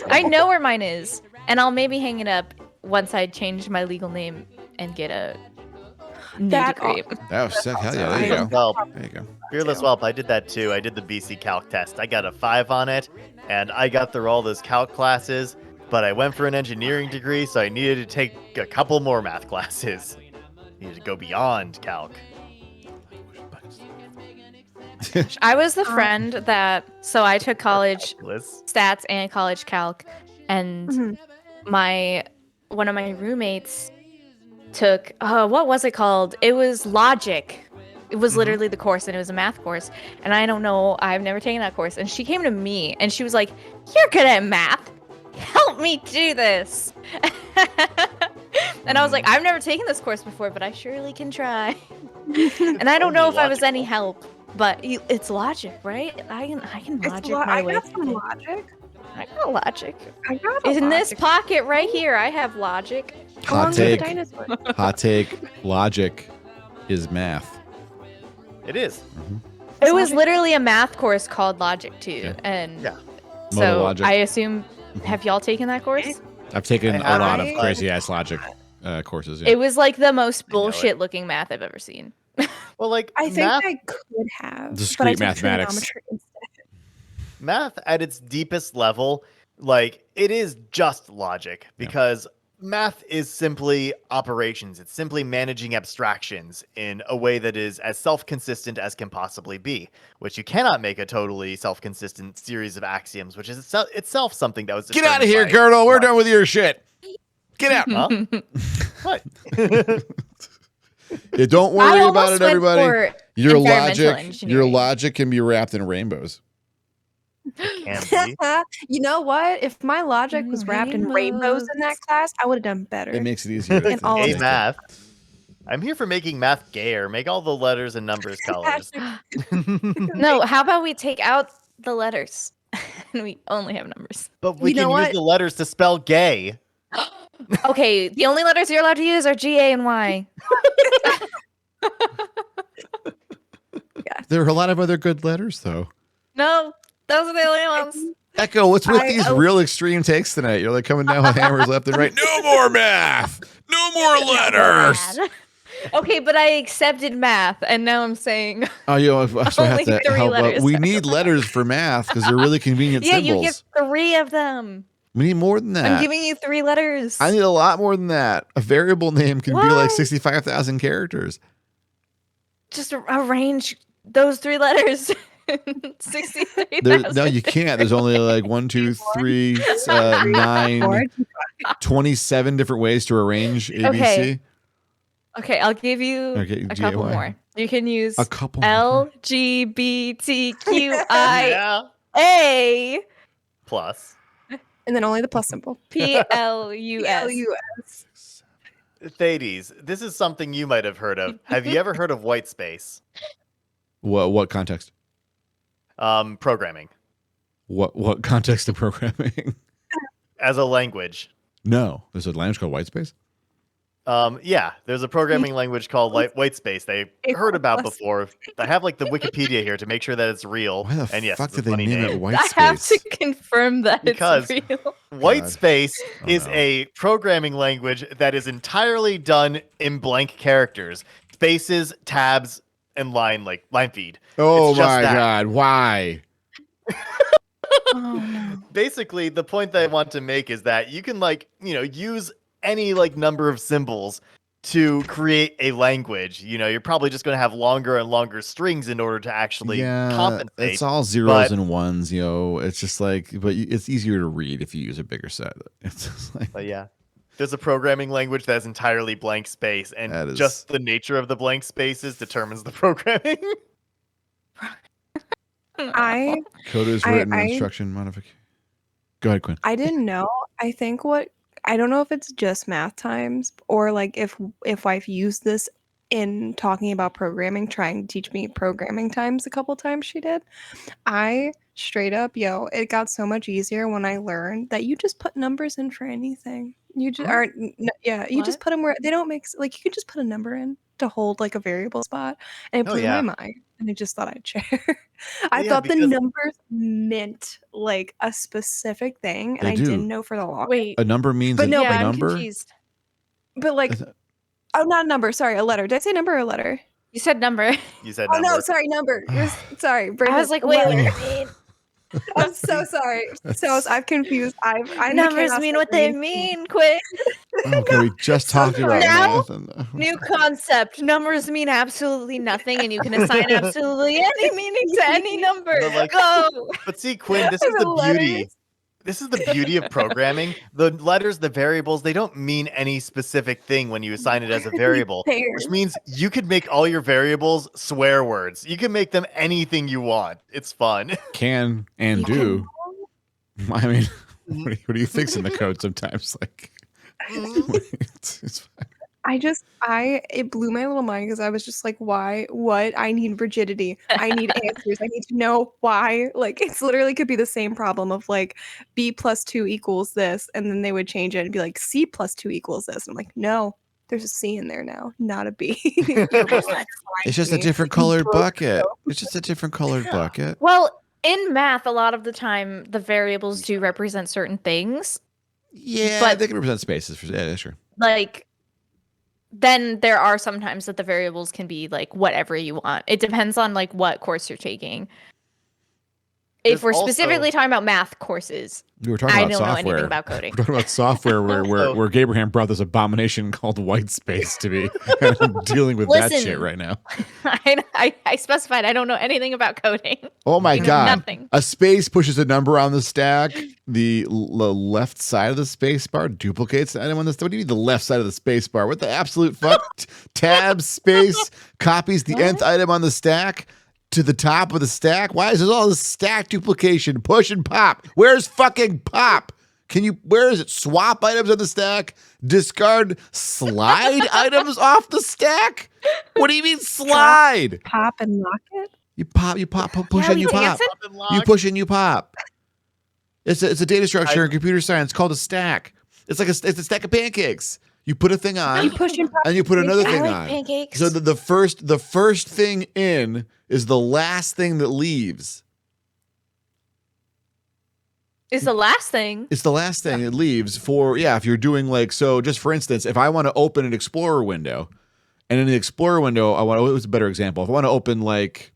I know where mine is, and I'll maybe hang it up once I change my legal name and get a new
That
degree.
Oh, sick. Hell yeah. There you go.
Well,
There you go.
Fearless Whelp, I did that too. I did the BC Calc test. I got a 5 on it, and I got through all those calc classes, but I went for an engineering degree, so I needed to take a couple more math classes. Needed to go beyond calc.
I was the friend that, so I took college
Liz?
stats and college calc, and
Mhm.
one of my roommates took what was it called? It was logic. It was literally the course, and it was a math course. And I don't know, I've never taken that course. And she came to me and she was like, "You're good at math. Help me do this." And I was like, "I've never taken this course before, but I surely can try." And I don't know if I was any help, but it's logic, right? I can logic my
I
way
got some
through.
logic.
I got logic.
I got
In this
logic.
pocket right here, I have logic.
Along
Hot
with the
take.
dinosaur.
Hot take. Logic is math.
It is.
It was literally a math course called Logic too,
Yeah.
and
Yeah.
Modal
so
logic.
I assume. Have y'all taken that course?
I've taken
I
a lot of
have.
crazy ass logic courses. Yeah.
It was like the most
I know it.
bullshit looking math I've ever seen.
Well, like
I think
math,
I could have.
Discrete
but I took
mathematics.
trigonometry instead.
math at its deepest level, like it is just logic because math is simply operations. It's simply managing abstractions in a way that is as self-consistent as can possibly be, which you cannot make a totally self-consistent series of axioms, which is itself something that was
Get out of here,
determined by-
Girdle. We're done with your shit. Get out.
Huh? What?
Yeah, don't
I
worry
almost
about it,
went
everybody.
for
Your
environmental
your
engineering.
logic can be wrapped in rainbows.
Can be.
You know what? If my logic was wrapped in rainbows in that class, I would have done better.
It makes it easier. to
In all
Gay
of
math. I'm here for making math gayer. Make all the letters and numbers colors.
No, how about we take out the letters and we only have numbers?
But we
You know
can use
what?
the letters to spell gay.
Okay, the only letters you're allowed to use are G, A, and Y.
There are a lot of other good letters, though.
No, those are the only ones.
Echo, what's with
I-
these real extreme takes tonight? You're like coming down with hammers left and right. No more math. No more letters.
Bad. Okay, but I accepted math, and now I'm saying,
Oh, you know, so I have
Only
to
3
help out.
letters.
We need letters for math because they're really convenient
yeah,
symbols.
you get 3 of them.
We need more than
I'm
that.
giving you 3 letters.
I need a lot more than that. A variable name can be like
What?
65,000 characters.
Just arrange those 3 letters. 63,000.
No, you can't. There's only like 1, 2, 3, 9, 27 different ways to arrange ABC.
Okay. Okay, I'll give you
Okay,
a couple
GAY.
more. You can use
A couple more.
LGBTQIA
Plus.
And then only the plus symbol.
PLUS.
L-U-S.
Thades, this is something you might have heard of. Have you ever heard of white space?
What context?
Programming
What context of programming?
as a language.
No. There's a language called whitespace?
Yeah, there's a programming language called Whitespace. They heard about before. I have like the Wikipedia here to make sure that it's real.
Why the
and yes,
fuck
it's a
did they
funny
name it
name.
white
I have to
space?
confirm that
Because
it's real.
Whitespace
Oh,
is
no.
a programming language that is entirely done in blank characters, spaces, tabs, and line feed.
Oh
It's just
my
that.
god, why?
Oh no.
Basically, the point that I want to make is that you can use any number of symbols to create a language. You're probably just going to have longer and longer strings in order to actually compensate.
It's all zeros and ones, It's just like, but it's easier to read if you use a bigger set. It's just like,
But yeah, there's a programming language that's entirely blank space, and just the nature of the blank spaces determines the programming.
code is written instruction modification. Go ahead, Quinn.
I didn't know. I don't know if it's just math times or like if I've used this in talking about programming, trying to teach me programming times a couple times she did. I straight up, it got so much easier when I learned that you just put numbers in for anything. You just you just put them where they don't make like you could just put a number in to hold like a variable spot, and it blew my mind. And I just thought I'd share. I thought the numbers meant like a specific thing, and I didn't know for the long.
Wait,
a number means a
I'm
number.
confused.
But like, oh, not a number. Sorry, a letter. Did I say number or a letter?
You said number.
You said
Oh
number.
no, sorry, number. Sorry, Brandon.
I was like, wait, what do you mean?
I'm so sorry. So I'm confused. I
Numbers mean what they mean. Quick.
Okay, we just talked about
Now,
math.
new concept. Numbers mean absolutely nothing, and you can assign absolutely any meaning to any number. Go.
But see, Quinn, this is the beauty. This is the beauty of programming. The letters, the variables, they don't mean any specific thing when you assign it as a variable, which means you could make all your variables swear words. You can make them anything you want. It's fun.
Can and do. I mean, what do you think's in the code sometimes? Like, it's fine.
It blew my little mind because I was just like, why? What? I need rigidity. I need answers. I need to know why. Like, it's literally could be the same problem of like B plus 2 equals this. And then they would change it and be like C plus 2 equals this. And I'm like, no, there's a C in there now, not a B.
It's just a different colored bucket. It's just a different colored bucket.
Well, in math, a lot of the time, the variables do represent certain things.
Yeah,
but
they can represent spaces. Yeah, sure.
Like, then there are sometimes that the variables can be like whatever you want. It depends on like what course you're taking. If we're specifically talking about math courses,
we were talking about
I don't
software.
know anything about coding.
We're talking about software where Gabraham brought this abomination called white space to be. And I'm dealing with that shit right now.
I specified I don't know anything about coding.
Oh my god!
Nothing.
A space pushes a number on the stack. The left side of the space bar duplicates the item on the stack. What do you mean the left side of the space bar? What the absolute fuck? Tab space copies the nth item on the stack to the top of the stack. Why is there all this stack duplication? Push and pop. Where's fucking pop? Where is it? Swap items on the stack? Discard slide items off the stack? What do you mean slide?
Pop and lock it?
You pop, push and you pop. You push and you pop. It's a data structure in computer science called a stack. It's a stack of pancakes. You put a thing on, and you put another thing on.
Pancakes.
So the first thing in is the last thing that leaves.
Is the last thing.
It's the last thing it leaves if you're doing just for instance, if I want to open an Explorer window, and in the Explorer window, it was a better example. If I want to open if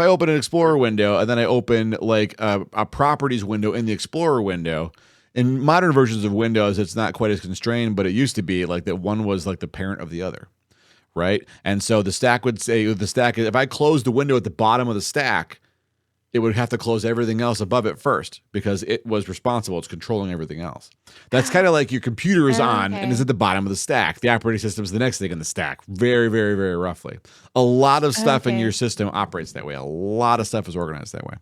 I open an Explorer window and then I open a properties window in the Explorer window, in modern versions of Windows, it's not quite as constrained, but it used to be like that one was like the parent of the other, right? And so the stack would say, if I close the window at the bottom of the stack, it would have to close everything else above it first because it was responsible. It's controlling everything else. That's kind of like your computer is on and is at the bottom of the stack. The operating system is the next thing in the stack. Very, very, very roughly. A lot of stuff in your system operates that way. A lot of stuff is organized that way.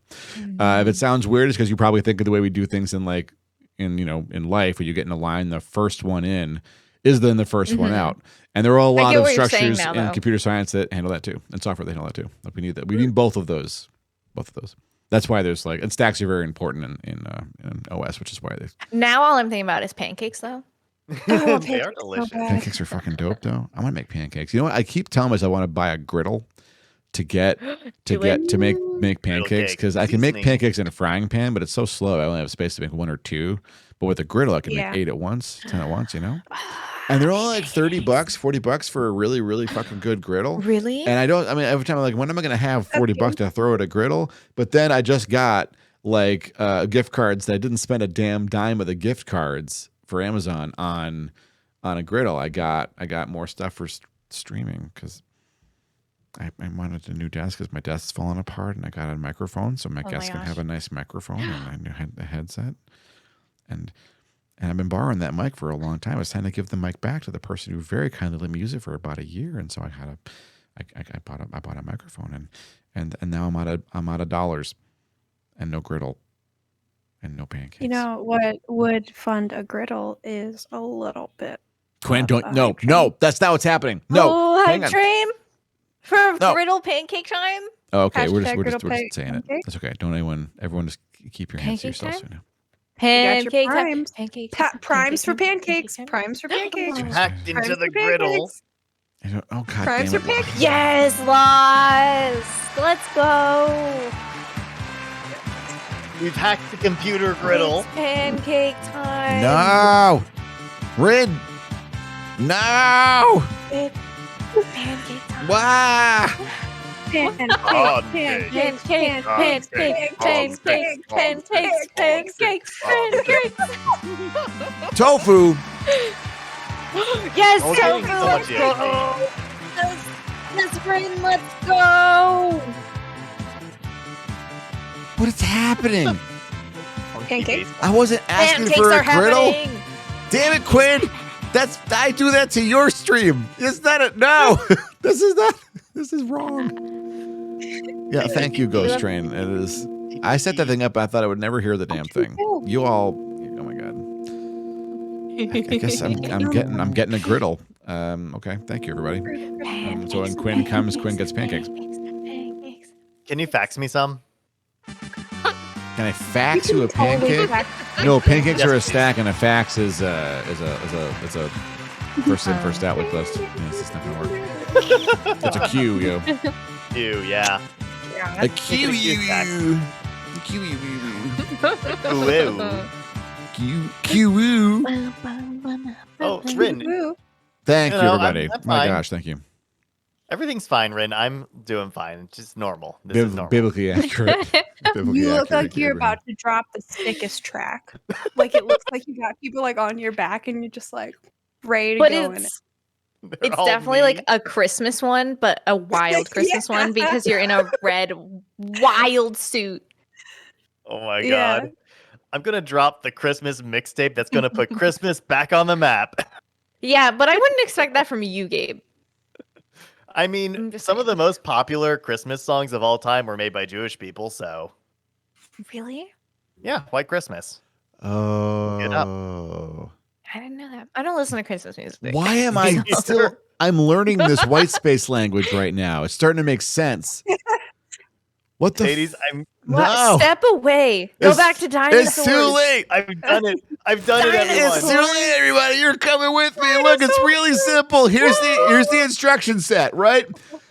If it sounds weird, it's because you probably think of the way we do things in life, when you get in a line, the first one in is then the first one out. And there are a lot of structures in computer science that handle that too, and software that handle that too. Like we need that. We need both of those. That's why there's and stacks are very important in OS, which is why they.
Now all I'm thinking about is pancakes, though.
Oh,
They are
pancakes so
delicious.
bad.
Pancakes are fucking dope, though. I want to make pancakes. You know what? I keep telling myself I want to buy a griddle to make pancakes,
cake,
because I can make
seasoning.
pancakes in a frying pan, but it's so slow. I only have space to make 1 or 2. But with a griddle, I can
Yeah.
make 8 at once, 10 at once. You know. And they're only like $30, $40 for a really, really fucking good griddle.
Really?
And I mean, every time I'm like, when am I going to have $40 to throw at a griddle? But then I just got like gift cards that I didn't spend a damn dime of the gift cards for Amazon on a griddle. I got more stuff for streaming because I wanted a new desk because my desk's falling apart, and I got a microphone so my guests can have a nice microphone, and I had a headset. And I've been borrowing that mic for a long time. It's time to give the mic back to the person who very kindly let me use it for about a year. And so I bought a microphone, and now I'm out of dollars, and no griddle, and no pancakes.
You know what would fund a griddle is a little bit.
Quinn,
of a hype train.
no, that's not what's happening. No,
Oh,
hang
hype
on.
train for
No.
griddle pancake time.
Oh, okay, we're
Hashtag
just
griddle
saying it.
pancake.
That's okay. Don't everyone just keep your hands to
Pancake
yourselves
time?
right now.
Pancake
your
time.
primes.
Pancake time.
Primes for
Pancake
pancakes.
time.
Primes for pancakes.
Hacked into
Primes
the
for
griddle.
pancakes.
Oh God
Primes
damn
for
it!
pancakes.
Yes, Lost. Let's go.
We've hacked the computer griddle.
It's pancake time.
No, Rid. No.
It's pancake time.
Wow.
Pancakes.
Pancakes.
Pancakes, pancakes, pancakes, pancakes, pancakes.
Tofu.
Yes,
Oh,
tofu,
so
let's
much
go. Let's rain, let's go.
What is happening?
Pancakes.
I wasn't asking
Pancakes
for
are
a griddle.
happening.
Damn it, Quinn. I do that to your stream. Is that it? No. This is wrong. Yeah, thank you, Ghost Train. It is. I set that thing up. I thought I would never hear the damn thing. You all. Oh my god. I guess I'm getting a griddle. Okay. Thank you, everybody. So when Quinn comes, Quinn gets pancakes.
Can you fax me some?
Can I fax you a
Totally
pancake?
fax
No, pancakes
Yes,
are a
please.
stack, and a fax is a first in, first out with list. Yes, it's not gonna work. It's a queue, yo.
Ew, yeah.
A queue,
you.
A queue,
Ooh,
queue.
Oh, Rin,
Woo.
Thank you,
No,
everybody.
I'm
My
fine.
gosh, thank you.
everything's fine, Rin. I'm doing fine. It's just normal. This is normal.
Biblically accurate. Biblically
You look
accurate,
like you're
Abraham.
about to drop the sickest track. Like it looks like you got people like on your back and you're just like ready to
But
go in it.
They're
it's
all
definitely
me.
like a Christmas one, but a wild Christmas one because you're in a red wild suit.
Oh my
Yeah.
god. I'm gonna drop the Christmas mixtape that's gonna put Christmas back on the map.
Yeah, but I wouldn't expect that from you, Gabe.
I
I'm
mean,
just
some of
saying.
the most popular Christmas songs of all time were made by Jewish people, so
Really?
yeah, White Christmas.
Oh.
I didn't know that. I don't listen to Christmas music.
Why am I
Me
still?
neither.
I'm learning this white space language right now. It's starting to make sense. What the?
Ladies, I'm
What?
No.
Step away. Go
It's-
back to dinosaurs.
It's too late.
I've done it. I've done it, everyone.
It's too late, everybody. You're coming with me. Look, it's really simple. Here's the instruction set, right?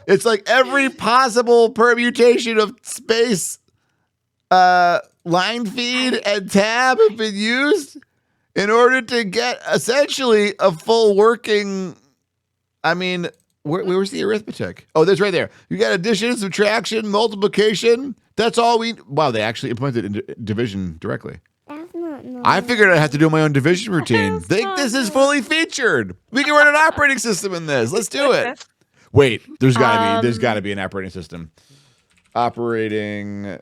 It's like every possible permutation of space, line feed, and tab have been used in order to get essentially a full working. I mean, where's the arithmetic? Oh, there's right there. You got addition, subtraction, multiplication. That's all we. Wow, they actually implemented division directly.
That's not normal.
I figured I'd have to do my own division routine. Think this is fully featured. We can run an operating system in this. Let's do it. Wait, there's gotta be an operating system. Operating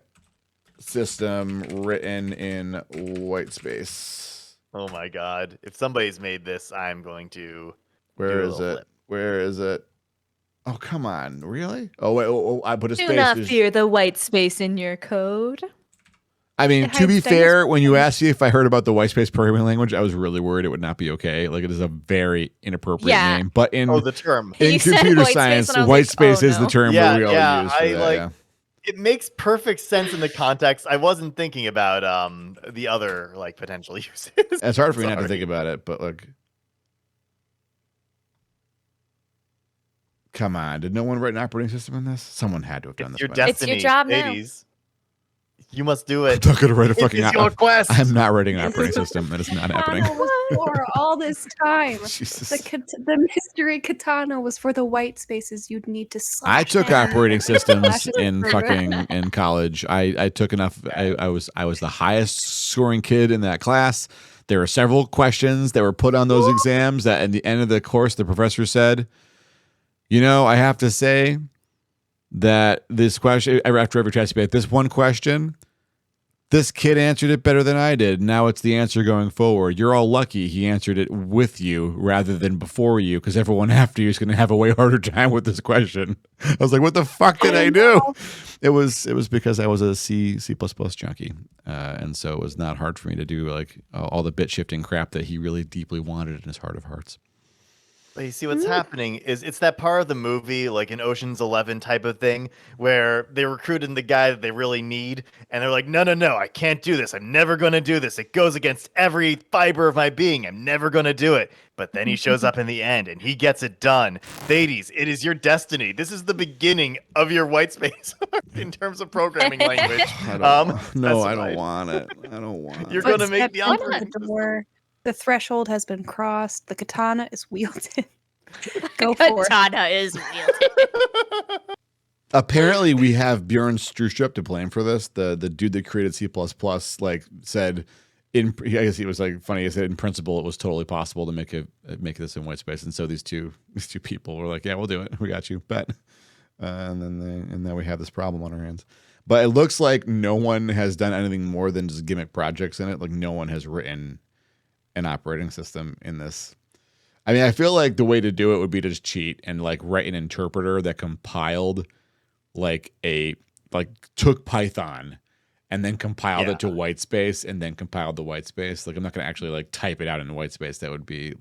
system written in white space.
Oh my god. If somebody's made this, I'm going to
Where
do a
is
little
it?
flip.
Where is it? Oh, come on. Really? Oh, wait. Oh, I put a
Do
space.
not
There's-
fear the white space in your code.
I mean,
It
to be
hides
fair, when you
dinosaurs.
asked me if I heard about the white space programming language, I was really worried it would not be okay. Like, it is a very inappropriate
Yeah.
name. But in
Oh, the term.
in
You said
computer
white space,
science,
and I was
white
like,
space
oh,
is the
no.
term
Yeah,
we all
yeah,
use. For
I
that,
like-
yeah.
It makes perfect sense in the context. I wasn't thinking about the other like potential uses.
It's hard for me not to
Sorry.
think about it, but look, Come on, did no one write an operating system in this? Someone had to have done
It's
this.
your
by now.
destiny.
It's your job now.
Hades. You must do
I'm
it.
not gonna write a
It
fucking.
is your quest.
I'm not writing an operating system. That is not happening.
Katana was for all this time.
Jesus.
The mystery katana was for the white spaces you'd need to slash.
I took
down.
operating systems
Flashes
in
for-
fucking in college. I took enough. I was the highest scoring kid in that class. There were several questions that were put on those exams that at the end of the course the professor said, I have to say that this question, after every test, be like, this one question, this kid answered it better than I did. Now it's the answer going forward. You're all lucky he answered it with you rather than before you, because everyone after you is going to have a way harder time with this question. I was like, what the fuck did I do? It was because I was a C++ junkie. And so it was not hard for me to do like all the bit shifting crap that he really deeply wanted in his heart of hearts.
But you see what's happening is it's that part of the movie, like an Ocean's 11 type of thing, where they recruited the guy that they really need, and they're like, no, I can't do this. I'm never going to do this. It goes against every fiber of my being. I'm never going to do it. But then he shows up in the end, and he gets it done. Thades, it is your destiny. This is the beginning of your white space in terms of programming language.
I don't
specified.
want it. I don't want it.
You're going to make
Step
the
into
operating
the
system.
door. The threshold has been crossed. The katana is wielded. Go for it.
Katana is wielded.
Apparently, we have Bjorn Strustrup to blame for this. The dude that created C++ like said, I guess he was like funny. He said in principle it was totally possible to make this in white space, and so these two people were like, yeah, we'll do it. We got you, bet. And then we have this problem on our hands. But it looks like no one has done anything more than just gimmick projects in it. Like no one has written an operating system in this. I mean, I feel like the way to do it would be to just cheat and like write an interpreter that compiled took Python and then compiled it to white space and then compiled the white space. Like I'm not going to actually like type it out in white space. That would be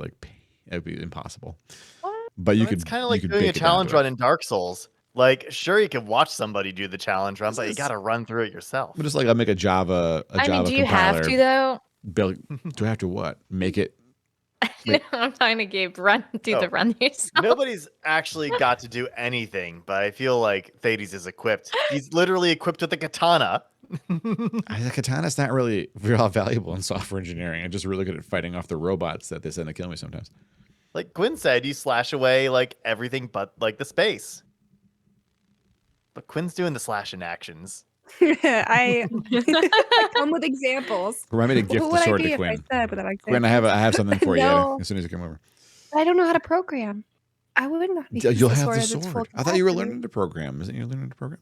impossible. But you could.
It's kind of like doing a challenge run in Dark Souls. Like, sure, you can watch somebody do the challenge run, but you got to run through it yourself.
But just like I'll make a Java compiler.
Do you have to though?
Do I have to what? Make it?
No, I'm talking to Gabe. Do the run yourself.
Nobody's actually got to do anything, but I feel like Thades is equipped. He's literally equipped with a katana.
The katana's not really very valuable in software engineering. I'm just really good at fighting off the robots that they send to kill me sometimes.
Like Quinn said, you slash away like everything but like the space. But Quinn's doing the slashing actions.
I come with examples.
Remind me to gift
Who
the
would I
sword
be
to
if I
Quinn.
said without examples?
Quinn, I have something for you
No.
as soon as you come over.
I don't know how to program. I would not.
You'll have the
as its full
sword. I thought you were
capacity.
learning to program. Isn't you learning to program?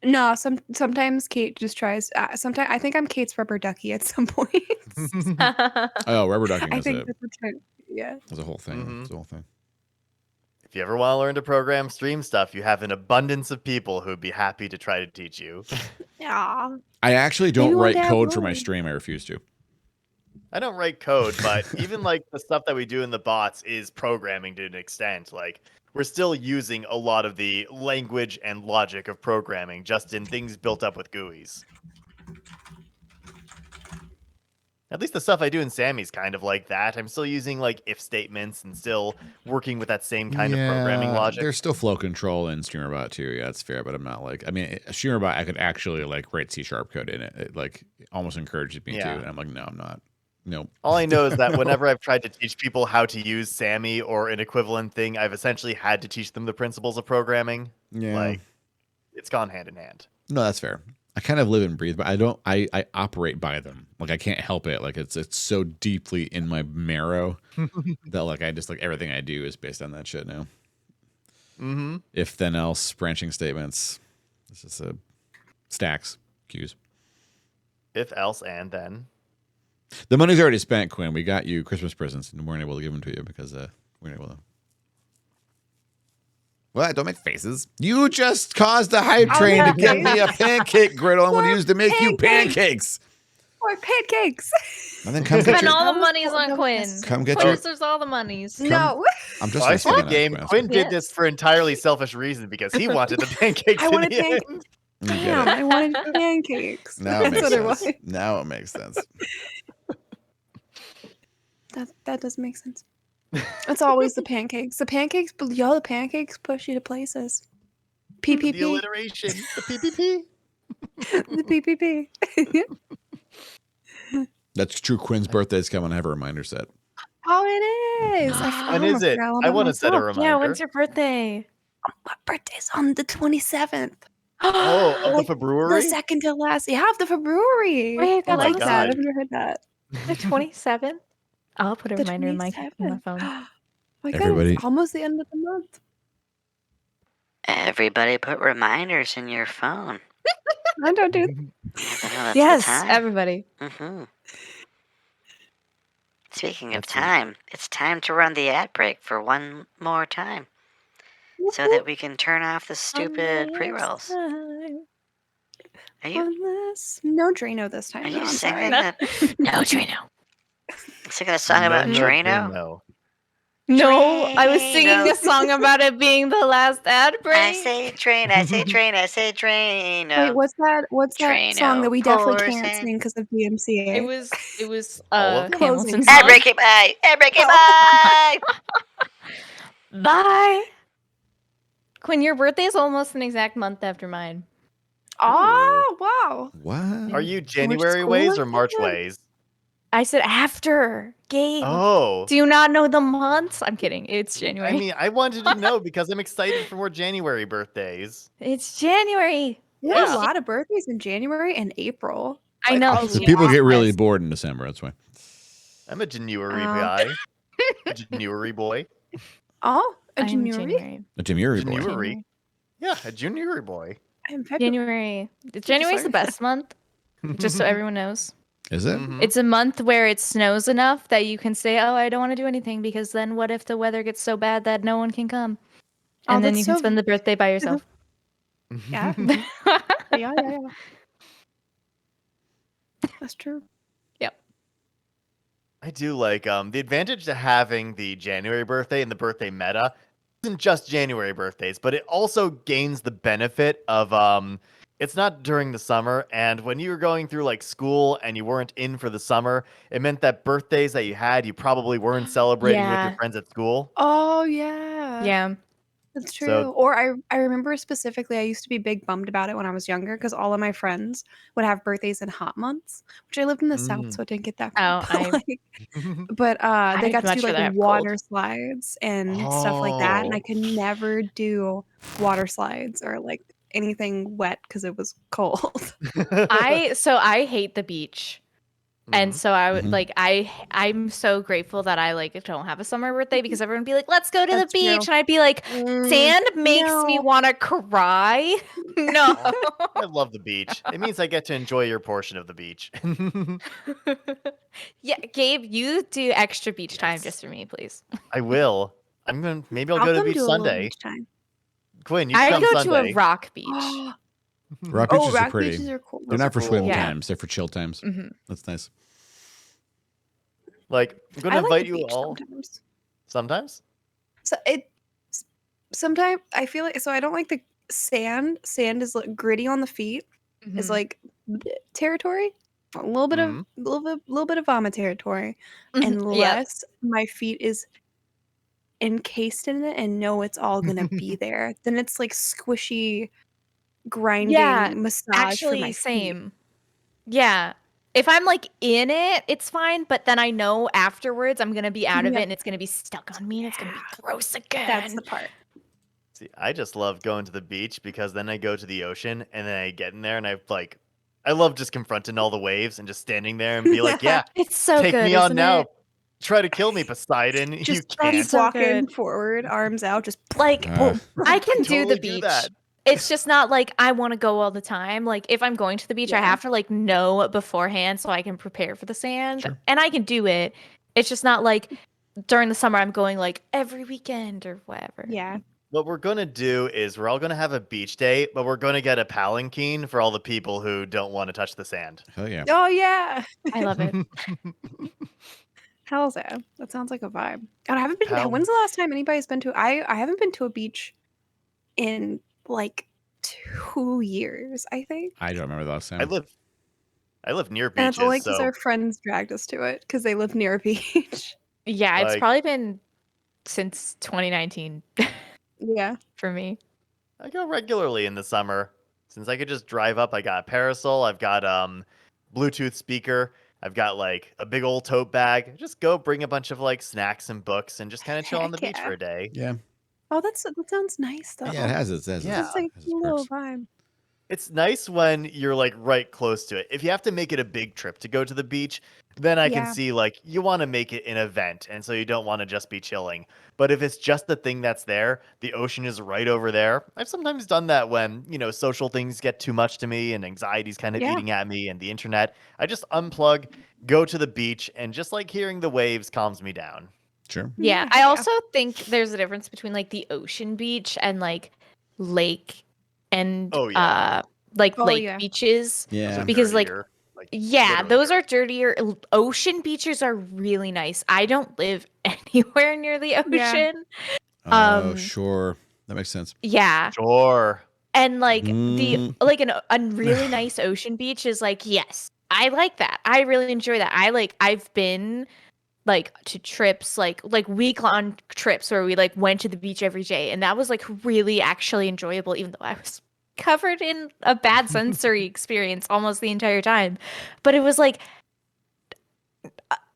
No, sometimes Kate just tries. Sometimes I think I'm Kate's rubber ducky at some point.
Oh, rubber ducking
I
is
think that's what's right. Yeah.
a whole thing.
Mhm.
It's a whole thing.
If you ever want to learn to program stream stuff, you have an abundance of people who'd be happy to try to teach you.
Yeah.
I actually don't
Maybe one
write
day I
code for my
will.
stream. I refuse to.
I don't write code, but even like the stuff that we do in the bots is programming to an extent. Like we're still using a lot of the language and logic of programming just in things built up with GUIs. At least the stuff I do in Sammy's kind of like that. I'm still using like if statements and still working with that same kind of programming logic.
There's still flow control in StreamerBot too. Yeah, that's fair, but I'm not like. I mean, StreamerBot, I could actually like write C# code in it. It like almost encourages me to, and I'm like, no, I'm not. Nope.
All I know is that whenever I've tried to teach people how to use Sammy or an equivalent thing, I've essentially had to teach them the principles of programming.
Yeah.
Like, it's gone hand in hand.
No, that's fair. I kind of live and breathe, but I don't. I operate by them. Like I can't help it. Like it's so deeply in my marrow that like I just like everything I do is based on that shit now.
Mm-hmm.
If then else, branching statements. It's just stacks, queues.
If else and then.
The money's already spent, Quinn. We got you Christmas presents, and we weren't able to give them to you because we weren't able to. What? Don't make faces. You just caused the hype train to get me a pancake griddle I want to use to make you pancakes.
Or pancakes.
And then come get
Spend
your.
all the monies on Quinn.
Come get
Quinn
your.
deserves all the monies.
No.
I'm just.
I see the
speaking
game.
up,
Quinn did
Yes.
this for entirely selfish reasons because he wanted the pancakes.
I wanted
in the end.
pancakes.
You get
Damn,
it.
I wanted pancakes.
Now it
That's
makes
what it
sense.
was.
Now it makes sense.
That does make sense. It's always the pancakes. The pancakes, the pancakes push you to places.
The
PPP.
alliteration. The PPP.
The PPP.
That's true. Quinn's birthday is coming. I have a reminder set.
Oh, it is.
When is it? I want to set a reminder.
Yeah, when's your birthday?
My birthday's on the 27th.
Oh, of the
Like,
February?
The second to last. Yeah, of the February.
Wait,
I
that's
like that.
God.
I've never heard that.
The 27th? I'll put a
The
reminder in my
27th.
phone.
Oh my God,
Everybody-
it's almost the end of the month.
Everybody put reminders in your phone.
I don't do
You have to know that's
Yes,
the time.
everybody.
Speaking of
That's
time, it's time to run the ad break for one more time, so that we can turn off the stupid pre-rolls. Are you
No Drano this time.
Are
though,
you
I'm
singing
sorry.
that?
No, Trino.
Singing a song about Drano?
No.
No, I was singing
Drano.
a song about it being the last ad break.
I say train, I say train, I say train.
Wait, what's that? What's that
Drano
song that we definitely
pours
can't
in.
sing because of DMCA?
It was
All of them?
Hamilton's
Ad
song.
break it bye! Ad break it bye!
Bye. Quinn, your birthday is almost an exact month after mine.
Oh, wow.
What?
Are you January ways or March ways?
I said after. Gabe.
Oh.
Do you not know the months? I'm kidding. It's January.
I mean, I wanted to know because I'm excited for more January birthdays.
It's January.
We have
Yeah.
a lot of birthdays in January and April.
I know.
Like,
So
a
people
lot
get really
less.
bored in December. That's why.
I'm a January
Oh.
guy. A January boy.
Oh, a
I'm
January?
A January boy.
January. Yeah, a January boy.
I'm February.
January. January's the
Sorry.
best month, just so everyone knows.
Is it?
Mhm.
It's a month where it snows enough that you can say, "Oh, I don't want to do anything," because then what if the weather gets so bad that no one can come,
Oh,
and then
that's
you can
so-
spend the birthday by yourself.
Yeah. Yeah. That's true.
I do like the advantage to having the January birthday and the birthday meta isn't just January birthdays, but it also gains the benefit of it's not during the summer, and when you were going through like school and you weren't in for the summer, it meant that birthdays that you had, you probably weren't celebrating with your
Yeah.
friends at school.
Oh, yeah.
Yeah.
That's true.
So-
Or I remember specifically, I used to be big bummed about it when I was younger because all of my friends would have birthdays in hot months, which I lived in the South, so I didn't get that.
Oh,
But they
I'd
got to
much
do
rather
like
have
water
cold.
slides and stuff like that, and I
Oh.
could never do water slides or like anything wet because it was cold.
I hate the beach. And
Mhm.
so I would
Mhm.
like I'm so grateful that I like don't have a summer birthday because everyone would be like, let's go to
That's
the
true.
beach. And I'd be like, sand makes me
no.
want to cry. No.
I love the beach. It means I get to enjoy your portion of the beach.
Yeah, Gabe, you do extra beach time
Yes.
just for me, please.
I will. Maybe I'll
I'll
go to the
come
beach
do a little
Sunday.
beach time.
Quinn, you
I'd
come
go
Sunday.
to a rock beach.
Rock
Oh,
beaches are
rock
pretty.
beaches are cool.
They're not for
cool.
swim
Yeah.
times. They're for chill times.
Mhm.
That's nice.
Like, I'm gonna
I like
invite
the
you
beach
all.
sometimes.
Sometimes?
So sometimes I feel like I don't like the sand. Sand is like gritty on the feet. Is
Mhm.
like territory. A little bit
Mhm.
of little bit of vomit territory,
Mhm.
and
Yep.
less my feet is encased in it and know it's all gonna be there. Then it's like squishy, grinding massage for
Actually,
my feet.
same. Yeah. If I'm like in it, it's fine, but then I know afterwards I'm gonna be out of it
Yep.
and it's gonna be stuck on me and it's gonna be
Yeah.
gross again.
That's the part.
See, I just love going to the beach because then I go to the ocean and then I get in there and I love just confronting all the waves and just standing there and be like, yeah,
It's so
take
good,
me on
isn't
now.
it?
Try to kill me, Poseidon. You
Just
can't.
keep
so
walking
good.
forward, arms out, just
Like
Uh,
I can do
totally
the
do
beach.
that.
It's just not like I want to go all the time. Like if I'm going to the beach, I
Yeah.
have to like know beforehand so I can prepare for the sand.
Sure.
And I can do it. It's just not like during the summer I'm going like every weekend or whatever.
yeah.
What we're gonna do is we're all gonna have a beach day, but we're gonna get a palanquin for all the people who don't want to touch the sand.
Hell yeah.
Oh yeah.
I love it.
Hell's yeah. That sounds like a vibe. God, I haven't been.
Pal-
When's the last time anybody's been to? I haven't been to a beach in like 2 years. I think.
I don't remember the last time.
I live near
And it's
beaches,
only because
so
our friends dragged us to it because they live near a beach.
Yeah, it's
Like-
probably been since 2019
Yeah.
for me.
I go regularly in the summer. Since I could just drive up, I got a parasol, I've got Bluetooth speaker, I've got like a big old tote bag. Just go bring a bunch of like snacks and books and just kind of chill on the
Heck
beach
yeah.
for a day.
Yeah.
Oh, that sounds nice though.
Yeah, it has its
Yeah.
It's like
has
a
its
little
perks.
vibe.
It's nice when you're like right close to it. If you have to make it a big trip to go to the beach, then I can
Yeah.
see like you want to make it an event, and so you don't want to just be chilling. But if it's just the thing that's there, the ocean is right over there. I've sometimes done that when, social things get too much to me and anxiety's kind of
Yeah.
eating at me and the internet. I just unplug, go to the beach, and just like hearing the waves calms me down.
Sure.
Yeah,
Yeah,
I
yeah.
also think there's a difference between like the ocean beach and like lake and
Oh, yeah.
like
Oh,
lake
yeah.
beaches.
Those
Yeah.
are
Because, like,
dirtier, like,
Yeah,
literally
those are
dirty.
dirtier. Ocean beaches are really nice. I don't live anywhere near the
Yeah.
ocean.
Oh, sure. That makes sense.
Yeah.
Sure.
And like
Mm.
a really nice ocean beach is like, yes, I like that. I really enjoy that. I've been like to trips like week-long trips where we like went to the beach every day, and that was like really actually enjoyable, even though I was covered in a bad sensory experience almost the entire time. But it was like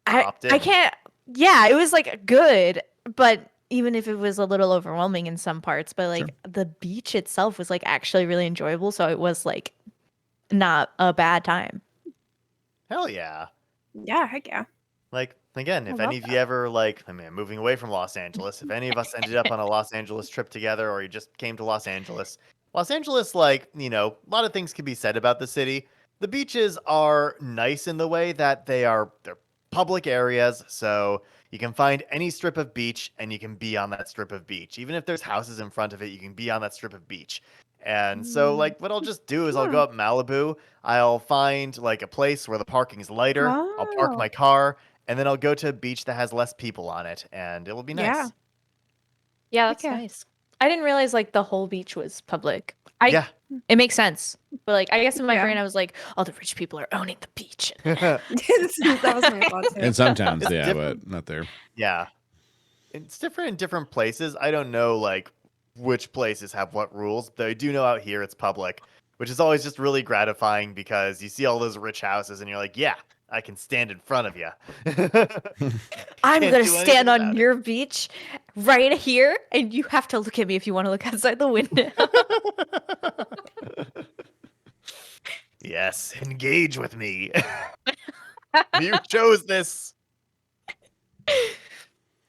I
Opt-in.
can't. Yeah, it was like good, but even if it was a little overwhelming in some parts, but like the beach itself was like actually really enjoyable, so it was like not a bad time.
Hell yeah.
Yeah, heck yeah.
Like, again,
I
if
love
any of you ever, like, I mean, moving away from Los Angeles, if any of us ended up on a Los Angeles trip together or you just came to Los Angeles, like, a lot of things can be said about the city. The beaches are nice in the way that they're public areas, so you can find any strip of beach and you can be on that strip of beach. Even if there's houses in front of it, you can be on that strip of beach. And so, like, what I'll just do is I'll go up Malibu, I'll find, like, a place where the parking's lighter, I'll park
Oh.
my car, and then I'll go to a beach that has less people on it, and it will be nice.
Yeah.
Yeah,
Heck
that's
yeah.
nice. I didn't realize like the whole beach was public.
Yeah.
It makes sense. But like I guess in my
Yeah.
brain I was like, all the rich people are owning the beach.
That was my thought too.
In some towns,
It's
yeah,
different.
but not there.
Yeah. It's different in different places. I don't know, like, which places have what rules, but I do know out here it's public, which is always just really gratifying because you see all those rich houses and you're like, yeah, I can stand in front of you.
I'm
Can't
gonna
do
stand
anything
on
about it.
your beach right here, and you have to look at me if you want to look outside the window.
Yes, engage with me. You chose this.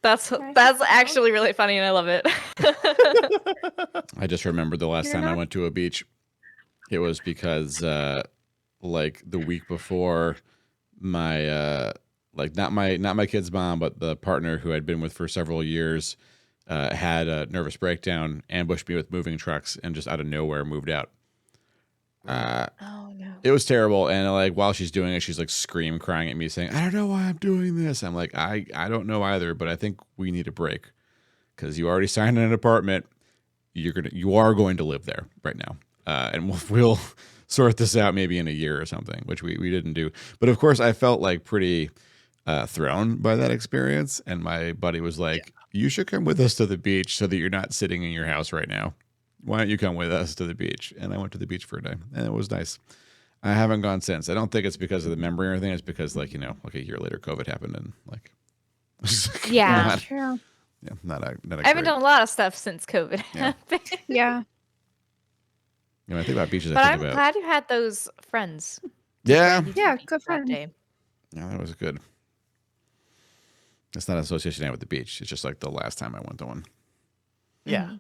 That's
Nice.
actually really funny, and I love it.
I just remembered the last
You're
time I
not-
went to a beach. It was because like the week before my like not my kid's mom, but the partner who I'd been with for several years had a nervous breakdown, ambushed me with moving trucks, and just out of nowhere moved out.
Oh no.
It was terrible, and like while she's doing it, she's like crying at me, saying, "I don't know why I'm doing this." I'm like, I don't know either, but I think we need a break because you already signed an apartment. You are going to live there right now, and we'll sort this out maybe in a year or something, which we didn't do. But of course, I felt like pretty thrown by that experience, and my buddy was like, "You should come with us to the beach so that you're not sitting in your house right now. Why don't you come with us to the beach?" And I went to the beach for a day, and it was nice. I haven't gone since. I don't think it's because of the memory or anything. It's because, like, like a year later, COVID happened, and like,
Yeah.
not,
True.
yeah, not a
I haven't
great.
done a lot of stuff since COVID
Yeah.
happened.
Yeah.
When I think about beaches,
But
I
I'm
think about
glad you had those friends.
yeah,
Yeah, good
that
friend.
day.
yeah, that was good. It's not an association I have with the beach. It's just like the last time I went to one.
Yeah.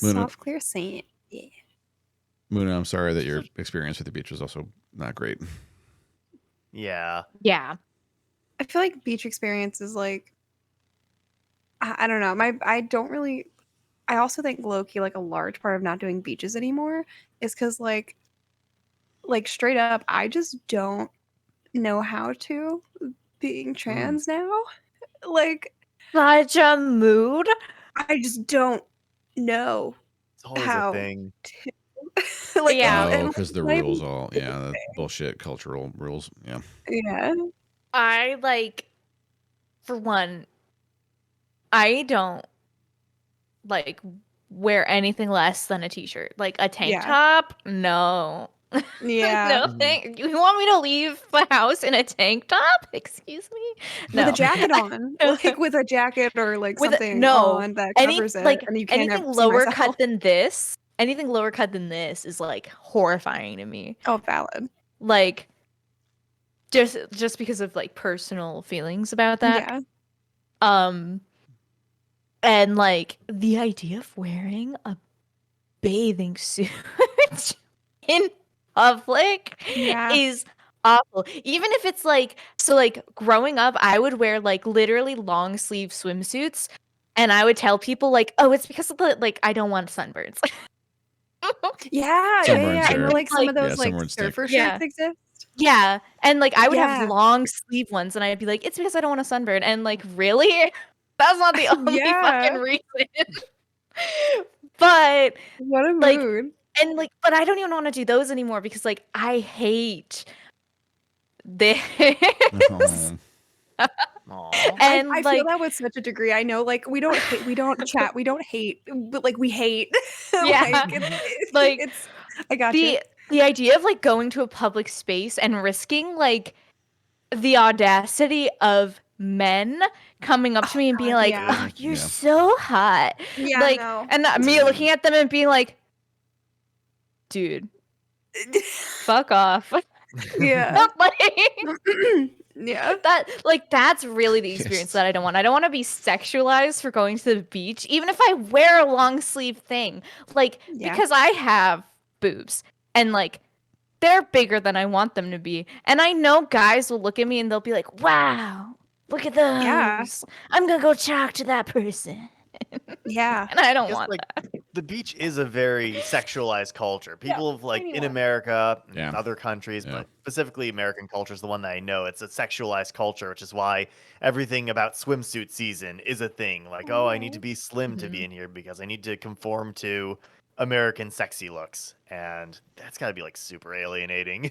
Luna.
Soft clear sand. Yeah.
Muna, I'm sorry that your experience with the beach was also not great.
Yeah.
Yeah.
I feel like beach experience is like I don't know. I don't really I also think low-key like a large part of not doing beaches anymore is because like straight up, I just don't know how to being trans now. Like
Such a mood.
I just don't know
It's always
how
a thing.
to. Like
Yeah.
Oh,
and
because the
not even-
rules all, yeah, the bullshit cultural rules. Yeah.
Yeah.
I like, for one, I don't like wear anything less than a t-shirt. Like a tank
Yeah.
top? No.
Yeah.
No, thank you. Want me to leave the house in a tank top? Excuse me? No.
With a jacket on. Like with a jacket or like
With
something
no.
on that
Any
covers it.
like
And you can't
anything
ever see
lower
myself.
cut than this, anything lower cut than this is like horrifying to me.
Oh, valid.
Like just because of like personal feelings about that.
Yeah.
And like the idea of wearing a bathing suit in public
Yeah.
is awful. Even if it's like, so like growing up, I would wear like literally long sleeve swimsuits, and I would tell people like, oh, it's because of the like I don't want sunburns.
Yeah.
Sunburns
I know
are-
like some of
yeah,
those like
sunburns stink.
surfer shirts
Yeah.
exist.
Yeah, and like I would
Yeah.
have long sleeve ones, and I'd be like, it's because I don't want to sunburn, and like really, that's not the only
Yeah.
fucking reason. But
What a
Like,
mood.
and like, but I don't even want to do those anymore because like I hate this.
Oh.
Aw.
And
I
like,
feel that with such a degree. I know, like we don't hate, we don't chat, we don't hate, but like we hate.
Yeah. Like,
it's. I got you.
the idea of like going to a public space and risking like the audacity of men coming up to me and being
God,
like,
yeah.
"Oh, you're
Yeah.
so hot,"
Yeah,
like,
no.
and me looking at them and being like, "Dude, fuck off."
Yeah.
Like,
Yeah.
that's really the experience
Yes.
that I don't want. I don't want to be sexualized for going to the beach, even if I wear a long sleeve thing. Like,
Yeah.
because I have boobs and like they're bigger than I want them to be. And I know guys will look at me and they'll be like, wow, look at those.
Yeah.
I'm gonna go talk to that person.
Yeah.
And I don't
Just
want
like
that.
the beach is a very sexualized culture. People have like in
anyone.
America, and
Yeah.
other countries,
Yeah.
but specifically American culture is the one that I know. It's a sexualized culture, which is why everything about swimsuit season is a thing. Like, oh, I need to be slim to be in here because I need to conform to American sexy looks, and that's got to be like super alienating.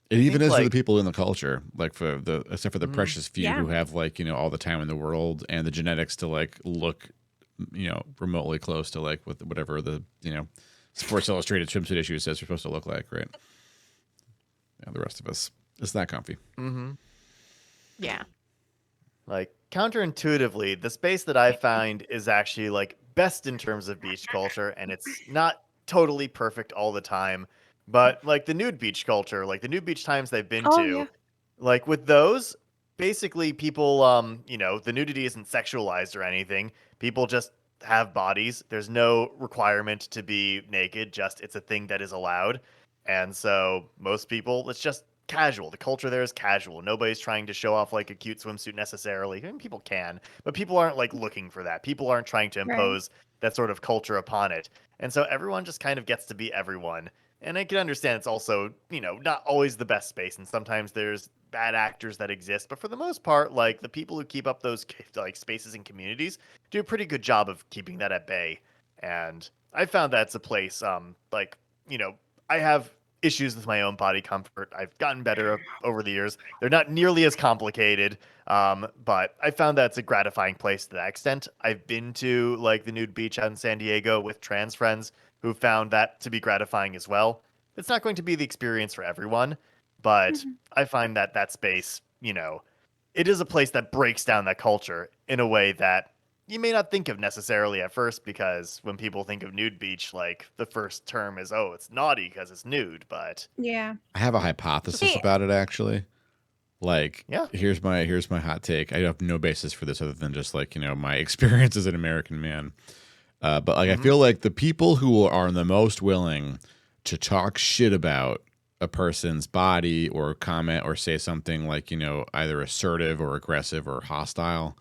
It even
think,
is for the
like-
people in the culture, like for the except for the
Mhm.
precious few
Yeah.
who have like all the time in the world and the genetics to like look remotely close to like with whatever the Sports Illustrated swimsuit issue says you're supposed to look like, right? Yeah, the rest of us, it's not comfy.
Mm-hmm.
Yeah.
Like counterintuitively, the space that I find is actually like best in terms of beach culture, and it's not totally perfect all the time. But like the nude beach culture, like the nude beach times they've been
Oh,
to,
yeah.
like with those, basically people, the nudity isn't sexualized or anything. People just have bodies. There's no requirement to be naked. Just it's a thing that is allowed. And so most people, it's just casual. The culture there is casual. Nobody's trying to show off like a cute swimsuit necessarily. I mean, people can, but people aren't like looking for that. People aren't trying to
Right.
impose that sort of culture upon it. And so everyone just kind of gets to be everyone. And I can understand it's also, not always the best space. And sometimes there's bad actors that exist. But for the most part, like the people who keep up those like spaces and communities do a pretty good job of keeping that at bay. And I found that's a place, I have issues with my own body comfort. I've gotten better over the years. They're not nearly as complicated, but I found that's a gratifying place to that extent. I've been to like the nude beach out in San Diego with trans friends who found that to be gratifying as well. It's not going to be the experience for everyone, but I find that that space, it is a place that breaks down that culture in a way that you may not think of necessarily at first, because when people think of nude beach, like the first term is, oh, it's naughty because it's nude, but
Yeah.
I have a hypothesis
See-
about it actually. Like,
Yeah.
here's my hot take. I have no basis for this other than just like my experience as an American man. But like I feel like the people who are the most willing to talk shit about a person's body or comment or say something like either assertive or aggressive or hostile,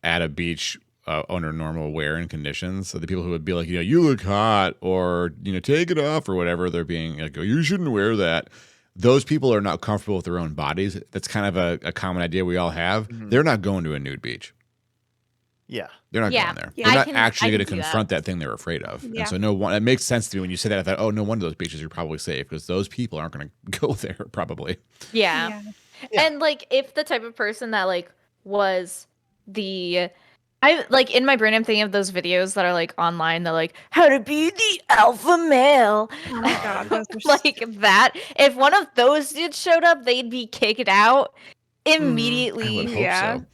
at a beach under normal wear and conditions. So the people who would be like, you look hot, or take it off or whatever, they're being like, oh, you shouldn't wear that. Those people are not comfortable with their own bodies. That's kind of a common idea we all have. They're not going to a nude beach.
yeah.
They're not
Yeah.
going there.
Yeah.
They're
I
not
can-
actually
I
going to
can see that.
confront that thing they're afraid of.
Yeah.
And so it makes sense to me when you say that. I thought, oh, no wonder those beaches are probably safe, because those people aren't going to go there probably.
Yeah.
Yeah.
And like if the type of person that like was I like in my brain I'm thinking of those videos that are like online that like how to be the alpha male.
Oh my god, those are
Like that. If one of those dudes showed up, they'd be kicked out
I
immediately.
would hope
Yeah.
so.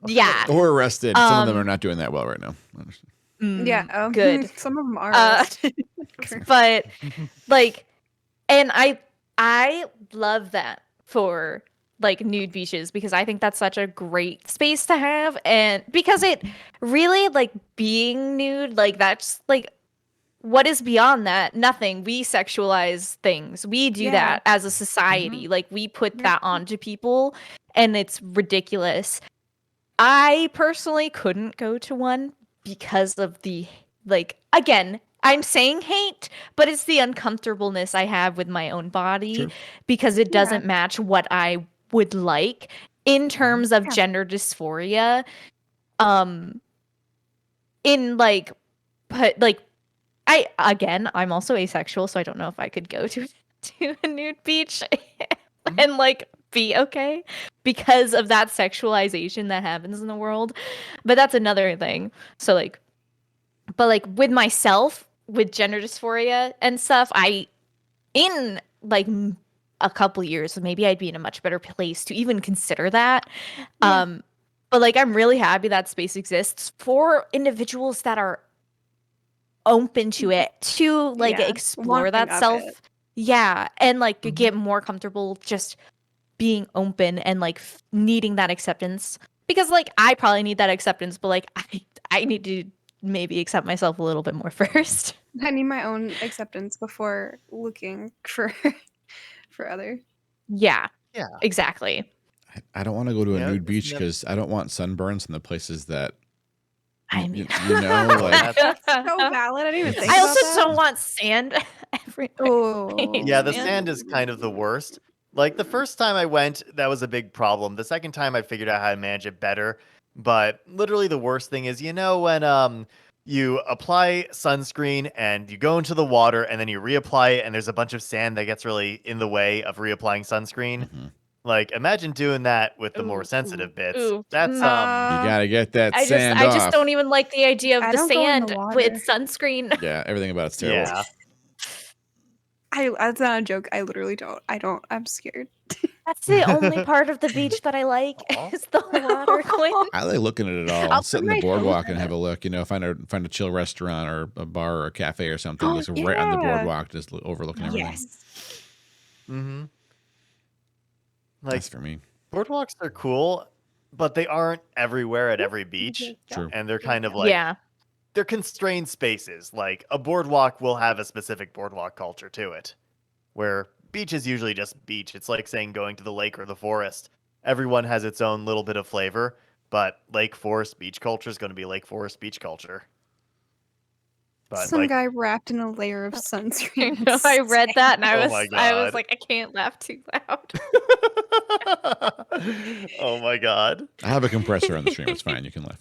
Yeah.
Or arrested. Some of them
Um,
are not doing that well right now.
yeah,
good.
Some of them are.
Uh,
arrested.
But like, and I love that for like nude beaches because I think that's such a great space to have, and because it really like being nude, like that's like what is beyond that? Nothing. We sexualize things. We do
Yeah.
that as a society. Like we put that onto people, and it's ridiculous. I personally couldn't go to one because of the like again, I'm saying hate, but it's the uncomfortableness I have with my own body
Sure.
because it doesn't match what I would like in terms of
Yeah.
gender dysphoria. In like but like I'm also asexual, so I don't know if I could go to a nude beach and like be okay because of that sexualization that happens in the world. But that's another thing. So like, but like with myself, with gender dysphoria and stuff, in like a couple years, maybe I'd be in a much better place to even consider that.
Yeah.
But like, I'm really happy that space exists for individuals that are open to it, to like
Yeah,
explore
wanting
that
of
self.
it.
Yeah. And like get more comfortable just being open and like needing that acceptance. Because like, I probably need that acceptance, but like, I need to maybe accept myself a little bit more first.
I need my own acceptance before looking for for others.
Yeah.
Yeah.
Exactly.
I don't want to go to a
Yeah,
nude
it's
beach
never-
because I don't want sunburns in the places that
I
you,
mean,
you know, like
That's so valid. I didn't even think
I
about
also
that.
don't want sand everywhere.
Oh.
Yeah, the
Man.
sand is kind of the worst. Like the first time I went, that was a big problem. The second time I figured out how to manage it better. But literally the worst thing is, when you apply sunscreen and you go into the water and then you reapply it and there's a bunch of sand that gets really in the way of reapplying sunscreen.
Mhm.
Like imagine doing that with the more
Ooh,
sensitive bits.
ooh.
That's
you
Uh,
gotta get that
I
sand
just
off.
don't even like the idea of
I
the
don't go in the
sand
water.
with sunscreen.
Yeah, everything about it's terrible.
yeah.
that's not a joke. I literally don't. I'm scared.
That's the only part of the beach that I like
Aw.
is the water going.
I like looking at it all.
I'll
Sit
put
in the
my toes
boardwalk
in
and have
it.
a look. You know, find a chill restaurant or a bar or a cafe or something that's right on the
Yeah.
boardwalk, just overlooking everything.
Yes.
Mm-hmm. Like
That's for me.
boardwalks are cool, but they aren't everywhere at every beach.
True.
And they're kind of like
Yeah.
they're constrained spaces. Like a boardwalk will have a specific boardwalk culture to it, where beach is usually just beach. It's like saying going to the lake or the forest. Everyone has its own little bit of flavor, but lake forest beach culture is going to be lake forest beach culture. But
Some
like,
guy wrapped in a layer of
I
sunscreen.
know, I read that and
Oh
I
my
was
God.
like, I can't laugh too loud.
oh my god,
I have a compressor on the stream. It's fine. You can laugh.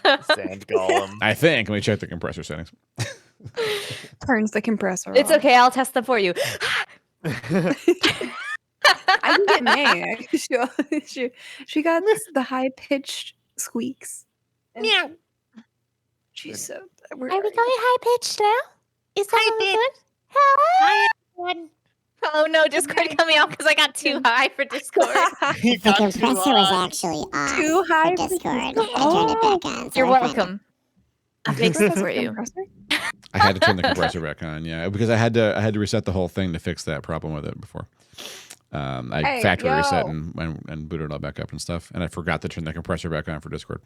It's okay.
sand golem.
I think. Let me check the compressor settings.
Turns the compressor
It's
off.
okay, I'll test them for you.
I can get May. She got the high pitched squeaks. And
Meow.
She's so.
Are we going high pitched now? Is that good? Hello? Oh no, Discord cut me off because I got too high for Discord.
You
The
got too
compressor was
high.
actually off
Too high
for
for
Discord. I
Discord.
turned it back on. so
You're
we're fine.
welcome. I'll fix it for you.
Compressor?
I had to turn the compressor back on, yeah, because I had to reset the whole thing to fix that problem with it before. I
Hey,
factory reset
yo.
and booted it all back up and stuff, and I forgot to turn the compressor back on for Discord.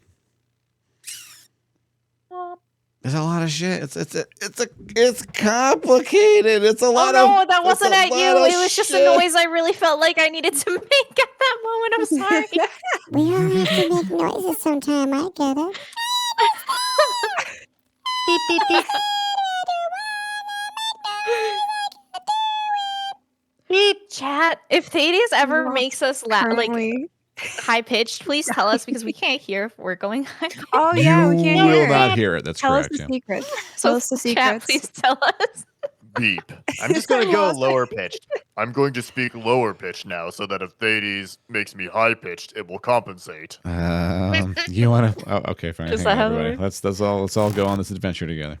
There's a lot of shit. It's complicated. It's a lot
Oh
of.
no, that
it's
wasn't
a
at
lot
you.
of
It was just a
shit.
noise I really felt like I needed to make at that moment. I'm sorry.
We all have to make noises sometime. I get it.
Beep beep beep. Beep chat. If Thaddeus ever
Not
makes us like
Currently.
high pitched, please tell us because we can't hear if we're going high.
Oh yeah, we
You
can't
will
hear.
not hear it. That's
Tell us
correct.
the
Yeah.
secrets.
So
Tell us the
chat,
secrets.
please tell us.
beep. I'm just gonna go lower pitched. I'm going to speak lower pitched now, so that if Thades makes me high pitched, it will compensate.
You want to? Oh, okay, fine.
Is
Hang
that
on,
how that
everybody.
works?
Let's all go on this adventure together.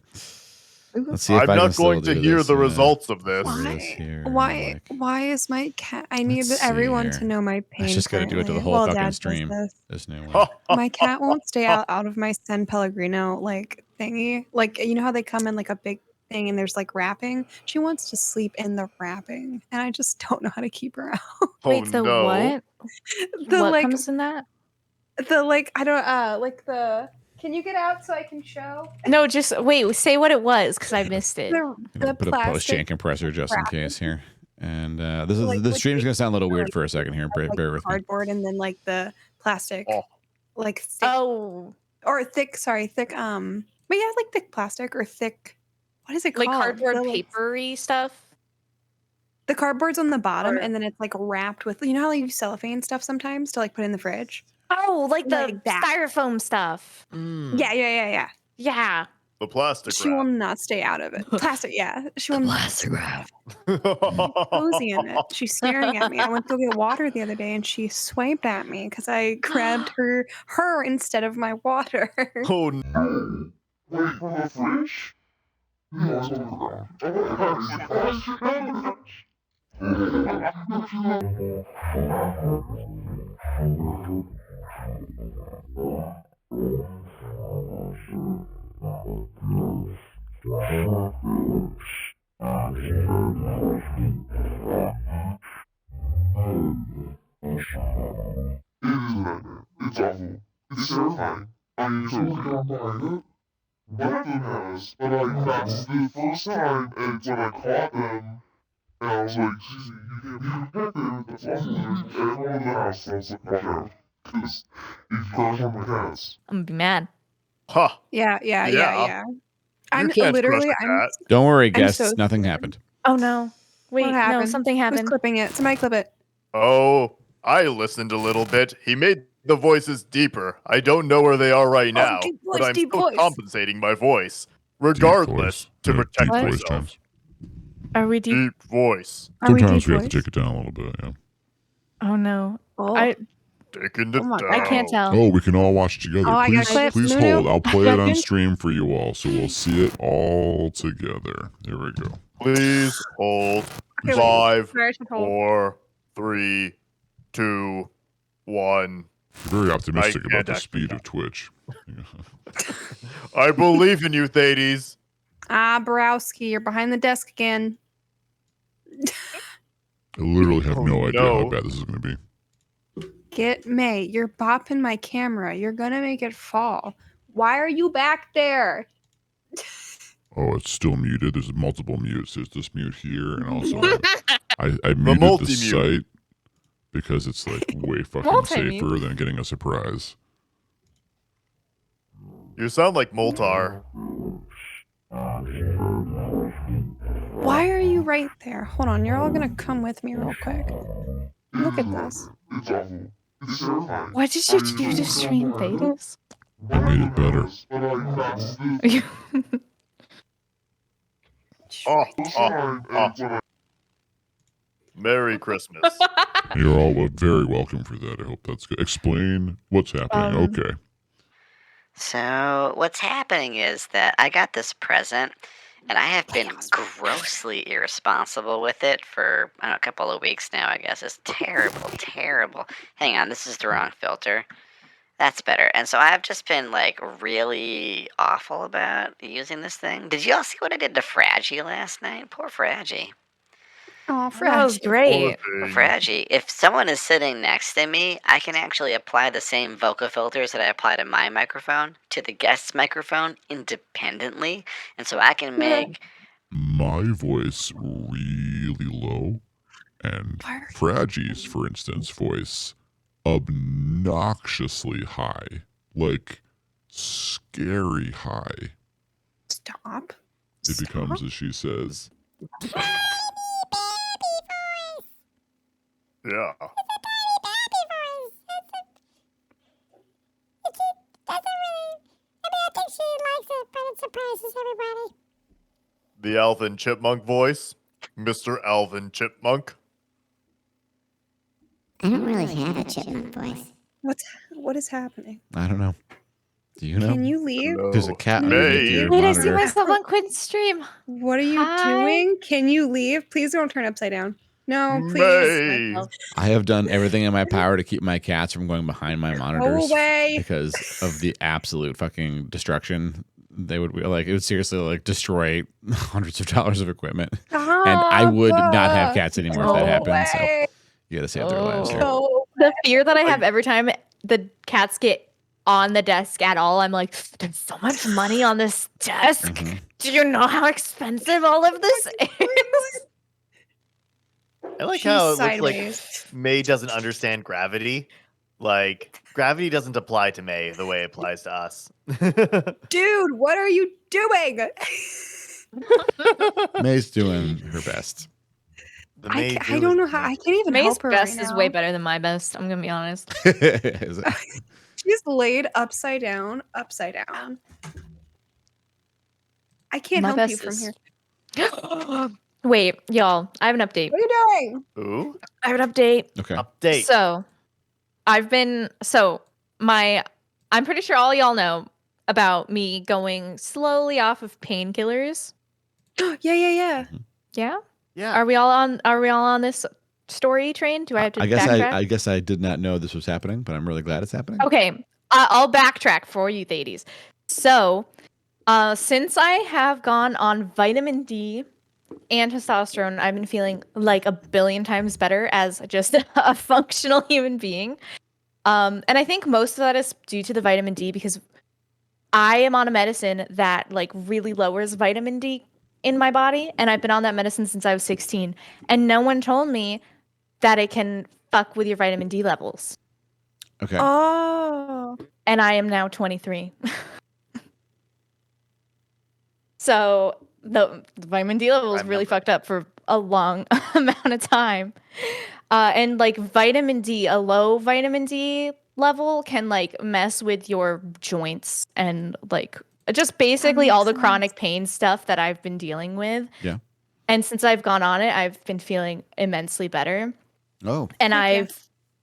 Let's see if
I'm
I can
not going
still
to
do
hear
this,
the results of this.
Why? Here,
Why?
like,
Why is my cat? I need
let's see
everyone
here.
to know my pain.
I just got to do it to the
currently.
whole
Well,
fucking
Dad does
stream.
this.
There's no way.
My cat won't stay out of my San Pellegrino like thingy. Like you know how they come in like a big thing and there's like wrapping. She wants to sleep in the wrapping, and I just don't know how to keep her out.
Wait,
Oh,
so
no.
what?
The
What
like
comes in that?
the like I don't like the. Can you get out so I can show
No, just wait. Say what it was, because I missed it.
the
Put a post
plastic
chain compressor just in
wrapping?
case here. And
Like,
this
what
stream's
they-
gonna sound a little weird
like,
for a second here. Bear
like
with me.
cardboard and then like the plastic,
Oh.
like thick
Oh,
or thick. Sorry, thick. But yeah, like thick plastic or thick. What is it
like
called?
cardboard
The, like,
papery stuff.
The cardboard's on the bottom,
Or-
and then it's like wrapped with. You know how like you use cellophane stuff sometimes to like put in the fridge.
Oh, like the
Like that.
styrofoam stuff.
Yeah.
Yeah.
The plastic
She will
wrap.
not stay out of it. Plastic, yeah. She will not.
Plastic wrap.
Cozy in it. She's staring at me. I went to go get water the other day, and she swiped at me because I grabbed her instead of my water.
Oh, no.
Wait for the fridge? No, it's on the ground. It is a nightmare. It's awful. It's terrifying. I mean, so down behind it. One of them has, but that's the first time, and when I caught them, and I was like, excuse me, you can't be back there, that's awful. And everyone in the house smells like watch out. Because if you crush on my cats.
I'm gonna be mad.
Huh.
Yeah. I'm
can't
literally.
crush a
I'm.
cat.
Don't worry,
I'm
guests.
so
Nothing
scared.
happened.
Oh no. Wait,
What
no,
happened?
something
Who's
happened.
clipping it? Somebody clip it.
Oh, I listened a little bit. He made the voices deeper. I don't know where they are right now,
deep
but
voice,
I'm
deep
still
voice.
compensating my voice, regardless, to protect
What?
myself.
Are we deep?
Deep voice.
Are we
Sometimes
deep
we have to
voice?
take it down a little bit, yeah.
Oh no.
Oh.
Taking it
Oh my
down.
God.
I can't tell.
Oh, we can all watch together.
Oh, I got
Please,
clips.
please
No.
hold. I'll play it on
Second.
stream for you all, so we'll see it all together. Here we go.
Please hold.
Okay, wait.
5,
Sorry, I should hold.
4, 3, 2, 1.
You're very optimistic
I
about the
can't
speed of Twitch.
I believe in you, Thades.
Borowski, you're behind the desk again.
I literally have
Oh,
no idea how
no.
bad this is going to be.
Get May. You're bopping my camera. You're gonna make it fall. Why are you back there?
Oh, it's still muted. There's multiple mutes. There's this mute here, and also I muted the
multi-mute.
site because it's like way fucking
Multi-mute.
safer than getting a surprise.
You sound like Moltar.
Why are you right there? Hold on, you're all gonna come with me real quick. Look at this.
It's awful. It's terrifying.
What did you do to stream Thaddeus?
I made it better.
Merry Christmas.
You're all very welcome for that. I hope that's good. Explain what's happening. Okay.
So, what's happening is that I got this present, and I have been grossly irresponsible with it for I don't know, a couple of weeks now, I guess. It's terrible, terrible. Hang on, this is the wrong filter. That's better. And so I've just been, like, really awful about using this thing. Did you all see what I did to Fraggy last night? Poor Fraggy.
Oh,
That was great.
Fraggy, if someone is sitting next to me, I can actually apply the same vocal filters that I apply to my microphone to the guest's microphone independently. And so I can make...
My voice really low, and Fraggy's, for instance, voice obnoxiously high, like scary high.
Stop.
It becomes, as she says,
Yeah. The Alvin Chipmunk voice. Mr. Alvin Chipmunk.
I don't really have a chipmunk voice.
What is happening?
I don't know. Do you know?
Can you leave?
There's a cat
Can you
underneath
leave?
your
Wait, I see
monitor.
myself on Quinn's stream.
What are you
Hi.
doing? Can you leave? Please don't turn upside down. No, please.
May.
I have done everything in my power to keep my cats from going behind my monitors
away.
because of the absolute fucking destruction. They would like it would seriously like destroy hundreds of dollars of equipment, and I would not have cats anymore if that happened. So you got to save their lives here.
So
The fear that I have every time the cats get on the desk at all, I'm like, there's so much money on this desk.
Mhm.
Do you know how expensive all of this is?
I like
she's
how it looks
sideways.
like May doesn't understand gravity. Like, gravity doesn't apply to May the way it applies to us.
Dude, what are you doing?
May's doing her best.
The May
I don't know how. I can't even
May's
help her
best
right
is
now.
way better than my best. I'm gonna be honest.
Is it?
She's laid upside down, upside down. I can't
My
help you
best
from
is-
here.
Wait, y'all, I have an update.
What are you doing?
Ooh,
I have an update.
Okay.
update.
So, I'm pretty sure all y'all know about me going slowly off of painkillers.
Yeah.
Yeah?
yeah.
Are we all on this story train? Do I have to backtrack?
I guess I did not know this was happening, but I'm really glad it's happening.
Okay, I'll backtrack for you, Thades. So, since I have gone on vitamin D and testosterone, I've been feeling like a billion times better as just a functional human being. And I think most of that is due to the vitamin D because I am on a medicine that like really lowers vitamin D in my body, and I've been on that medicine since I was 16, and no one told me that it can fuck with your vitamin D levels.
Okay.
Oh.
And I am now 23. So the vitamin D levels really
Remember.
fucked up for a long amount of time. And like vitamin D, a low vitamin D level can like mess with your joints and like just basically all the
makes
chronic pain stuff that I've been dealing with.
Yeah.
And since I've gone on it, I've been feeling immensely better.
Oh.
And
Heck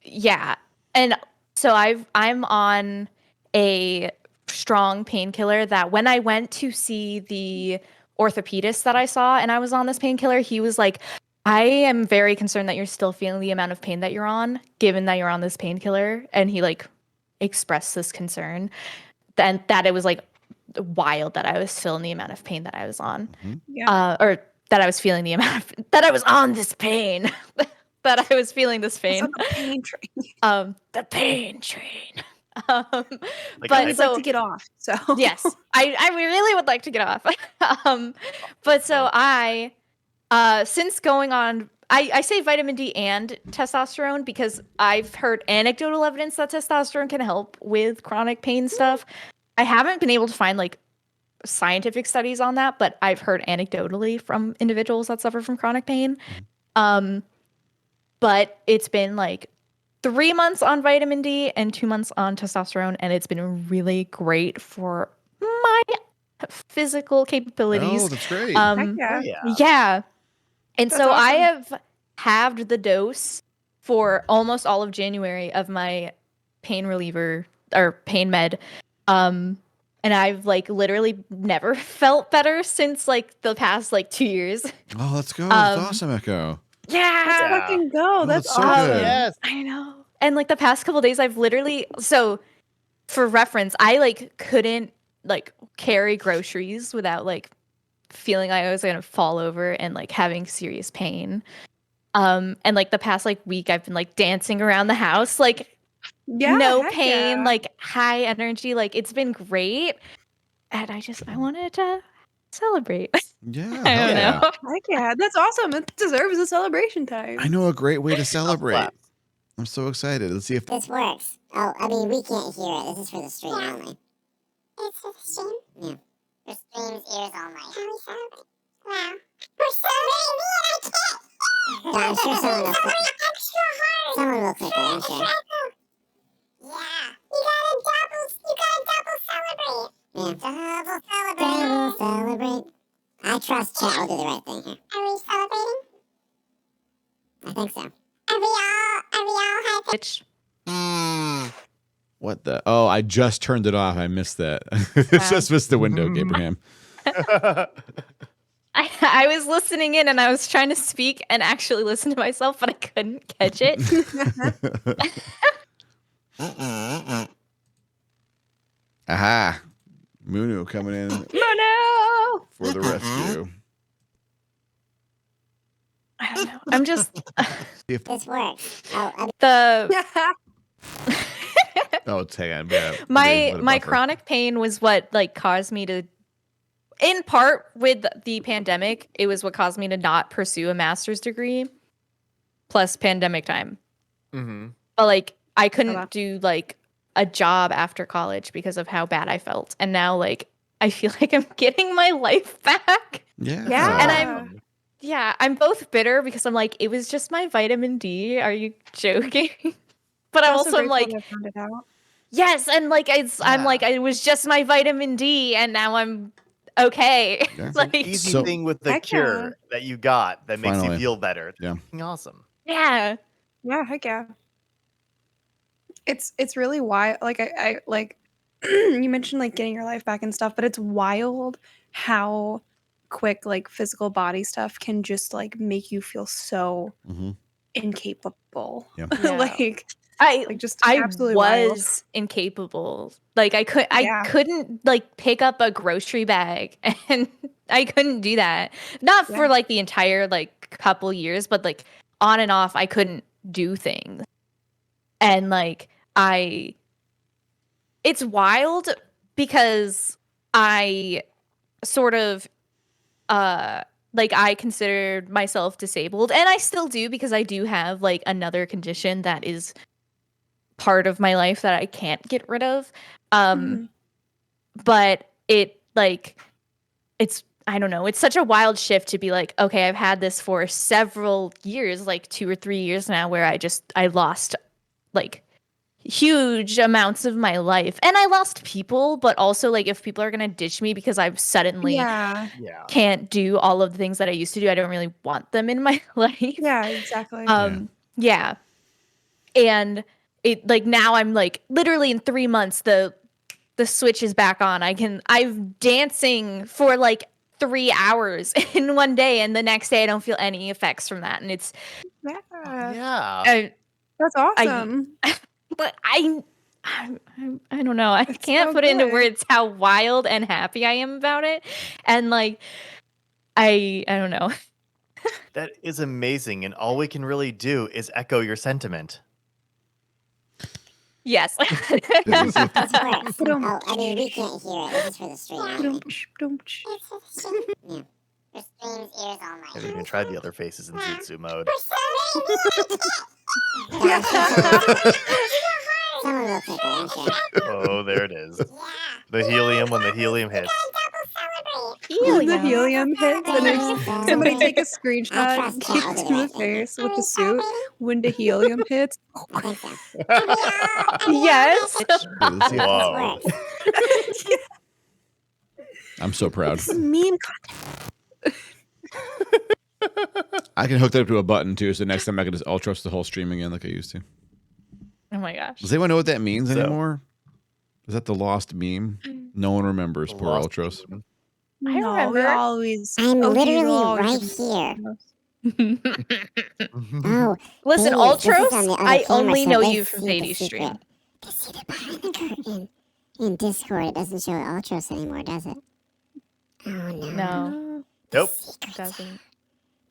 yeah.
and so I'm on a strong painkiller that when I went to see the orthopedist that I saw and I was on this painkiller, he was like, I am very concerned that you're still feeling the amount of pain that you're on, given that you're on this painkiller. And he like expressed this concern then that it was like wild that I was feeling the amount of pain that I was on.
Yeah.
Or that I was feeling the amount of that I was on this pain. That I was feeling this
It's
pain.
on the pain train.
The pain train.
Like,
but
I'd
so
like to get off. So
yes, I really would like to get off. But so I, since going on, I say vitamin D and testosterone because I've heard anecdotal evidence that testosterone can help with chronic pain stuff. I haven't been able to find like scientific studies on that, but I've heard anecdotally from individuals that suffer from chronic pain. But it's been like 3 months on vitamin D and 2 months on testosterone, and it's been really great for my physical capabilities.
Oh, that's great.
Heck
oh,
yeah.
yeah.
Yeah. And
That's
so I
awesome.
have halved the dose for almost all of January of my pain reliever or pain med. And I've like literally never felt better since like the past like 2 years.
Oh, let's go. That's
um,
awesome, Echo.
Let's
Yeah.
fucking go.
Oh,
That's
that's so
awesome.
good.
Yes.
I know. And like the past couple days I've literally so for reference, I like couldn't like carry groceries without like feeling like I was gonna fall over and like having serious pain. And like the past like week I've been like dancing around the house, like
Yeah.
no
heck
pain,
yeah.
like high energy, like it's been great. And I wanted to celebrate.
Yeah.
I
hell
don't
yeah.
know.
Heck yeah. That's awesome. It deserves a celebration time.
I know a great way to celebrate.
clap.
I'm so excited. Let's see if
This works. Oh, I mean, we can't hear it. This is for the stream only. It's for the stream? Yeah. For stream's ears only. How we celebrate? Wow. We're celebrating me and I can't. Yeah, I'm sure someone will click. Extra hard. Someone will click it, I'm sure. Yeah. You gotta double celebrate. Yeah. Double celebrate. I I trust Chet will do the right thing here. Are we celebrating? I think so. Are we all hyped?
Which
What the? Oh, I just turned it off. I missed that. Just missed the window, Abraham.
I was listening in and I was trying to speak and actually listen to myself, but I couldn't catch it.
Aha. Munu coming in
Oh no!
for the rescue.
I don't know. I'm just
This works. Oh,
the
Oh, it's hang on. Yeah,
my
put a
my
buffer.
chronic pain was what like caused me to, in part with the pandemic, it was what caused me to not pursue a master's degree plus pandemic time.
Mm-hmm.
But like I
Okay.
couldn't do like a job after college because of how bad I felt. And now like I feel like I'm getting my life back.
Yeah.
Yeah.
And I'm both bitter because I'm like, it was just my vitamin D. Are you joking? But I'm also
grateful
like,
to have found it out.
yes, and like I'm like,
Yeah.
it was just my vitamin D, and now I'm okay.
Yeah.
Like,
Easy
So-
thing with the
Heck
cure
yeah.
that you got that makes
Finally.
you feel better. It's
Yeah.
fucking awesome.
yeah,
Yeah, heck yeah. It's really wild. Like I like you mentioned like getting your life back and stuff, but it's wild how quick like physical body stuff can just like make you feel so
hmm
incapable.
Yeah.
Yeah.
like
I
just
I
absolutely wild.
was incapable. Like I
Yeah.
couldn't like pick up a grocery bag, and I couldn't do that. Not for
Yeah.
like the entire like couple years, but like on and off, I couldn't do things. And like it's wild because I sort of like I considered myself disabled, and I still do because I do have like another condition that is part of my life that I can't get rid of.
Mhm.
But it like it's I don't know, it's such a wild shift to be like, okay, I've had this for several years, like 2 or 3 years now, where I lost like huge amounts of my life, and I lost people, but also like if people are gonna ditch me because I've suddenly
Yeah.
Yeah.
can't do all of the things that I used to do, I don't really want them in my life.
Yeah, exactly.
Yeah. And it like now I'm like literally in 3 months the switch is back on. I'm dancing for like 3 hours in one day, and the next day I don't feel any effects from that. And it's
yeah.
Yeah.
That's awesome.
but I don't know. I
It's
can't
so
put into
good.
words how wild and happy I am about it. And like I don't know.
That is amazing. And all we can really do is echo your sentiment.
Yes.
this works. Oh, I mean, we can't hear it. This is for the stream. Only.
Dum-tsh, dum-tsh.
It's for the stream. Yeah. For stream's ears all night.
Have you even tried the other faces in Jutsu mode?
Someone will click it, I'm sure.
Oh, there it is.
Yeah.
The helium when the helium hits.
When the helium hits and there's somebody take a
I
screenshot,
trust
get
Cal to
to
do
the
it.
face with the suit when the helium hits.
I think so.
Yes.
Whoa.
I'm so proud.
Meme
I can hook that up to a button too, so next time I can just ultros the whole stream again like I used to.
Oh my gosh.
Does anyone know what that means
So-
anymore? Is that the lost meme? No one remembers. Poor
Lost
ultros.
meme.
I
No, we
remember.
always.
I'm
OGs
literally
will always
right
remember
here.
most.
Oh,
Listen,
Bailey, this is
Ultros,
on the other
I
camera,
only
so
know
they
you from
see the
Thadeshammer
secret.
stream.
They see the behind the curtain. In Discord, it doesn't show Ultros anymore, does it? Oh, no.
No,
Nope.
it doesn't.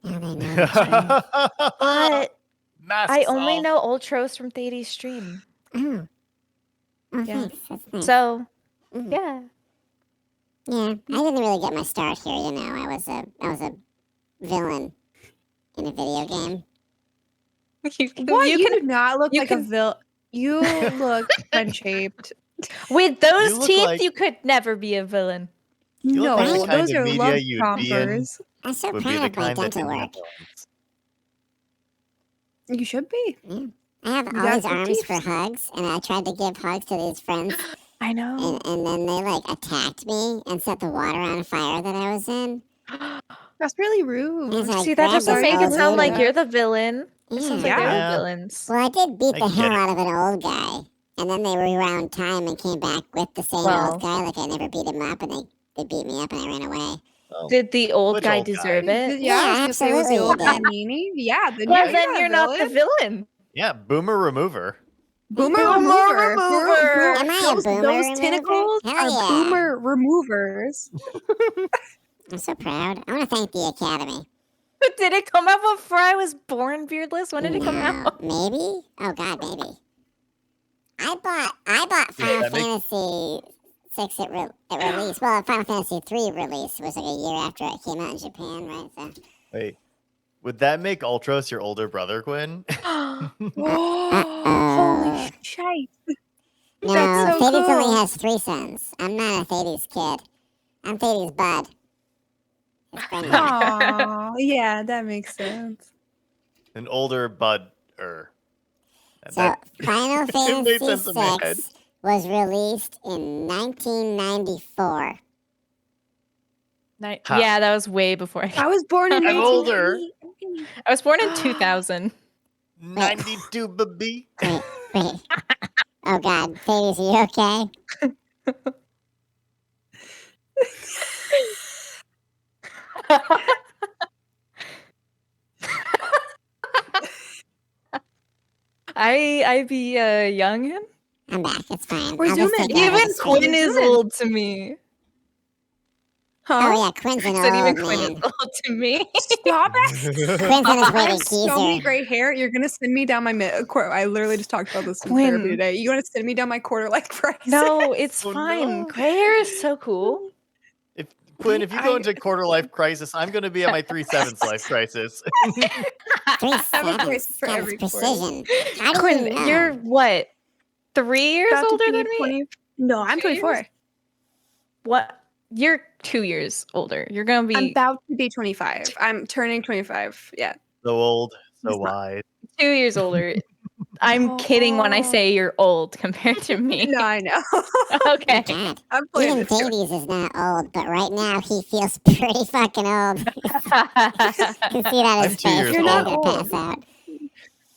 Now they know. the truth.
But
Masks
I only
off.
know Ultros from Thadeshammer stream.
Oh. Oh,
Yeah.
thanks. That's nice.
So,
Mhm.
yeah.
Yeah, I didn't really get my start here, you know. I was a villain in a video game.
What? You,
can
do not look
you
like a
can-
villain. You look pen-shaped.
with those
You look
teeth,
like-
you could never be a villain.
You look
No,
like
the
kind
those
of
are
media
love
you'd be in
chompers.
I'm so
would be
proud
the
of my
kind that
dental
didn't
work.
have villains.
You should be.
I have
You
all
got
these
good
arms
teeth.
for hugs, and I tried to give hugs to these friends,
I know.
and then they like attacked me and set the water on fire that I was in.
That's really rude.
He's like,
See, that
grab
doesn't
this
make it
old
sound like
lady.
you're the villain. It sounds like they're
Yeah.
the villains.
Well, I did beat
I
the
get
hell
it.
out of an old guy, and then they rewound time and came back with the same
Well.
old guy. Like I never beat him up, and they beat me up, and I ran away.
Oh.
Did the old
Which
guy
old guy?
deserve it?
Yeah, I was gonna say, was the old guy
absolutely
meanie? Yeah, then
Well,
yeah,
then you're not the villain.
Yeah, Boomer Remover.
Boomer
Boomer
remover.
remover.
Am I a boomer
Those
remover?
tentacles
Hell
are
yeah.
boomer removers.
I'm so proud. I want to thank the Academy.
Did it come out before I was born, Beardless? When did it come out?
Maybe? Oh God, maybe. I bought Final
that make-
Fantasy 6 at release. Well, Final Fantasy 3 release was like a year after it came out in Japan, right? So.
Wait, would that make Ultros your older brother, Quinn?
Holy shite.
No,
That's so
Thades
cool.
only has 3 sons. I'm not a Thades kid. I'm Thades' bud. It's been
Aw, yeah, that makes sense.
An older Bud-er.
So, Final
It
Fantasy
made sense in my head.
6 was released in 1994.
Ha.
Yeah, that was way before.
I was born in
I'm older.
1990.
I was born in 2000.
92 baby.
Wait. Oh God, Thades, are you okay?
I be youngin.
I'm back. It's fine.
We're
I'll just
zooming.
take it out of
Even
the screen.
Quinn is old to me.
Huh?
Oh yeah, Quinn's an
I said even
old
Quinn
man.
is old to me.
Stop it.
Quinn's on his way
I
to
have so many
Geezer.
gray hair. You're gonna send me down my I literally just talked about this in
Quinn.
therapy today. You gonna send me down my quarter life crisis?
No, it's
Oh,
fine.
no.
Gray hair is so cool.
Quinn, if you go into quarter life crisis, I'm going to be at my 3/7 life crisis.
3
have a
sevens.
crisis for
That
every
was
quarter.
precision. How do
Quinn,
you know?
you're what? 3 years
About to
older
be
than me?
20 No, I'm
2 years?
24.
What? You're 2 years older. You're gonna be
I'm about to be 25. I'm turning 25. Yeah.
So old, so
It's not-
wise.
2 years older. I'm kidding when I say you're old compared to me.
No, I know.
Okay.
God.
I'm playing
Even
this game.
Thades is not old, but right now he feels pretty fucking old. You can see that in
I'm
his
2
face.
years
He's
You're not
gonna
old.
pass out.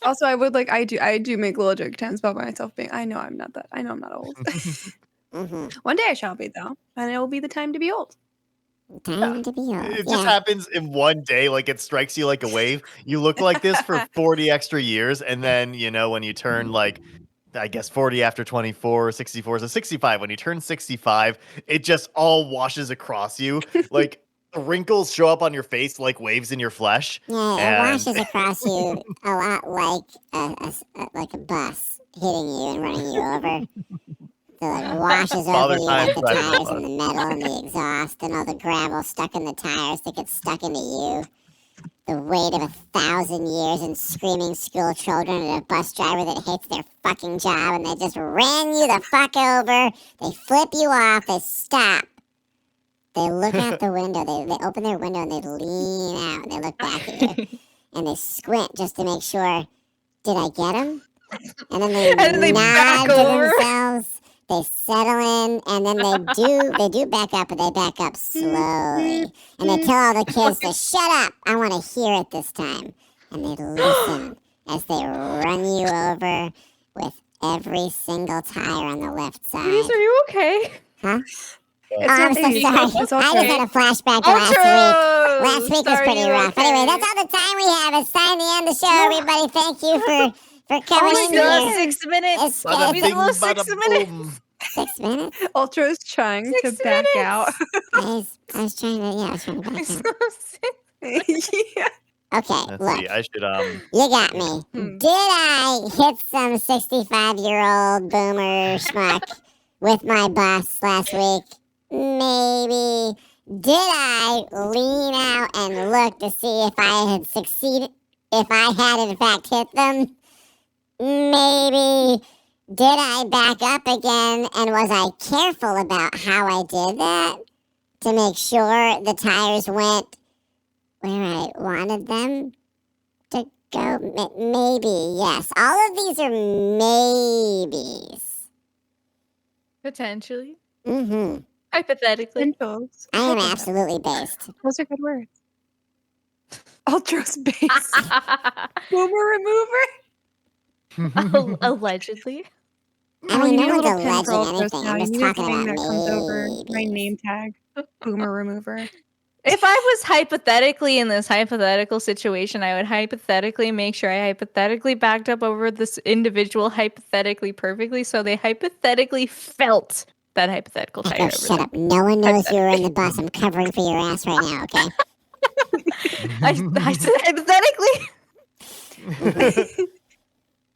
Also, I would like I do make little joke times about myself being I know I'm not that. I know I'm not old.
Mm-hmm.
One day I shall be though, and it will be the time to be old.
Time to be old.
It just
Yeah.
happens in one day, like it strikes you like a wave. You look like this for 40 extra years, and then, when you turn like, I guess 40 after 24, 64, so 65. When you turn 65, it just all washes across you. Like the wrinkles show up on your face like waves in your flesh.
Yeah, it
And-
washes across you a lot like a bus hitting you and running you over. So it washes over
Father
you
Time
like the
driving the
tires
bus.
in the middle and the exhaust and all the gravel stuck in the tires that gets stuck into you. The weight of 1,000 years and screaming school children and a bus driver that hates their fucking job and they just ran you the fuck over. They flip you off. They stop. They look out the window. They open their window and they lean out and they look back at you. And they squint just to make sure, did I get him? And then they,
And they
nod
back
to
over.
themselves. They settle in, and then they do back up, but they back up slowly. And they tell all the kids to shut up. I want to hear it this time. And they listen as they run you over with every single tire on the left side.
Please, are you okay?
Huh?
It's
Oh, I'm so
not
sorry.
that easy. It's
I just
okay.
had a flashback to last week.
Outro!
Last week was
Sorry,
pretty
you
rough.
okay?
Anyway, that's all the time we have. It's time to end the show, everybody. Thank you for
Oh
coming
my
in
god,
here.
6 minutes.
It's,
Bada
We
it's
bing,
still have 6
bada
minutes.
boom.
6 minutes.
Ultra is trying to
6
back
minutes.
out.
I was trying to back out.
Yeah.
Okay,
Let's
look.
see. I should
You got me.
Hmm.
Did I hit some 65-year-old boomer schmuck with my bus last week? Maybe. Did I lean out and look to see if I had succeeded, if I had in fact hit them? Maybe. Did I back up again and was I careful about how I did that to make sure the tires went where I wanted them to go? Maybe, yes. All of these are maybes.
Potentially.
Mm-hmm.
Hypothetically.
Potentials.
I am absolutely based.
Those are good words. Ultra space. Boomer remover.
Allegedly.
I mean,
you
no
need a
one's
little pin
alleging
for Ultras
anything.
now.
I'm
You
just
need a
talking
thing
about
that comes over my
me.
name tag. Boomer remover.
If I was hypothetically in this hypothetical situation, I would hypothetically make sure I hypothetically backed up over this individual hypothetically perfectly, so they hypothetically felt that hypothetical tire
Echo,
over
shut
them.
up. No one knows you were in the bus. I'm covering for your ass right now, okay?
I said hypothetically.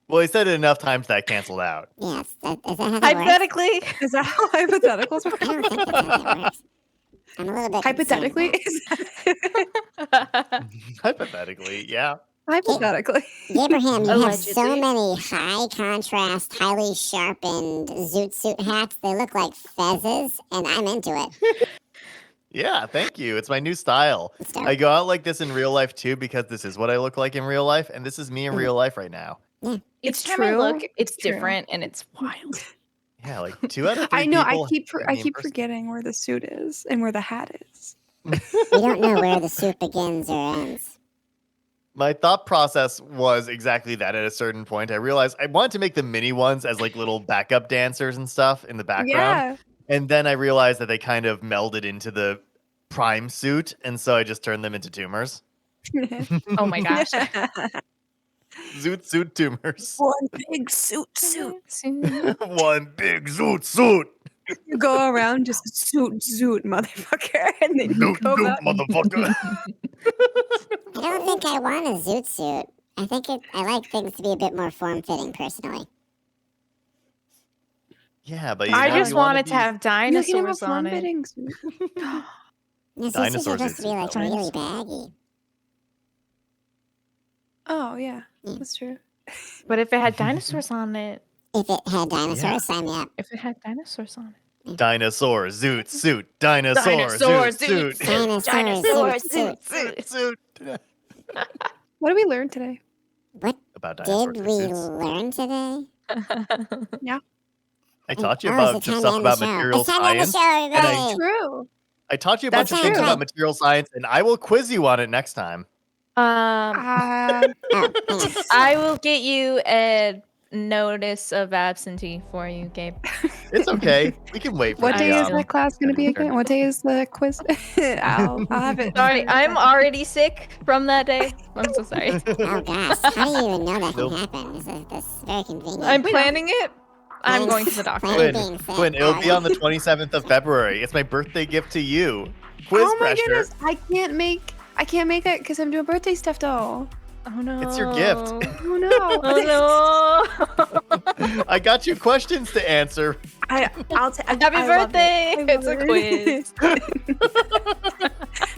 Well, he said it enough times that canceled out.
Yes. Is that how that works?
Hypothetically.
Is that how hypotheticals work?
I don't think that's how that works. I'm a little bit
Hypothetically?
Hypothetically, yeah.
Hypothetically.
Abraham, you have so
Allegedly.
many high contrast, highly sharpened zoot suit hats. They look like fezzes, and I'm into it.
Yeah, thank you. It's my new style.
It's dope.
I go out like this in real life too because this is what I look like in real life, and this is me in real life right now.
It's
true.
time I look, it's
True.
different and it's wild.
Yeah, like 2 out of 3
I know.
people
I
see me in
keep
person.
forgetting where the suit is and where the hat is.
We don't know where the suit begins or ends.
My thought process was exactly that at a certain point. I realized I wanted to make the mini ones as like little backup dancers and stuff in the background. And then I realized that they kind of melded into the prime suit, and so I just turned them into tumors.
Yeah.
Oh my gosh.
Zoot suit tumors.
One big suit.
One big zoot suit.
You go around just zoot, motherfucker, and then you
Zoot
go
zoot,
back.
motherfucker.
I don't think I want a zoot suit. I like things to be a bit more form-fitting, personally.
Yeah, but you
I
know,
just
you wanna
wanted
be-
to have
You can have a
dinosaurs on it.
form-fitting suit.
The suits are
Dinosaurs
supposed to be like
are
really baggy.
Oh yeah,
Yeah.
that's true.
But if it had dinosaurs on it,
If it had dinosaurs,
Yeah.
sign me up.
if it had dinosaurs on it.
Dinosaur, zoot, suit, dinosaur,
Dinosaur,
zoot, suit,
Dinosaur,
Dinosaur,
zoot,
zoot,
suit.
What did we learn today?
What
About dinosaur
did we
suits.
learn today?
I taught you
Oh,
about
it's the
just
time to
stuff
end the
about
show.
material
It's time to end the
science.
show,
and I-
everybody.
True.
I taught you a bunch
That's
of things
true.
about material science, and I will quiz you on it next time.
Oh, hang on.
I will get you a notice of absentee for you, Gabe.
It's okay. We can wait for
What
the,
day is
um,
that class going to be
turn.
again? What day is the quiz? I'll have it.
Sorry, I'm already sick from that day. I'm so sorry.
Oh gosh, how do you even know that can
Nope.
happen? This is very convenient.
I'm planning it. I'm going to the doctor.
Planning
Quinn,
being sick.
Quinn, it'll be
Oh,
on the 27th of February. It's my birthday gift to you. Quiz
Oh my
pressure.
goodness, I can't make it because I'm doing birthday stuff though.
Oh no.
It's your gift.
Oh no.
Oh no.
I got you questions to answer.
I'll take.
Happy birthday! It's a quiz.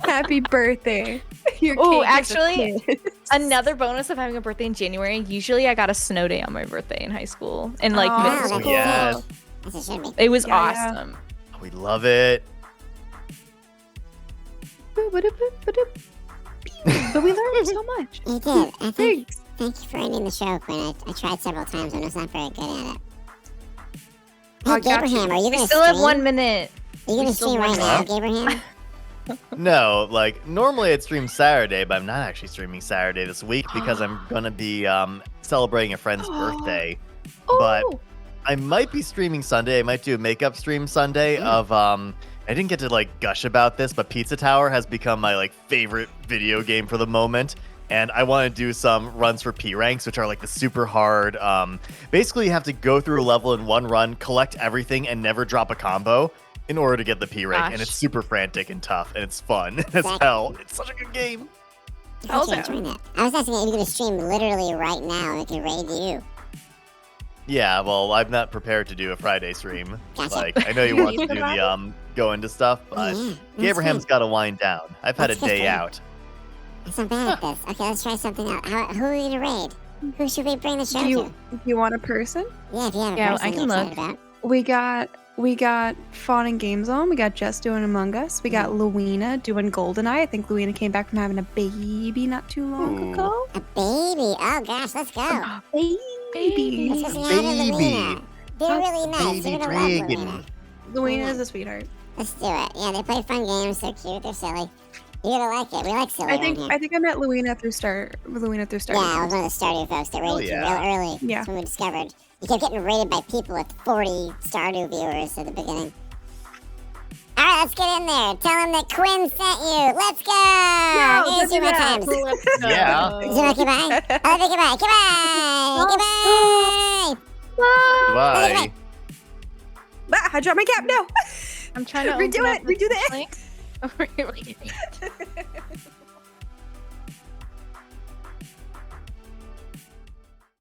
Happy birthday. Your
Oh,
cake is a
actually,
quiz.
Another bonus of having a birthday in January. Usually, I got a snow day on my birthday in high school and like
Oh,
middle
that's
school.
cool.
Yes.
As it should be.
It was
Yeah, yeah.
awesome.
We love it.
But we learned so much.
You did. I think.
Thanks.
Thank you for ending the show, Quinn. I tried several times and was not very good at it.
I
Hey,
got you.
Gabraham, are you
We
gonna
still
stream?
have 1 minute.
Are you gonna
we still
stream right
have
now,
one.
Gabraham?
No, like normally I'd stream Saturday, but I'm not actually streaming Saturday this week because I'm gonna be celebrating a friend's birthday. But
Oh,
I might be streaming Sunday. I might do a makeup stream Sunday of I didn't get to like gush about this, but Pizza Tower has become my like favorite video game for the moment. And I want to do some runs for P ranks, which are like the super hard. Basically, you have to go through a level in one run, collect everything, and never drop a combo in order to get the P rank. And it's
Gosh.
super frantic and tough, and it's fun as
Exactly.
hell. It's such a good game.
I
Hell's
thought you
yeah.
were doing that. I was asking if you're gonna stream literally right now and we can raid you.
Yeah, well, I'm not prepared to do a Friday stream.
Gotcha.
Like, I know you want to do the go into stuff, but
Yeah,
Gabraham's got to wind down. I've had a
That's good
day
for you.
out.
That's not bad at this. Okay, let's try something else. Who are we gonna raid? Who should we bring the show
do
to?
you want a person?
Yeah, if you have a
Yeah,
person
I
you're
can
excited
look.
about.
We got Fawn and Game Zone. We got Jess doing Among Us. We got Luina doing GoldenEye. I think Luina came back from having a baby not too long
Ooh.
ago.
A baby. Oh gosh, let's go.
Baby.
Let's go say hi to
Baby.
Luina. They're really nice.
Baby
You're gonna love
dragon.
Luina.
Luina is a sweetheart.
Let's do it. Yeah, they play fun games. They're cute. They're silly. You're gonna like it. We like silly
I
around here.
think I met Luina through Stardew.
Yeah, I was one of the Stardew folks that rated you real early.
Yeah.
That's when we discovered. You kept getting rated by people with 40 Stardew viewers at the beginning. All right, let's get in there. Tell them that Quinn sent you. Let's go. Here's your times.
Yeah.
Goodbye. I love you. Goodbye. Goodbye.
Bye.
Ah, I dropped my cap. No.
I'm trying to
Redo
open
it.
up this
Redo the
link. Really?